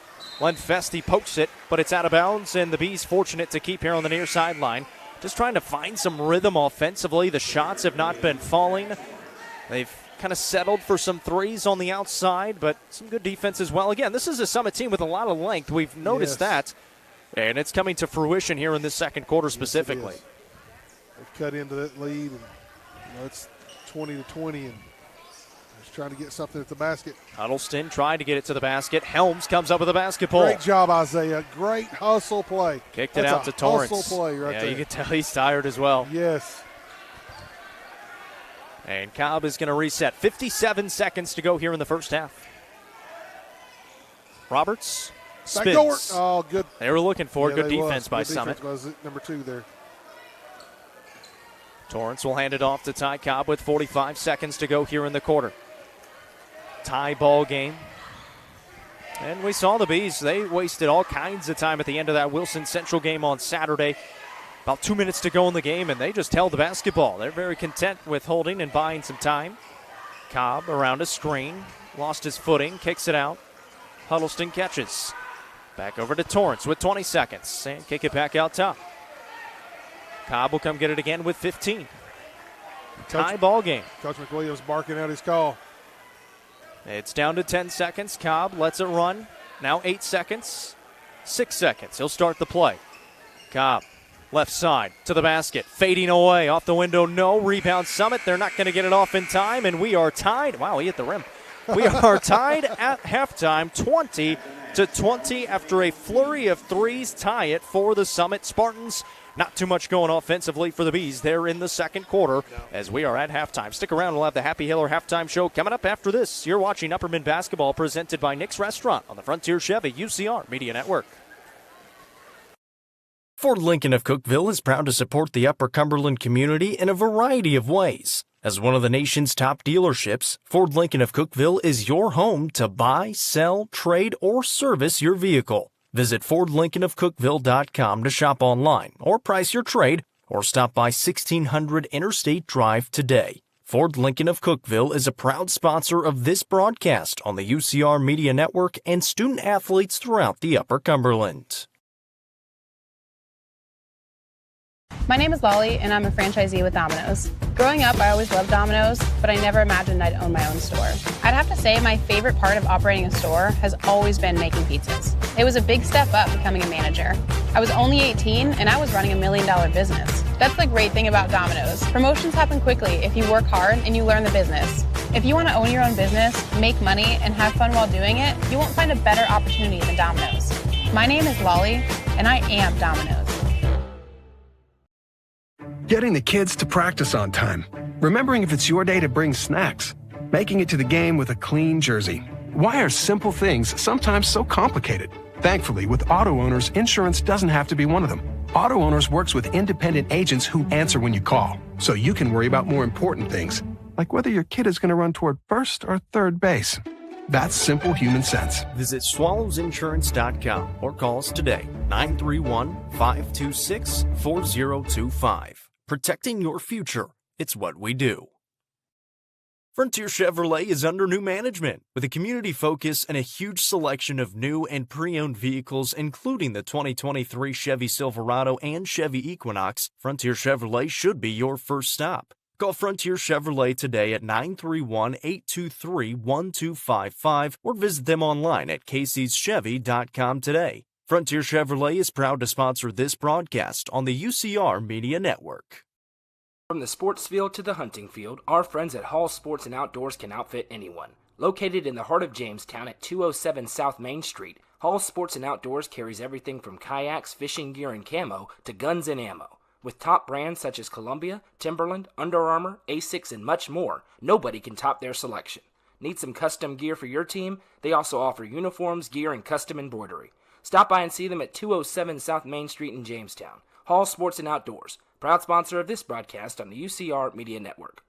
Lenfesti pokes it, but it's out of bounds, and the Bees fortunate to keep here on the near sideline. Just trying to find some rhythm offensively. The shots have not been falling. They've kind of settled for some threes on the outside, but some good defense as well. Again, this is a Summit team with a lot of length. We've noticed that, and it's coming to fruition here in this second quarter specifically. They've cut into that lead, and it's 20-20, and just trying to get something at the basket. Huddleston trying to get it to the basket. Helms comes up with a basketball. Great job, Isaiah. Great hustle play. Kicked it out to Torrance. Hustle play right there. You can tell he's tired as well. Yes. And Cobb is going to reset. 57 seconds to go here in the first half. Roberts spins. Backdoor. Oh, good. They were looking for it. Good defense by good Summit. Defense was number 2 there. Torrance will hand it off to Ty Cobb with 45 seconds to go here in the quarter. Tie ball game. And we saw the Bees. They wasted all kinds of time at the end of that Wilson Central game on Saturday. About 2 minutes to go in the game, and they just held the basketball. They're very content with holding and buying some time. Cobb around a screen. Lost his footing. Kicks it out. Huddleston catches. Back over to Torrance with 20 seconds. And kick it back out top. Cobb will come get it again with 15. Tie ball game. Coach McWilliams barking out his call. It's down to 10 seconds. Cobb lets it run. Now 8 seconds. 6 seconds. He'll start the play. Cobb, left side to the basket. Fading away. Off the window, no. Rebound Summit. They're not going to get it off in time, and we are tied. Wow, he hit the rim. We are tied at halftime, 20-20 after a flurry of threes. Tie it for the Summit Spartans. Not too much going offensively for the Bees there in the second quarter as we are at halftime. Stick around. We'll have the Happy Hiller halftime show coming up after this. You're watching Upperman Basketball presented by Nick's Restaurant on the Frontier Chevy UCR Media Network. Ford Lincoln of Cookeville is proud to support the Upper Cumberland community in a variety of ways. As one of the nation's top dealerships, Ford Lincoln of Cookeville is your home to buy, sell, trade, or service your vehicle. Visit FordLincolnofCookeville.com to shop online or price your trade or stop by 1600 Interstate Drive today. Ford Lincoln of Cookeville is a proud sponsor of this broadcast on the UCR Media Network and student athletes throughout the Upper Cumberland. My name is Lolly, and I'm a franchisee with Domino's. Growing up, I always loved Domino's, but I never imagined I'd own my own store. I'd have to say my favorite part of operating a store has always been making pizzas. It was a big step up becoming a manager. I was only 18, and I was running $1 million business. That's the great thing about Domino's. Promotions happen quickly if you work hard and you learn the business. If you want to own your own business, make money, and have fun while doing it, you won't find a better opportunity than Domino's. My name is Lolly, and I am Domino's. Getting the kids to practice on time. Remembering if it's your day to bring snacks. Making it to the game with a clean jersey. Why are simple things sometimes so complicated? Thankfully, with auto owners, insurance doesn't have to be one of them. Auto Owners works with independent agents who answer when you call, so you can worry about more important things, like whether your kid is going to run toward first or third base. That's simple human sense. Visit swallowsinsurance.com or call us today, 931-526-4025. Protecting your future. It's what we do. Frontier Chevrolet is under new management with a community focus and a huge selection of new and pre-owned vehicles, including the 2023 Chevy Silverado and Chevy Equinox. Frontier Chevrolet should be your first stop. Call Frontier Chevrolet today at 931-823-1255 or visit them online at caseyschevy.com today. Frontier Chevrolet is proud to sponsor this broadcast on the UCR Media Network. From the sports field to the hunting field, our friends at Hall Sports and Outdoors can outfit anyone. Located in the heart of Jamestown at 207 South Main Street, Hall Sports and Outdoors carries everything from kayaks, fishing gear, and camo to guns and ammo. With top brands such as Columbia, Timberland, Under Armour, Asics, and much more, nobody can top their selection. Need some custom gear for your team? They also offer uniforms, gear, and custom embroidery. Stop by and see them at 207 South Main Street in Jamestown. Hall Sports and Outdoors, proud sponsor of this broadcast on the UCR Media Network.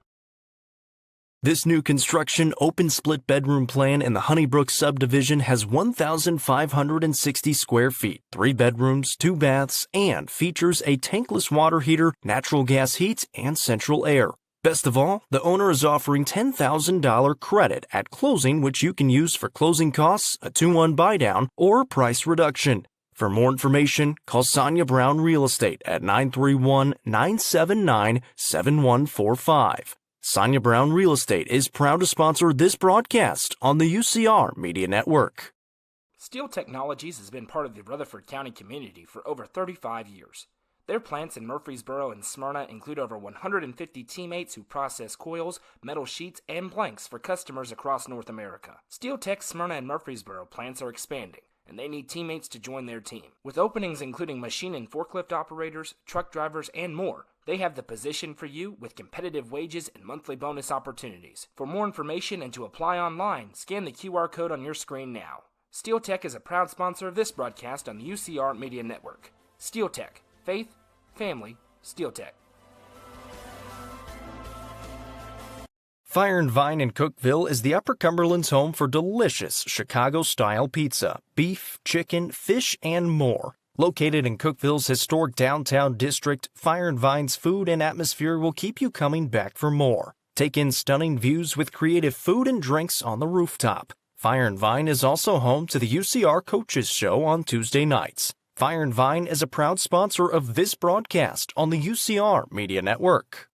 This new construction open split bedroom plan in the Honeybrook subdivision has 1,560 square feet, 3 bedrooms, 2 baths, and features a tankless water heater, natural gas heat, and central air. Best of all, the owner is offering $10,000 credit at closing, which you can use for closing costs, a 2-1 buydown, or a price reduction. For more information, call Sonia Brown Real Estate at 931-979-7145. Sonia Brown Real Estate is proud to sponsor this broadcast on the UCR Media Network. Steel Technologies has been part of the Rutherford County community for over 35 years. Their plants in Murfreesboro and Smyrna include over 150 teammates who process coils, metal sheets, and blanks for customers across North America. Steel Tech's Smyrna and Murfreesboro plants are expanding, and they need teammates to join their team. With openings including machine and forklift operators, truck drivers, and more, they have the position for you with competitive wages and monthly bonus opportunities. For more information and to apply online, scan the QR code on your screen now. Steel Tech is a proud sponsor of this broadcast on the UCR Media Network. Steel Tech. Faith, family, Steel Tech. Fire and Vine in Cookeville is the Upper Cumberland's home for delicious Chicago-style pizza, beef, chicken, fish, and more. Located in Cookeville's historic downtown district, Fire and Vine's food and atmosphere will keep you coming back for more. Take in stunning views with creative food and drinks on the rooftop. Fire and Vine is also home to the UCR Coaches Show on Tuesday nights. Fire and Vine is a proud sponsor of this broadcast on the UCR Media Network.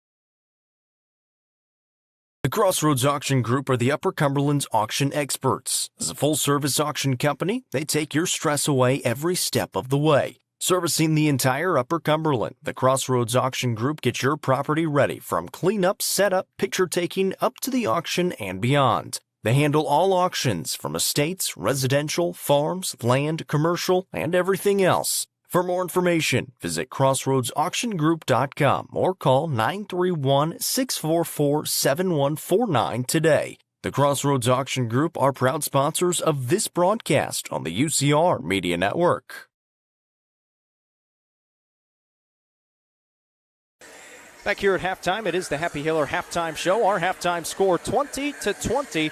The Crossroads Auction Group are the Upper Cumberland's auction experts. As a full-service auction company, they take your stress away every step of the way. Servicing the entire Upper Cumberland, the Crossroads Auction Group gets your property ready from cleanup, setup, picture-taking, up to the auction and beyond. They handle all auctions from estates, residential, farms, land, commercial, and everything else. For more information, visit crossroadsauctiongroup.com or call 931-644-7149 today. The Crossroads Auction Group are proud sponsors of this broadcast on the UCR Media Network. Back here at halftime, it is the Happy Hiller halftime show. Our halftime score 20-20.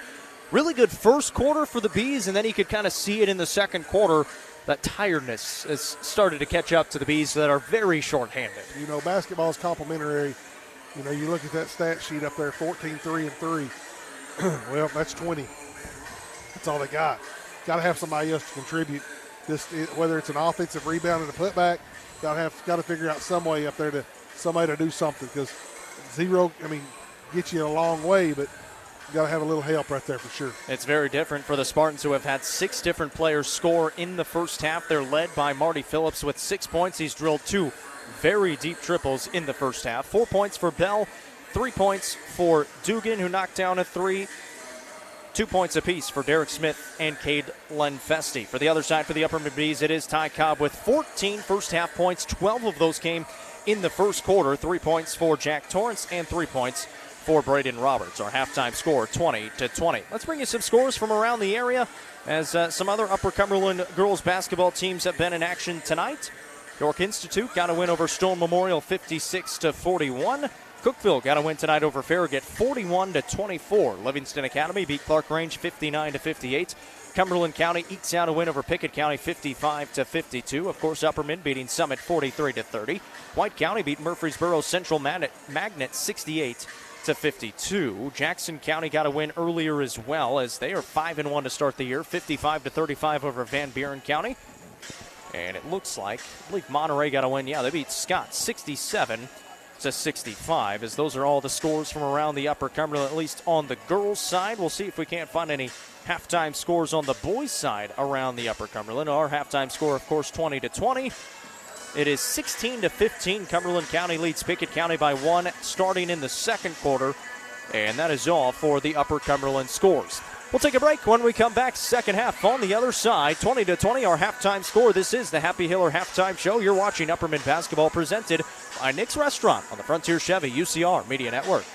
Really good first quarter for the Bees, and then you could kind of see it in the second quarter. That tiredness has started to catch up to the Bees that are very shorthanded. You know, basketball is complimentary. You know, you look at that stat sheet up there, 14-3-3. Well, that's 20. That's all they got. Got to have somebody else to contribute. Whether it's an offensive rebound and a putback, got to figure out some way up there to somebody to do something, because zero, gets you a long way, but you got to have a little help right there for sure. It's very different for the Spartans, who have had 6 different players score in the first half. They're led by Marty Phillips with 6 points. He's drilled 2 very deep triples in the first half. 4 points for Bell, 3 points for Dugan, who knocked down a 3. 2 points apiece for Derek Smith and Cade Lenfesti. For the other side, for the Upperman Bees, it is Ty Cobb with 14 first half points. 12 of those came in the first quarter. 3 points for Jack Torrance and 3 points for Braden Roberts. Our halftime score 20-20. Let's bring you some scores from around the area, as some other Upper Cumberland girls basketball teams have been in action tonight. York Institute got a win over Stone Memorial 56-41. Cookeville got a win tonight over Farragut 41-24. Livingston Academy beat Clark Range 59-58. Cumberland County ekes out a win over Pickett County 55-52. Of course, Upperman beating Summit 43-30. White County beat Murfreesboro Central Magnet 68-52. Jackson County got a win earlier as well, as they are 5-1 to start the year, 55-35 over Van Buren County. And it looks like, I believe Monterey got a win. Yeah, they beat Scott 67-65, as those are all the scores from around the Upper Cumberland, at least on the girls' side. We'll see if we can't find any halftime scores on the boys' side around the Upper Cumberland. Our halftime score, of course, 20-20. It is 16-15. Cumberland County leads Pickett County by 1 starting in the second quarter. And that is all for the Upper Cumberland scores. We'll take a break. When we come back, second half on the other side, 20-20, our halftime score. This is the Happy Hiller halftime show. You're watching Upperman basketball, presented by Nick's Restaurant on the Frontier Chevy UCR Media Network.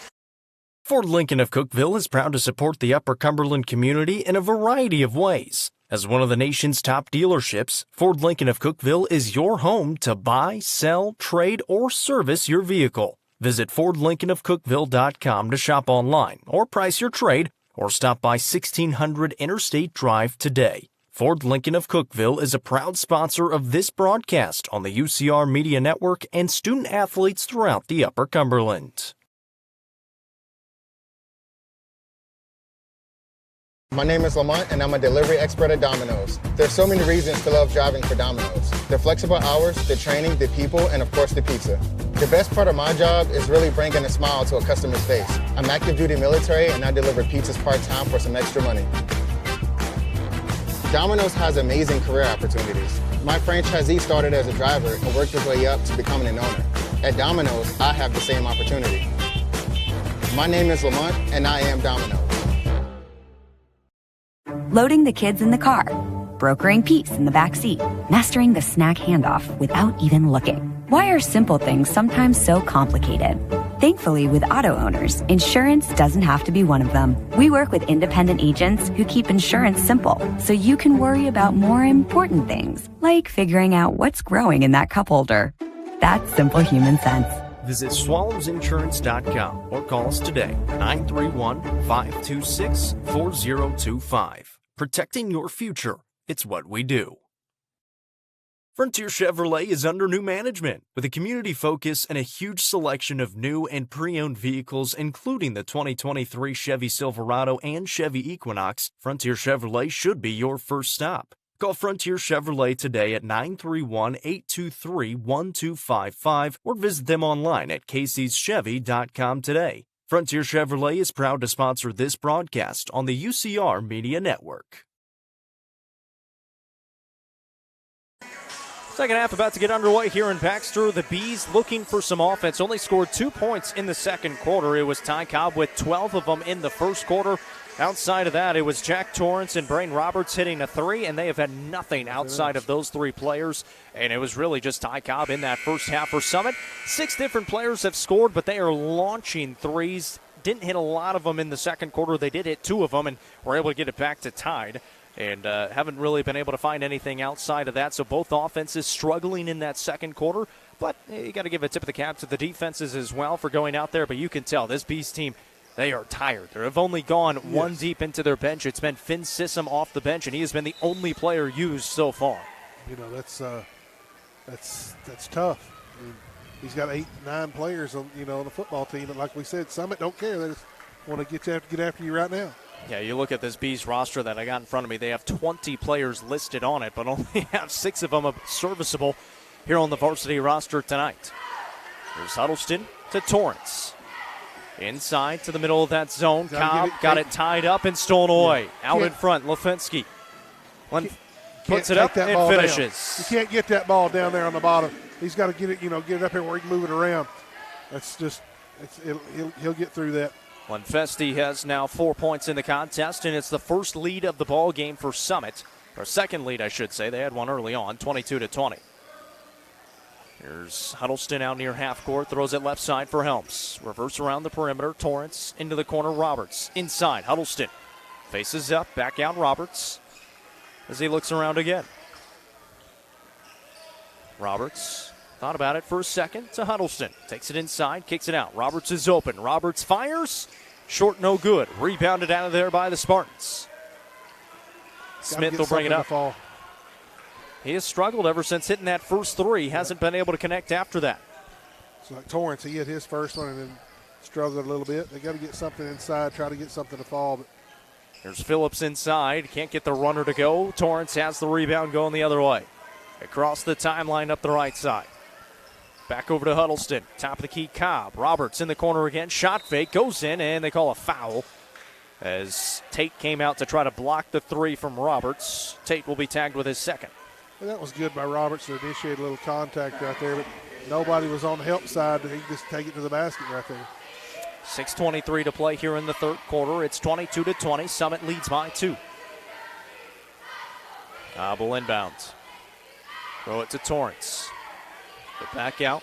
Ford Lincoln of Cookeville is proud to support the Upper Cumberland community in a variety of ways. As one of the nation's top dealerships, Ford Lincoln of Cookeville is your home to buy, sell, trade, or service your vehicle. Visit FordLincolnofCookeville.com to shop online or price your trade, or stop by 1600 Interstate Drive today. Ford Lincoln of Cookeville is a proud sponsor of this broadcast on the UCR Media Network and student athletes throughout the Upper Cumberland. My name is Lamont, and I'm a delivery expert at Domino's. There's so many reasons to love driving for Domino's. The flexible hours, the training, the people, and of course the pizza. The best part of my job is really bringing a smile to a customer's face. I'm active duty military, and I deliver pizzas part-time for some extra money. Domino's has amazing career opportunities. My franchisee started as a driver and worked his way up to becoming an owner. At Domino's, I have the same opportunity. My name is Lamont, and I am Domino's. Loading the kids in the car, brokering peace in the back seat, mastering the snack handoff without even looking. Why are simple things sometimes so complicated? Thankfully, with auto owners, insurance doesn't have to be one of them. We work with independent agents who keep insurance simple, so you can worry about more important things, like figuring out what's growing in that cup holder. That's simple human sense. Visit swallowsinsurance.com or call us today, 931-526-4025. Protecting your future. It's what we do. Frontier Chevrolet is under new management with a community focus and a huge selection of new and pre-owned vehicles, including the 2023 Chevy Silverado and Chevy Equinox. Frontier Chevrolet should be your first stop. Call Frontier Chevrolet today at 931-823-1255 or visit them online at caseyschevy.com today. Frontier Chevrolet is proud to sponsor this broadcast on the UCR Media Network. Second half about to get underway here in Baxter. The Bees looking for some offense. Only scored 2 points in the second quarter. It was Ty Cobb with 12 of them in the first quarter. Outside of that, it was Jack Torrance and Brain Roberts hitting a three, and they have had nothing outside of those three players. And it was really just Ty Cobb in that first half for Summit. 6 different players have scored, but they are launching threes. Didn't hit a lot of them in the second quarter. They did hit 2 of them and were able to get it back to tied. And haven't really been able to find anything outside of that. So both offenses struggling in that second quarter. But you got to give a tip of the cap to the defenses as well for going out there. But you can tell this Bees team, they are tired. They have only gone one deep into their bench. It's been Finn Sissom off the bench, and he has been the only player used so far. You know, that's tough. I mean, he's got 8, 9 players on the football team, and like we said, Summit don't care. They just want to get after you right now. Yeah, you look at this Bees roster that I got in front of me. They have 20 players listed on it, but only have 6 of them serviceable here on the varsity roster tonight. Here's Huddleston to Torrance. Inside to the middle of that zone. Cobb got it tied up and stolen away. Out in front, Lefensky. Puts it up and finishes. You can't get that ball down there on the bottom. He's got to get it, get it up here where he can move it around. That's just, he'll get through that. Lenfesti has now 4 points in the contest, and it's the first lead of the ball game for Summit. Or second lead, I should say. They had one early on, 22-20. Here's Huddleston out near half court, throws it left side for Helms. Reverse around the perimeter, Torrance into the corner, Roberts. Inside, Huddleston faces up, back out Roberts as he looks around again. Roberts thought about it for a second to Huddleston. Takes it inside, kicks it out. Roberts is open. Roberts fires. Short, no good. Rebounded out of there by the Spartans. Smith will bring it up. He has struggled ever since hitting that first three. Hasn't been able to connect after that. It's like Torrance, he hit his first one and then struggled a little bit. They got to get something inside, try to get something to fall. But there's Phillips inside. Can't get the runner to go. Torrance has the rebound going the other way. Across the timeline up the right side. Back over to Huddleston. Top of the key, Cobb. Roberts in the corner again. Shot fake. Goes in, and they call a foul as Tate came out to try to block the three from Roberts. Tate will be tagged with his second. And that was good by Roberts to initiate a little contact right there, but nobody was on the help side. He just take it to the basket right there. 6:23 to play here in the third quarter. It's 22-20. Summit leads by 2. Will inbound. Throw it to Torrance. Get back out.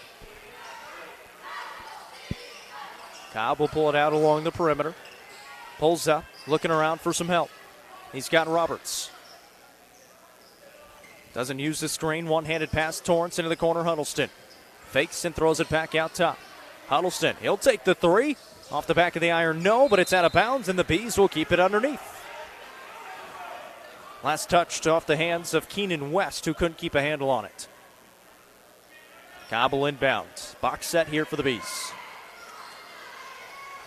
Cobb will pull it out along the perimeter. Pulls up, looking around for some help. He's got Roberts. Doesn't use the screen. One-handed pass. Torrance into the corner. Huddleston fakes and throws it back out top. Huddleston, he'll take the three. Off the back of the iron, no, but it's out of bounds, and the Bees will keep it underneath. Last touch off the hands of Keenan West, who couldn't keep a handle on it. Cobb will inbound. Box set here for the Bees.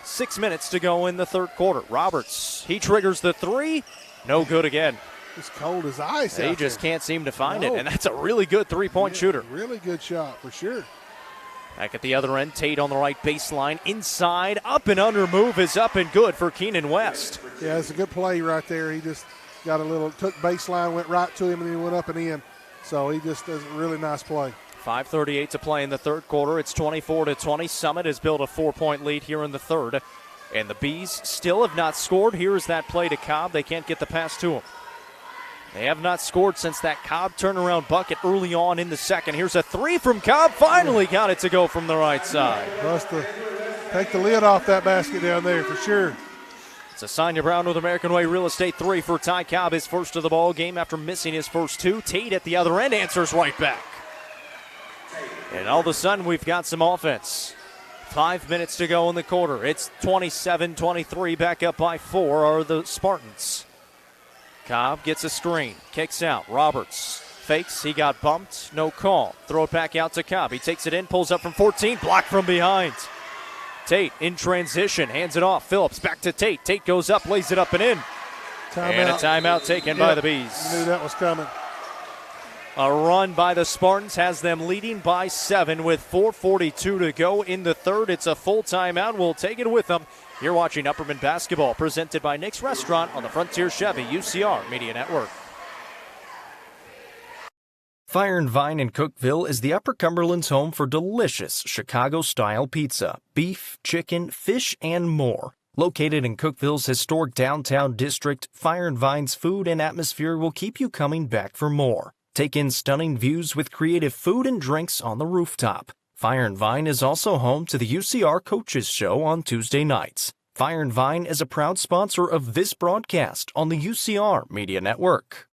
6 minutes to go in the third quarter. Roberts, he triggers the three. No good again. It's cold as ice. He just can't seem to find it, and that's a really good three-point shooter. Really good shot for sure. Back at the other end, Tate on the right baseline. Inside, up and under move is up and good for Keenan West. Yeah, it's a good play right there. He just got took baseline, went right to him, and then he went up and in. So he just does a really nice play. 5:38 to play in the third quarter. It's 24-20. Summit has built a 4-point lead here in the third. And the Bees still have not scored. Here's that play to Cobb. They can't get the pass to him. They have not scored since that Cobb turnaround bucket early on in the second. Here's a three from Cobb. Finally got it to go from the right side. Must take the lid off that basket down there for sure. It's a Sonia Brown with American Way Real Estate three for Ty Cobb, his first of the ball game after missing his first two. Tate at the other end answers right back. And all of a sudden we've got some offense. 5 minutes to go in the quarter. It's 27-23. Back up by 4 are the Spartans. Cobb gets a screen, kicks out. Roberts fakes, he got bumped, no call. Throw it back out to Cobb. He takes it in, pulls up from 14, blocked from behind. Tate in transition, hands it off. Phillips back to Tate. Tate goes up, lays it up and in. And a timeout taken by the Bees. Knew that was coming. A run by the Spartans has them leading by 7 with 4:42 to go in the third. It's a full timeout. We'll take it with them. You're watching Upperman Basketball, presented by Nick's Restaurant on the Frontier Chevy UCR Media Network. Fire and Vine in Cookeville is the Upper Cumberland's home for delicious Chicago-style pizza, beef, chicken, fish, and more. Located in Cookeville's historic downtown district, Fire and Vine's food and atmosphere will keep you coming back for more. Take in stunning views with creative food and drinks on the rooftop. Fire and Vine is also home to the UCR Coaches Show on Tuesday nights. Fire and Vine is a proud sponsor of this broadcast on the UCR Media Network.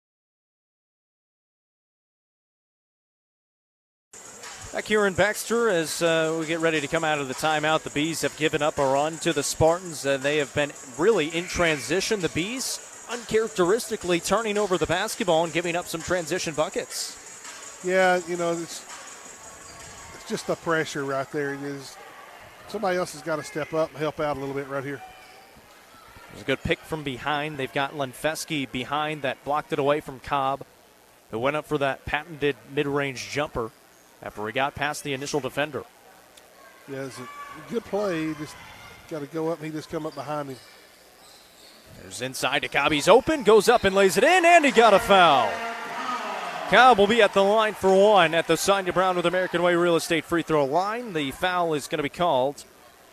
Back here in Baxter as we get ready to come out of the timeout. The Bees have given up a run to the Spartans, and they have been really in transition. The Bees uncharacteristically turning over the basketball and giving up some transition buckets. Yeah, you know, it's just the pressure right there. It is. Somebody else has got to step up and help out a little bit right here. It was a good pick from behind. They've got Lenfesky behind that blocked it away from Cobb, who went up for that patented mid-range jumper after he got past the initial defender. Yeah, it's a good play. He just got to go up, and he just come up behind him. There's inside to Cobb. He's open, goes up and lays it in, and he got a foul. Cobb will be at the line for one at the Sonia Brown with American Way Real Estate free throw line. The foul is going to be called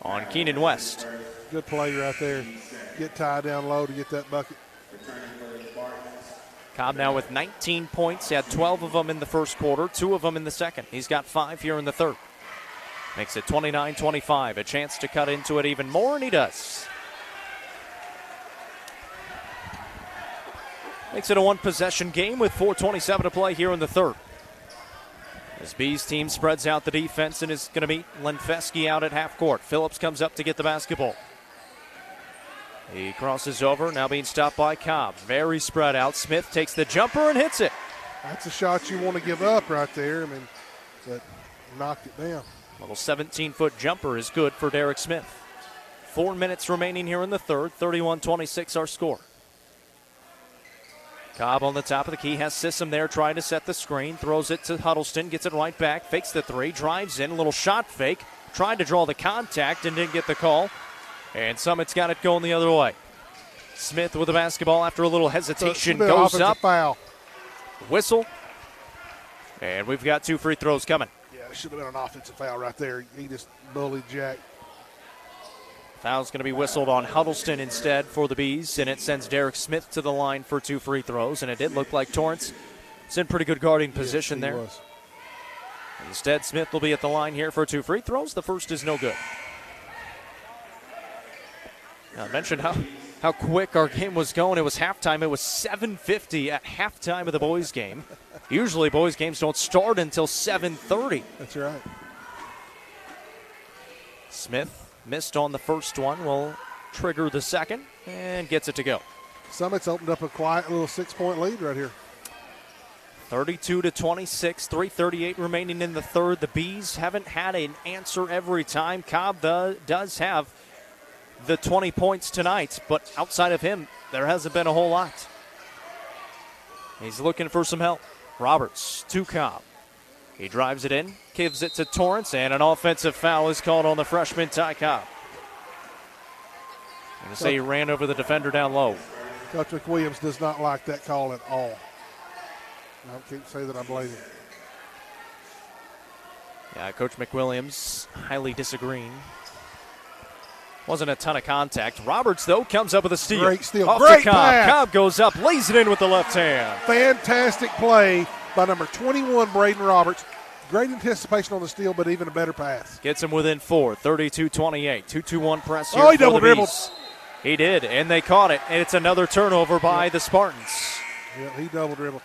on Keenan West. Good play right there. Get tied down low to get that bucket. Cobb now with 19 points. He had 12 of them in the first quarter, 2 of them in the second. He's got 5 here in the third. Makes it 29-25. A chance to cut into it even more, and he does. Makes it a one-possession game with 4:27 to play here in the third. As Bees team spreads out the defense and is going to meet Lenfesky out at half court. Phillips comes up to get the basketball. He crosses over, now being stopped by Cobb. Very spread out. Smith takes the jumper and hits it. That's a shot you want to give up right there. I mean, but knocked it down. A little 17-foot jumper is good for Derek Smith. 4 minutes remaining here in the third. 31-26 our score. Cobb on the top of the key, has Sissom there trying to set the screen, throws it to Huddleston, gets it right back, fakes the three, drives in, a little shot fake, tried to draw the contact and didn't get the call. And Summit's got it going the other way. Smith with the basketball after a little hesitation, goes up. Foul. Whistle. And we've got 2 free throws coming. Yeah, it should have been an offensive foul right there. He just bullied Jack. Foul's going to be whistled on Huddleston instead for the Bees, and it sends Derek Smith to the line for 2 free throws. And it did look like Torrance is in pretty good guarding position there. Was. Instead, Smith will be at the line here for 2 free throws. The first is no good. Now, I mentioned how quick our game was going. It was halftime. It was 7:50 at halftime of the boys' game. Usually boys' games don't start until 7:30. That's right. Smith missed on the first one, will trigger the second, and gets it to go. Summit's opened up a quiet little 6-point lead right here. 32-26, 3:38 remaining in the third. The Bees haven't had an answer every time. Cobb does have the 20 points tonight, but outside of him, there hasn't been a whole lot. He's looking for some help. Roberts to Cobb. He drives it in, gives it to Torrance, and an offensive foul is called on the freshman Ty Cobb. I'm going to say he ran over the defender down low. Coach McWilliams does not like that call at all. I can't say that I blame him. Yeah, Coach McWilliams highly disagreeing. Wasn't a ton of contact. Roberts, though, comes up with a steal. Great steal. Off Great to Cobb. pass. Cobb goes up, lays it in with the left hand. Fantastic play by number 21, Braden Roberts. Great anticipation on the steal, but even a better pass. Gets him within 4, 32-28. 2-2-1 press here. Oh, he for double the dribbled. Bees. He did, and they caught it, and it's another turnover by the Spartans. Yeah, he double dribbled.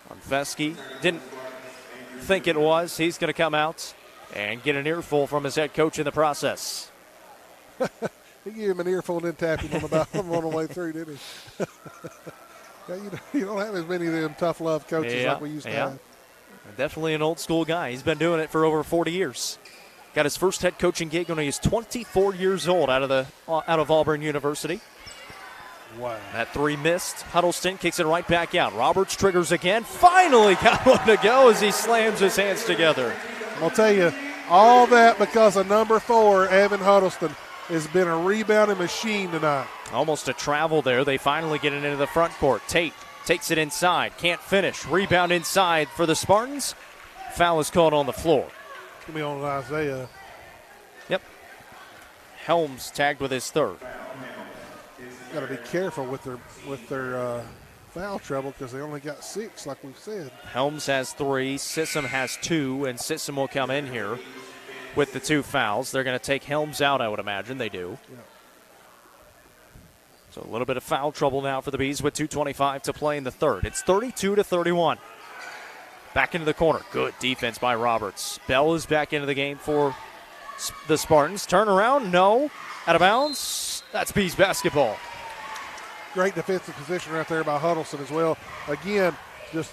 On Fesky. Didn't think it was. He's going to come out and get an earful from his head coach in the process. He gave him an earful and then tapped him on the way through, didn't he? Yeah, you don't have as many of them tough love coaches like we used to have. Definitely an old school guy. He's been doing it for over 40 years. Got his first head coaching gig when he was 24 years old out of Auburn University. Wow. That three missed. Huddleston kicks it right back out. Roberts triggers again. Finally got one to go as he slams his hands together. I'll tell you, all that because of number 4, Evan Huddleston, has been a rebounding machine tonight. Almost a travel there. They finally get it into the front court. Tate takes it inside. Can't finish. Rebound inside for the Spartans. Foul is called on the floor. It's going to be on Isaiah. Yep. Helms tagged with his third. Got to be careful with their foul trouble because they only got 6, like we've said. Helms has 3. Sissom has 2, and Sissom will come in here with the 2 fouls. They're going to take Helms out, I would imagine. They do. Yeah. So a little bit of foul trouble now for the Bees with 2:25 to play in the third. It's 32-31. Back into the corner. Good defense by Roberts. Bell is back into the game for the Spartans. Turn around. No. Out of bounds. That's Bees basketball. Great defensive position right there by Huddleston as well. Again, just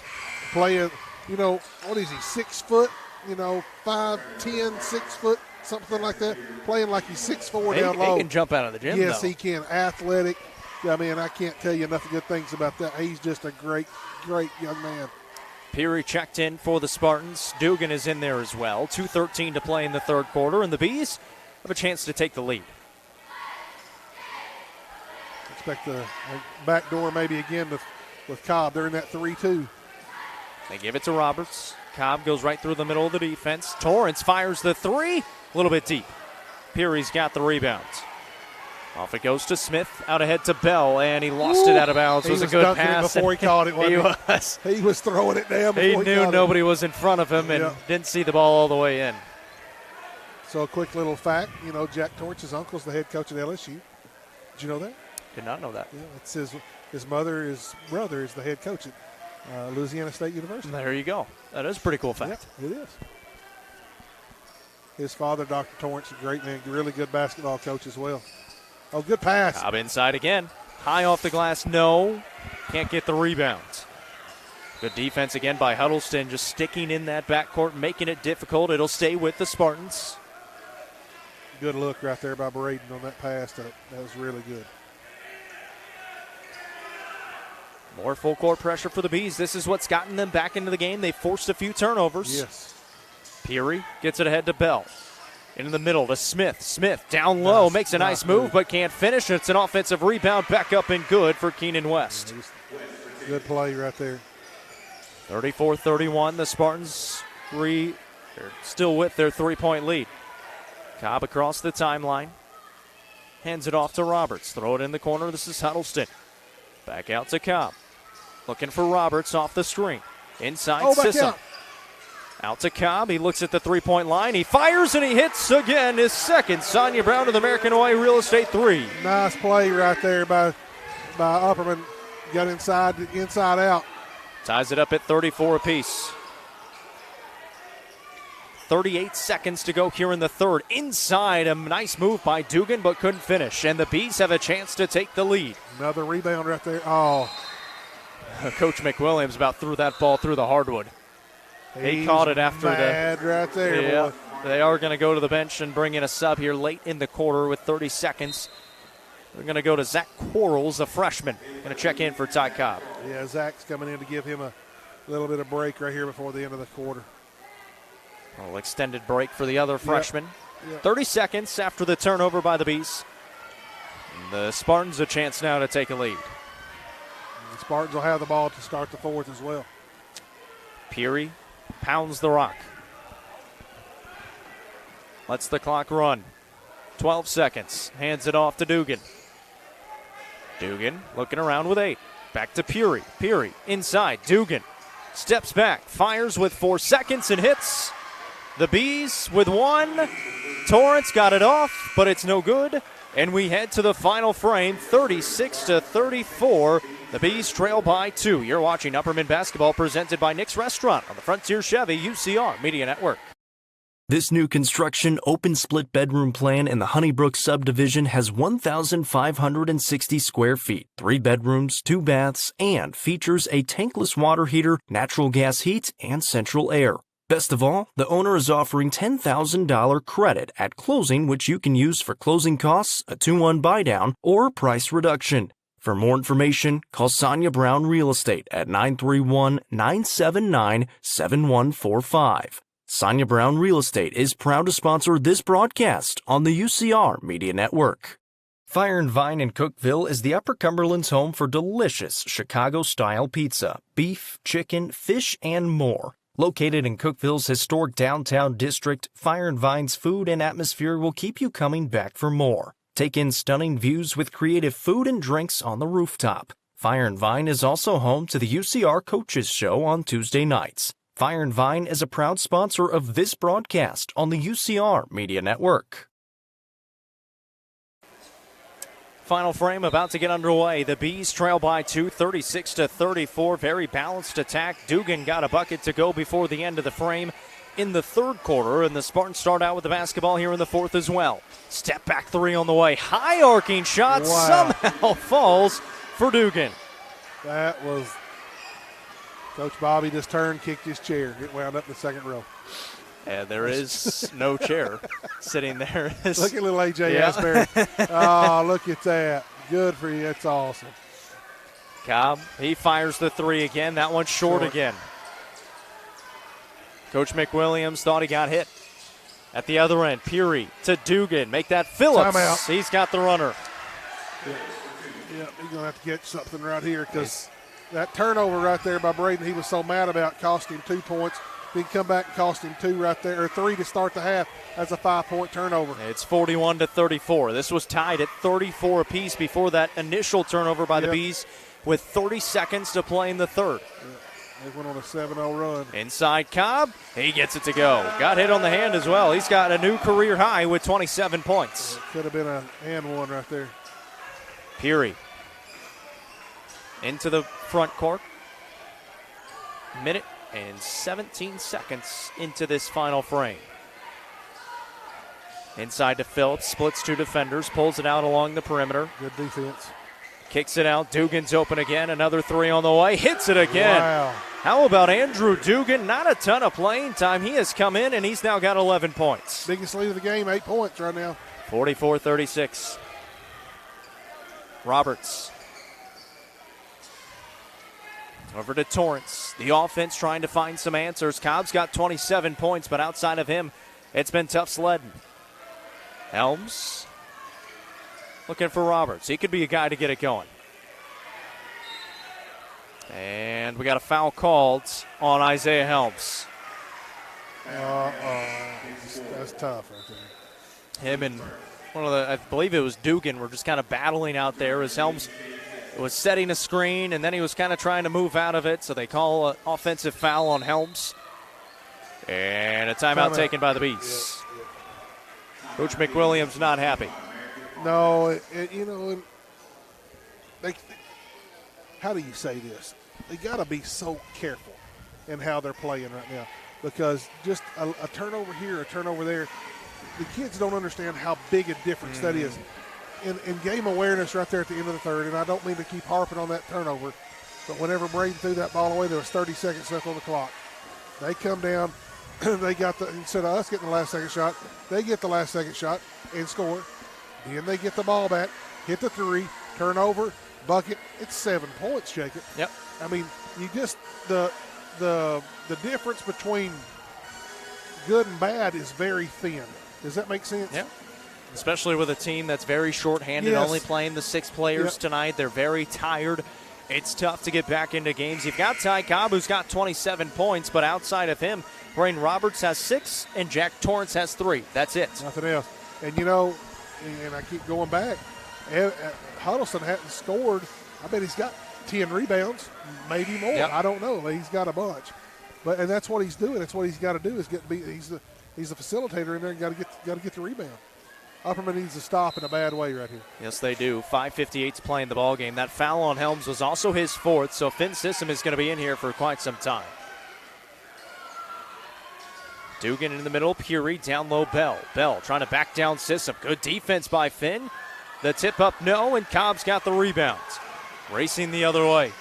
playing, what is he, 6 foot? 5'10", 6 foot, something like that. Playing like he's 6'4" down low. He can jump out of the gym, Yes, though. he can. Athletic. I mean, I can't tell you enough good things about that. He's just a great, great young man. Peary checked in for the Spartans. Dugan is in there as well. 2:13 to play in the third quarter, and the Bees have a chance to take the lead. Expect the back door maybe again with Cobb. They're in that 3-2. They give it to Roberts. Cobb goes right through the middle of the defense. Torrance fires the 3. A little bit deep. Peary's got the rebound. Off it goes to Smith. Out ahead to Bell, and he lost it out of bounds. It was a good pass. Before he caught it, he was. He was throwing it down before he knew nobody it. was in front of him and didn't see the ball all the way in. So a quick little fact, Jack Torrance's uncle's the head coach at LSU. Did you know that? Did not know that. Yeah, it's his brother is the head coach at Louisiana State University. There you go. That is a pretty cool fact. Yeah, it is. His father, Dr. Torrance, a great man, really good basketball coach as well. Oh, good pass. Cobb inside again. High off the glass, no. Can't get the rebound. Good defense again by Huddleston, just sticking in that backcourt, making it difficult. It'll stay with the Spartans. Good look right there by Braden on that pass. That was really good. More full court pressure for the Bees. This is what's gotten them back into the game. They forced a few turnovers. Yes. Peary gets it ahead to Bell. In the middle to Smith. Smith down low, makes a nice move, but can't finish. It's an offensive rebound back up and good for Keenan West. Good play right there. 34-31. The Spartans they're still with their 3-point lead. Cobb across the timeline. Hands it off to Roberts. Throw it in the corner. This is Huddleston. Back out to Cobb. Looking for Roberts off the screen. Inside Sissom. Out to Cobb. He looks at the 3-point line. He fires and he hits again his second. Sonia Brown to the American Way Real Estate 3. Nice play right there by Upperman. Got inside out. Ties it up at 34 apiece. 38 seconds to go here in the third. Inside, a nice move by Dugan, but couldn't finish. And the Bees have a chance to take the lead. Another rebound right there. Oh. Coach McWilliams about threw that ball through the hardwood. He caught it after mad right there, boy. They are going to go to the bench and bring in a sub here late in the quarter with 30 seconds. They're going to go to Zach Quarles, a freshman. Going to check in for Ty Cobb. Yeah, Zach's coming in to give him a little bit of break right here before the end of the quarter. A little extended break for the other freshman. Yep. 30 seconds after the turnover by the Bees. The Spartans a chance now to take a lead. The Spartans will have the ball to start the fourth as well. Peary pounds the rock. Lets the clock run. 12 seconds. Hands it off to Dugan. Dugan looking around with 8. Back to Peary. Peary inside. Dugan steps back. Fires with 4 seconds and hits. The Bees with 1. Torrance got it off, but it's no good. And we head to the final frame, 36-34. The Bees trail by 2. You're watching Upperman basketball presented by Nick's Restaurant on the Frontier Chevy UCR Media Network. This new construction open split bedroom plan in the Honeybrook subdivision has 1,560 square feet, 3 bedrooms, 2 baths, and features a tankless water heater, natural gas heat, and central air. Best of all, the owner is offering $10,000 credit at closing, which you can use for closing costs, a 2-1 buydown, or price reduction. For more information, call Sonia Brown Real Estate at 931-979-7145. Sonia Brown Real Estate is proud to sponsor this broadcast on the UCR Media Network. Fire and Vine in Cookeville is the Upper Cumberland's home for delicious Chicago-style pizza, beef, chicken, fish, and more. Located in Cookeville's historic downtown district, Fire and Vine's food and atmosphere will keep you coming back for more. Take in stunning views with creative food and drinks on the rooftop. Fire and Vine is also home to the UCR Coaches Show on Tuesday nights. Fire and Vine is a proud sponsor of this broadcast on the UCR Media Network. Final frame about to get underway. The Bees trail by 2, 36-34. Very balanced attack. Dugan got a bucket to go before the end of the frame in the third quarter, and the Spartans start out with the basketball here in the fourth as well. Step back 3 on the way. High arcing shot somehow falls for Dugan. That was Coach Bobby just turned, kicked his chair. It wound up in the second row. And there is no chair sitting there. Look at little A.J. Asbury. Oh, look at that. Good for you. That's awesome. Cobb, he fires the 3 again. That one's short again. Coach McWilliams thought he got hit. At the other end, Peary to Dugan. Make that Phillips. Timeout. He's got the runner. Yeah, he's going to have to get something right here because that turnover right there by Braden, he was so mad about, cost him 2 points. He can come back and cost him 2 right there, or 3 to start the half. That's a 5-point turnover. It's 41-34. This was tied at 34 apiece before that initial turnover by the Bees with 30 seconds to play in the third. They went on a 7-0 run. Inside Cobb, he gets it to go. Got hit on the hand as well. He's got a new career high with 27 points. Could have been a and one right there. Peary into the front court. Minute and 17 seconds into this final frame. Inside to Phillips, splits 2 defenders, pulls it out along the perimeter. Good defense. Kicks it out. Dugan's open again. Another 3 on the way. Hits it again. Wow. How about Andrew Dugan? Not a ton of playing time. He has come in, and he's now got 11 points. Biggest lead of the game, 8 points right now. 44-36. Roberts. Over to Torrance. The offense trying to find some answers. Cobb's got 27 points, but outside of him, it's been tough sledding. Helms looking for Roberts. He could be a guy to get it going. And we got a foul called on Isaiah Helms. That's tough right there. Him and I believe it was Dugan, were just kind of battling out there as Helms was setting a screen, and then he was kind of trying to move out of it, so they call an offensive foul on Helms. And a timeout taken by the Bees. Coach McWilliams not happy. No, how do you say this? They got to be so careful in how they're playing right now, because just a turnover here, a turnover there, the kids don't understand how big a difference that is. In game awareness right there at the end of the third, and I don't mean to keep harping on that turnover, but whenever Braden threw that ball away, there was 30 seconds left on the clock. They come down, they got instead of us getting the last second shot, they get the last second shot and score. Then they get the ball back, hit the three, turnover, bucket. It's 7 points, Jacob. Yep. I mean, you just the difference between good and bad is very thin. Does that make sense? Yep. Especially with a team that's very shorthanded, Yes. only playing the 6 players Yep. tonight. They're very tired. It's tough to get back into games. You've got Ty Cobb, who's got 27 points, but outside of him, Brain Roberts has 6 and Jack Torrance has 3. That's it. Nothing else. And, you know, and I keep going back, Huddleston hadn't scored. I bet he's got 10 rebounds, maybe more. Yep. I don't know. He's got a bunch. And that's what he's doing. That's what he's got to do is he's the facilitator in there and got to get the rebound. Upperman needs to stop in a bad way right here. Yes, they do. 5:58 to play in the ballgame. That foul on Helms was also his 4th, so Finn Sissom is going to be in here for quite some time. Dugan in the middle, Puri down low, Bell. Bell trying to back down Sissom. Good defense by Finn. The tip up, no, and Cobb's got the rebound. Racing the other way.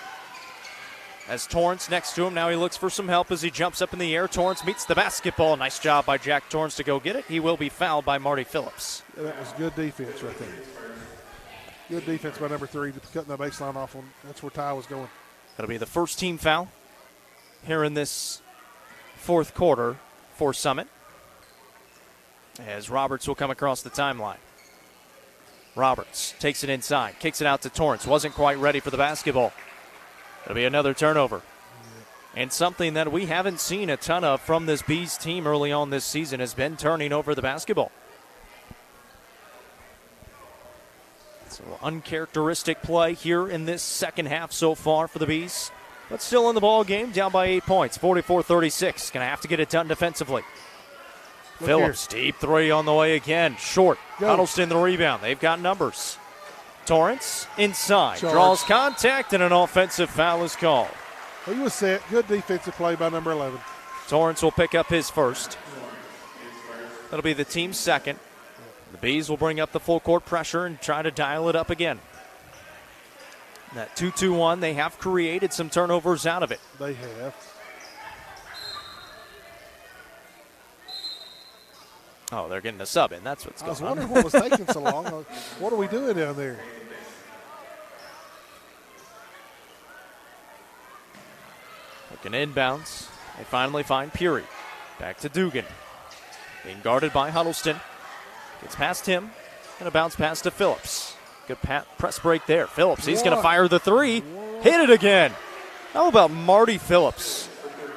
As Torrance next to him, now he looks for some help as he jumps up in the air. Torrance meets the basketball. Nice job by Jack Torrance to go get it. He will be fouled by Marty Phillips. Yeah, that was good defense right there. Good defense by number 3 to cutting the baseline off on. That's where Ty was going. That'll be the first team foul here in this 4th quarter for Summit, as Roberts will come across the timeline. Roberts takes it inside, kicks it out to Torrance. Wasn't quite ready for the basketball. It'll be another turnover. And something that we haven't seen a ton of from this Bees team early on this season has been turning over the basketball. So uncharacteristic play here in this second half so far for the Bees. But still in the ball game, down by 8 points, 44-36. Going to have to get it done defensively. Look Phillips, deep 3 on the way again. Short. Go. Huddleston the rebound. They've got numbers. Torrance inside. Charge. Draws contact, and an offensive foul is called. He was set. Good defensive play by number 11. Torrance will pick up his first. That'll be the team's second. The Bees will bring up the full court pressure and try to dial it up again. That 2-2-1, they have created some turnovers out of it. They have. Oh, they're getting a sub in. That's what's I going was on. wondering what was taking so long. What are we doing down there? Looking inbounds. They finally find Puri. Back to Dugan. Being guarded by Huddleston. Gets past him. And a bounce pass to Phillips. Good press break there. Phillips, he's going to fire the 3. Hit it again. How about Marty Phillips?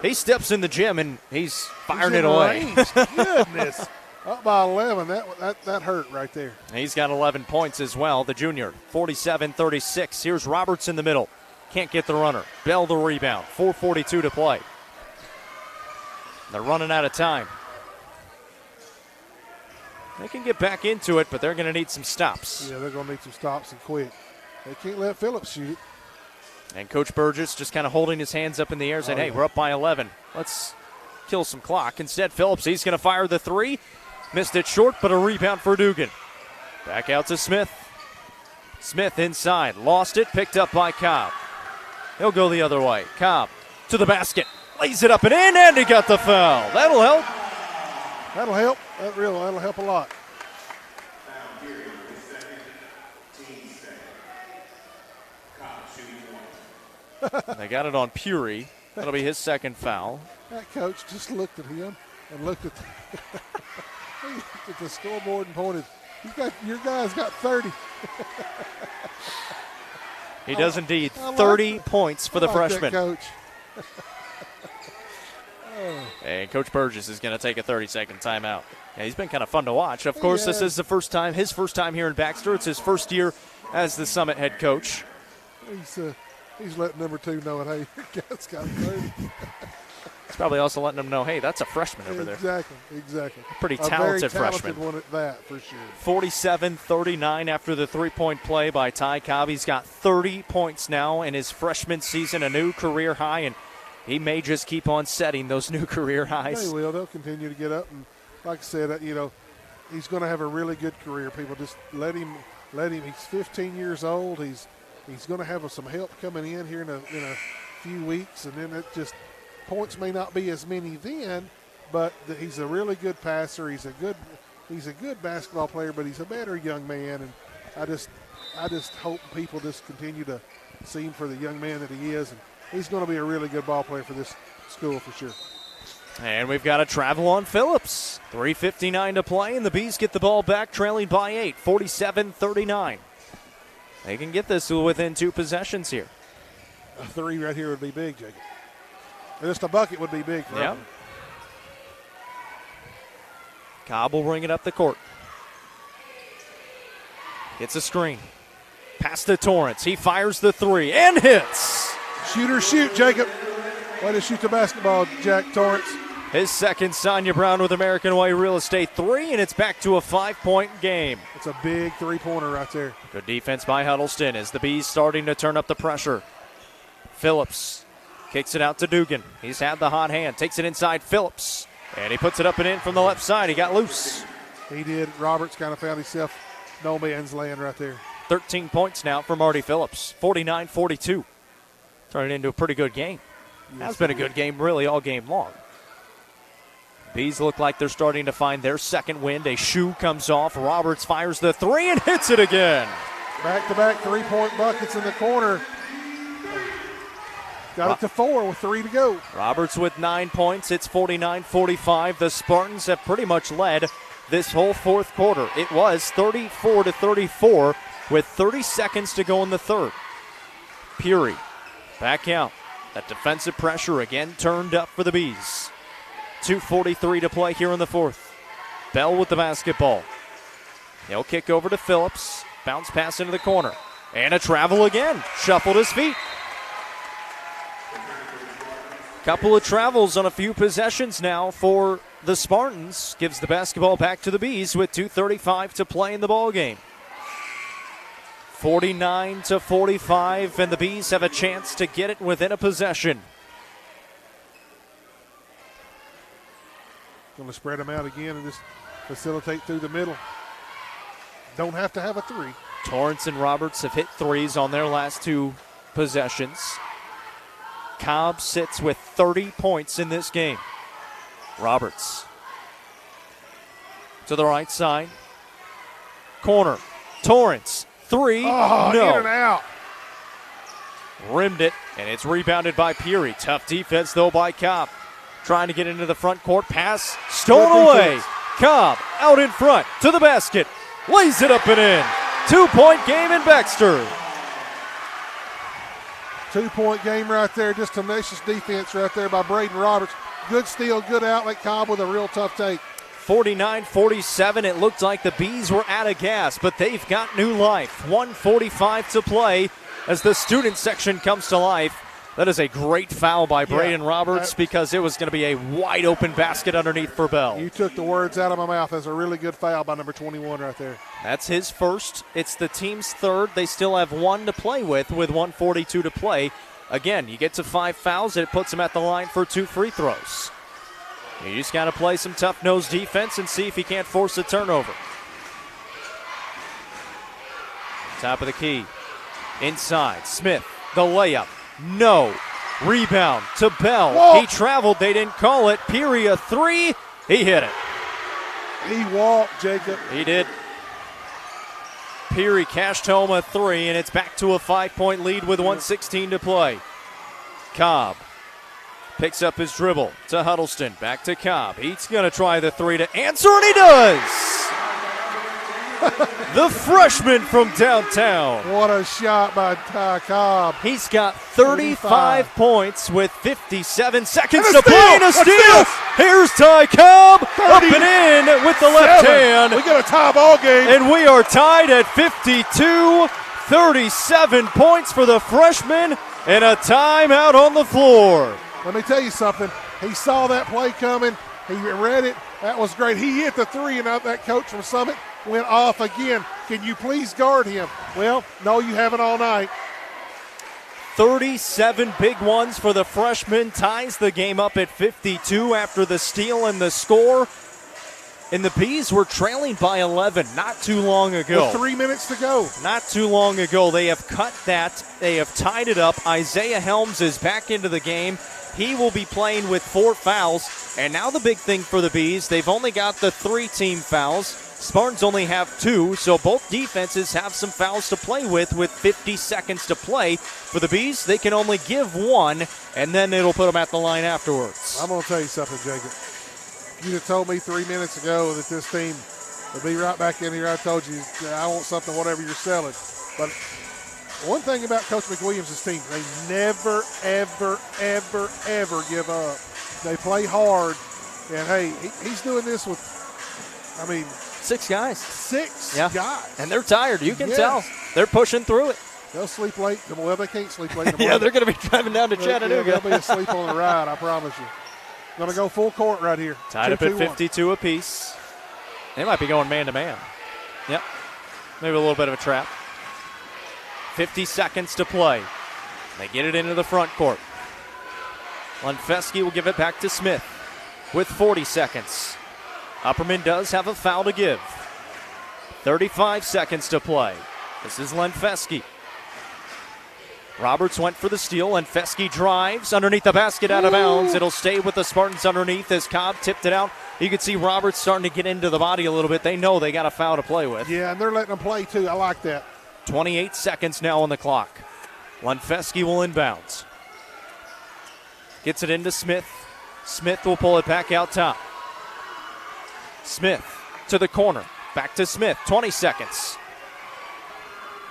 He steps in the gym and he's firing it away. Goodness. Up by 11. That hurt right there. He's got 11 points as well, the junior. 47-36. Here's Roberts in the middle. Can't get the runner. Bell the rebound. 4:42 to play. They're running out of time. They can get back into it, but they're going to need some stops. Yeah, they're going to need some stops and quick. They can't let Phillips shoot it. And Coach Burgess just kind of holding his hands up in the air saying, hey, we're up by 11. Let's kill some clock. Instead, Phillips, he's going to fire the 3. Missed it short, but a rebound for Dugan. Back out to Smith. Smith inside. Lost it. Picked up by Cobb. He'll go the other way. Cobb to the basket. Lays it up and in, and he got the foul. That'll help. That'll help. That'll help a lot. They got it on Puri. That'll be his second foul. That coach just looked at him and looked at the scoreboard and pointed. Your guy's got 30. He does indeed. I like 30 that. points for I the like that freshman. coach. And Coach Burgess is going to take a 30-second timeout. Yeah, he's been kind of fun to watch. Of course, this is his first time here in Baxter. It's his first year as the Summit head coach. He's letting number 2 know it. Hey, your guy's got 30. He's probably also letting them know, hey, that's a freshman over there. Exactly. Pretty a talented very talented freshman. one at that, for sure. 47-39 after the three-point play by Ty Cobb. He's got 30 points now in his freshman season, a new career high, and he may just keep on setting those new career highs. They will. They'll continue to get up. And like I said, he's going to have a really good career. People just let him. He's 15 years old. He's going to have some help coming in here in a few weeks, and then it just points may not be as many then, but he's a really good passer. He's a good basketball player, but he's a better young man. And I just hope people just continue to see him for the young man that he is. And he's going to be a really good ball player for this school for sure. And we've got a travel on Phillips. 3:59 to play, and the Bees get the ball back, trailing by 8, 47-39. They can get this within 2 possessions here. A 3 right here would be big, Jacob. Just a bucket would be big for him. Cobb will bring it up the court. Gets a screen. Pass to Torrance. He fires the 3 and hits. Shoot or shoot, Jacob. Way to shoot the basketball, Jack Torrance. His second, Sonia Brown with American Way Real Estate 3, and it's back to a 5-point game. It's a big 3-pointer right there. Good defense by Huddleston as the Bees starting to turn up the pressure. Phillips kicks it out to Dugan. He's had the hot hand. Takes it inside Phillips, and he puts it up and in from the left side. He got loose. He did. Roberts kind of found himself no man's land right there. 13 points now for Marty Phillips. 49-42. Turning into a pretty good game. That's been a good game really all game long. Bees look like they're starting to find their second wind. A shoe comes off. Roberts fires the 3 and hits it again. Back-to-back 3-point buckets in the corner. Got it to 4 with 3 to go. Roberts with 9 points. It's 49-45. The Spartans have pretty much led this whole fourth quarter. It was 34-34 with 30 seconds to go in the third. Peary back out. That defensive pressure again turned up for the Bees. 2:43 to play here in the fourth. Bell with the basketball. He'll kick over to Phillips. Bounce pass into the corner. And a travel again. Shuffled his feet. Couple of travels on a few possessions now for the Spartans. Gives the basketball back to the Bees with 2:35 to play in the ballgame. 49-45, and the Bees have a chance to get it within a possession. Going to spread them out again and just facilitate through the middle. Don't have to have a 3. Torrance and Roberts have hit 3s on their last 2 possessions. Cobb sits with 30 points in this game. Roberts to the right side. Corner. Torrance. 3. Oh, no. in and out. Rimmed it, and it's rebounded by Peary. Tough defense, though, by Cobb. Trying to get into the front court. Pass stolen away. Cobb out in front to the basket. Lays it up and in. 2-point game in Baxter. 2-point game right there. Just tenacious defense right there by Braden Roberts. Good steal, good outlet. Cobb with a real tough take. 49-47. It looked like the Bees were out of gas, but they've got new life. 1:45 to play as the student section comes to life. That is a great foul by Braden Roberts because it was going to be a wide-open basket underneath for Bell. You took the words out of my mouth. That's a really good foul by number 21 right there. That's his first. It's the team's third. They still have 1 to play with 1:42 to play. Again, you get to 5 fouls, it puts him at the line for 2 free throws. You just got to play some tough-nosed defense and see if he can't force a turnover. Top of the key. Inside, Smith, the layup. No. Rebound to Bell. Whoa. He traveled. They didn't call it. Peary a 3. He hit it. He walked, Jacob. He did. Peary cashed home a 3, and it's back to a 5-point lead with 1:16 to play. Cobb picks up his dribble to Huddleston. Back to Cobb. He's going to try the 3 to answer, and he does. The freshman from downtown. What a shot by Ty Cobb. He's got 35 points with 57 seconds And a to play and a steal. steal. Here's Ty Cobb up and in with the left hand. We got a tie ball game. And we are tied at 52. 37 points for the freshman and a timeout on the floor. Let me tell you something. He saw that play coming. He read it. That was great. He hit the 3, and that coach from Summit went off again. Can you please guard him? Well, no, you haven't all night. 37 big ones for the freshman. Ties the game up at 52 after the steal and the score. And the Bees were trailing by 11 not too long ago. With 3 minutes to go. Not too long ago. They have cut that. They have tied it up. Isaiah Helms is back into the game. He will be playing with 4 fouls. And now the big thing for the Bees, they've only got the 3 team fouls. Spartans only have 2, so both defenses have some fouls to play with 50 seconds to play. For the Bees, they can only give 1, and then it'll put them at the line afterwards. I'm going to tell you something, Jacob. You'd have told me 3 minutes ago that this team would be right back in here. I told you, I want something, whatever you're selling. But one thing about Coach McWilliams' team, they never, ever, ever, ever give up. They play hard. And, hey, he's doing this with, 6 guys. 6 guys. And they're tired. You can tell. They're pushing through it. They'll sleep late. Well, they can't sleep late. Yeah, they're going to be driving down to Chattanooga. They'll be asleep on the ride, I promise you. Going to go full court right here. Tied up at 52 apiece. They might be going man-to-man. Yep. Maybe a little bit of a trap. 50 seconds to play. They get it into the front court. Lenfesky will give it back to Smith with 40 seconds. Upperman does have a foul to give. 35 seconds to play. This is Lenfesky. Roberts went for the steal. Lenfesky drives underneath the basket, out of bounds. It'll stay with the Spartans underneath as Cobb tipped it out. You can see Roberts starting to get into the body a little bit. They know they got a foul to play with. Yeah, and they're letting them play too. I like that. 28 seconds now on the clock. Lenfesky will inbounds. Gets it into Smith. Smith will pull it back out top. Smith to the corner. Back to Smith. 20 seconds.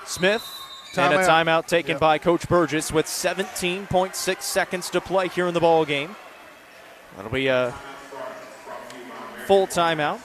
Smith. And a timeout taken by Coach Burgess with 17.6 seconds to play here in the ball game. That'll be a full timeout.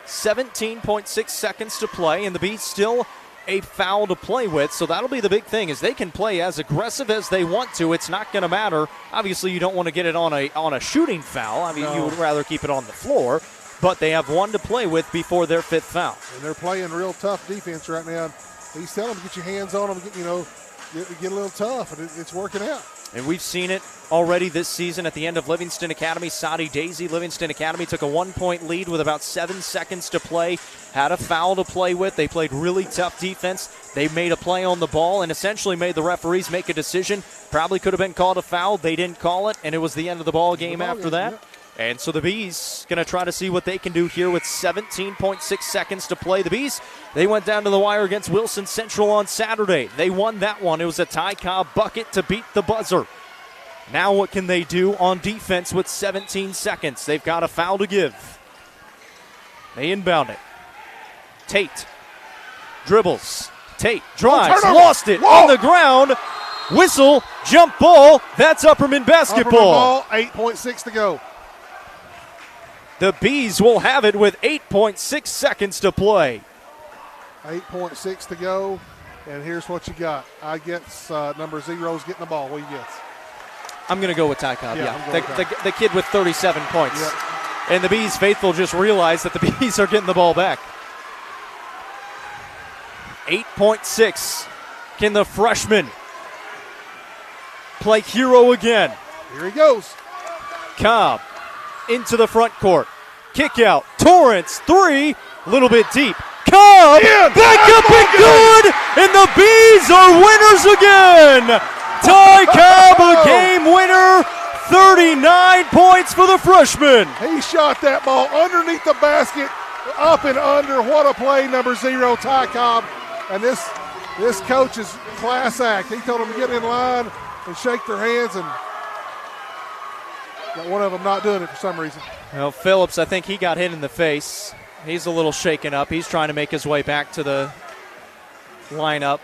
17.6 seconds to play, and the Bees still a foul to play with, so that'll be the big thing, is they can play as aggressive as they want to. It's not going to matter. Obviously, you don't want to get it on a shooting foul. You would rather keep it on the floor, but they have 1 to play with before their 5th foul. And they're playing real tough defense right now. He's telling them, get your hands on them, get a little tough, and it's working out. And we've seen it already this season at the end of Livingston Academy. Sadi Daisy, Livingston Academy, took a 1-point lead with about 7 seconds to play, had a foul to play with. They played really tough defense. They made a play on the ball and essentially made the referees make a decision. Probably could have been called a foul. They didn't call it, and it was the end of the ball game after that. Yep. And so the Bees going to try to see what they can do here with 17.6 seconds to play. The Bees, they went down to the wire against Wilson Central on Saturday. They won that one. It was a Ty Cobb bucket to beat the buzzer. Now what can they do on defense with 17 seconds? They've got a foul to give. They inbound it. Tate dribbles. Tate drives, lost it on the ground. Whistle, jump ball. That's Upperman basketball. 8.6 to go. The Bees will have it with 8.6 seconds to play. 8.6 to go, and here's what you got. I guess number 0's getting the ball. What do you guess? I'm going to go with Ty Cobb, the kid with 37 points. Yep. And the Bees faithful just realized that the Bees are getting the ball back. 8.6. Can the freshman play hero again? Here he goes. Cobb into the front court. Kick out. Torrance, 3. A little bit deep. Cobb back up and good. And the Bees are winners again. Ty Cobb, a game winner. 39 points for the freshman. He shot that ball underneath the basket, up and under. What a play, number 0, Ty Cobb. And this coach is class act. He told them to get in line and shake their hands, and got one of them not doing it for some reason. Well, Phillips, I think he got hit in the face. He's a little shaken up. He's trying to make his way back to the lineup.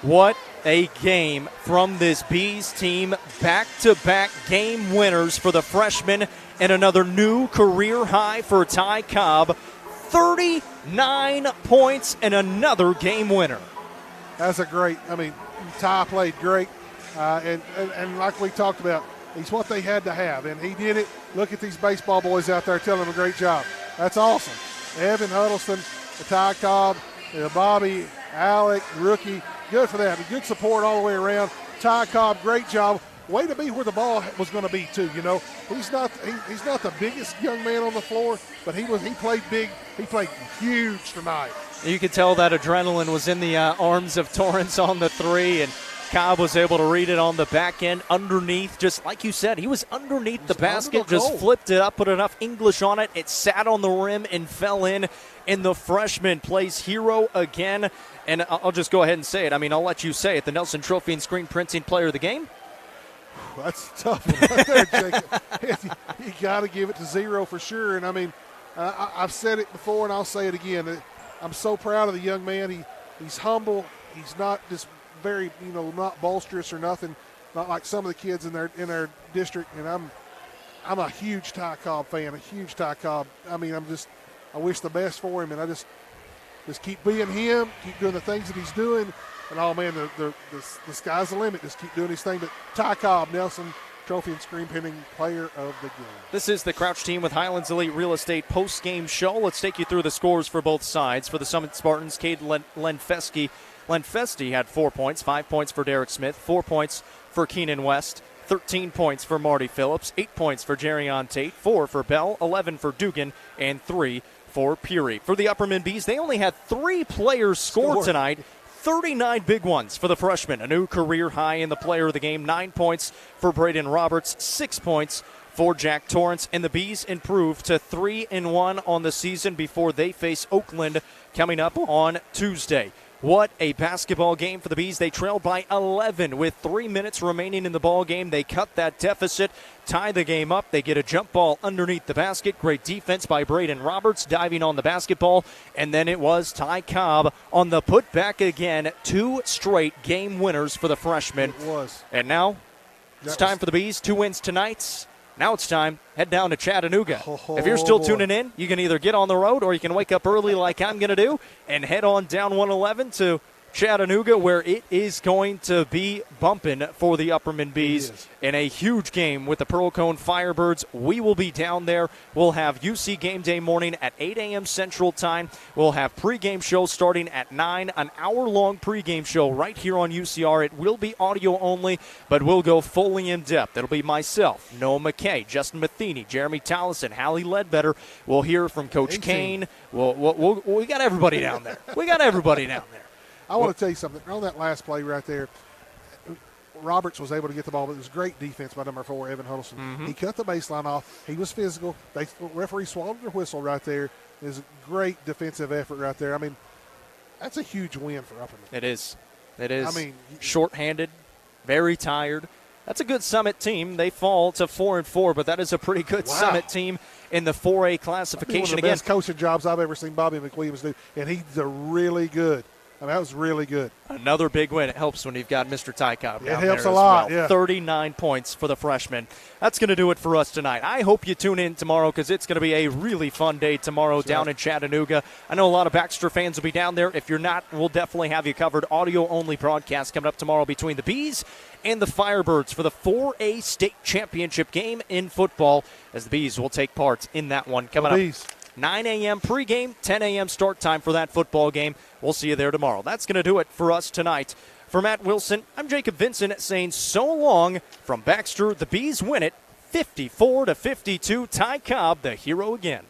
What a game from this Bees team. Back-to-back game winners for the freshmen, and another new career high for Ty Cobb. 39 points and another game winner. That's a great, Ty played great. And like we talked about, he's what they had to have, and he did it. Look at these baseball boys out there telling him a great job. That's awesome. Evan Huddleston, Ty Cobb, Bobby, Alec, rookie, good for that. Good support all the way around. Ty Cobb, great job. Way to be where the ball was going to be too. He's not the biggest young man on the floor, but he played big. He played huge tonight. You could tell that adrenaline was in the arms of Torrance on the 3, and Cobb was able to read it on the back end underneath, just like you said. He was underneath the basket, just flipped it up, put enough English on it. It sat on the rim and fell in. And the freshman plays hero again. And I'll just go ahead and say it. I mean, I'll let you say it. The Nelson Trophy and Screen Printing Player of the Game. That's a tough one right there, Jacob. You got to give it to Zero for sure. And, I mean, I've said it before and I'll say it again. I'm so proud of the young man. He's humble. He's not just very, not boisterous or nothing, not like some of the kids in their district. And I'm a huge Ty Cobb fan, a huge Ty Cobb. I mean, I wish the best for him, and I just keep being him, keep doing the things that he's doing. And, oh, man, the sky's the limit. Just keep doing his thing. But Ty Cobb, Nelson Trophy and Screen Printing Player of the Game. This is the Crouch team with Highlands Elite Real Estate post-game show. Let's take you through the scores for both sides. For the Summit Spartans, Cade Lenfesti had 4 points, 5 points for Derek Smith, 4 points for Keenan West, 13 points for Marty Phillips, 8 points for Jerryon Tate, 4 for Bell, 11 for Dugan, and 3 for Peary. For the Upperman Bees, they only had 3 players score tonight. 39 big ones for the freshman, a new career high in the player of the game. 9 points for Braden Roberts, 6 points for Jack Torrance, and the Bees improve to 3-1 on the season before they face Oakland coming up on Tuesday. What a basketball game for the Bees. They trailed by 11 with 3 minutes remaining in the ball game. They cut that deficit, tie the game up. They get a jump ball underneath the basket. Great defense by Braden Roberts diving on the basketball. And then it was Ty Cobb on the putback again. 2 straight game winners for the freshman. It was. And now it's time for the Bees. 2 wins tonight. Now it's time, head down to Chattanooga. If you're still tuning in, you can either get on the road or you can wake up early like I'm going to do and head on down 111 to Chattanooga, where it is going to be bumping for the Upperman Bees in a huge game with the Pearl Cone Firebirds. We will be down there. We'll have UC Game Day morning at 8 a.m. Central Time. We'll have pregame show starting at 9, an hour-long pregame show right here on UCR. It will be audio only, but we'll go fully in depth. It'll be myself, Noah McKay, Justin Matheny, Jeremy Tallison, Hallie Ledbetter. We'll hear from Coach Kane. We got everybody down there. We got everybody down there. I want to tell you something. On that last play right there, Roberts was able to get the ball, but it was great defense by number 4, Evan Huddleston. Mm-hmm. He cut the baseline off. He was physical. The referee swallowed their whistle right there. It was a great defensive effort right there. I mean, that's a huge win for Upperman. It is. It is. I mean, shorthanded, very tired. That's a good Summit team. They fall to 4-4, but that is a pretty good Summit team in the 4A classification. One of the best coaching jobs I've ever seen Bobby McWilliams do, and he's really good. I mean, that was really good. Another big win. It helps when you've got Mr. Ty Cobb down there. It helps a lot, yeah. 39 points for the freshman. That's going to do it for us tonight. I hope you tune in tomorrow because it's going to be a really fun day tomorrow down in Chattanooga. I know a lot of Baxter fans will be down there. If you're not, we'll definitely have you covered. Audio-only broadcast coming up tomorrow between the Bees and the Firebirds for the 4A state championship game in football, as the Bees will take part in that one coming up. 9 a.m. pregame, 10 a.m. start time for that football game. We'll see you there tomorrow. That's going to do it for us tonight. For Matt Wilson, I'm Jacob Vincent saying so long from Baxter. The Bees win it 54-52. Ty Cobb, the hero again.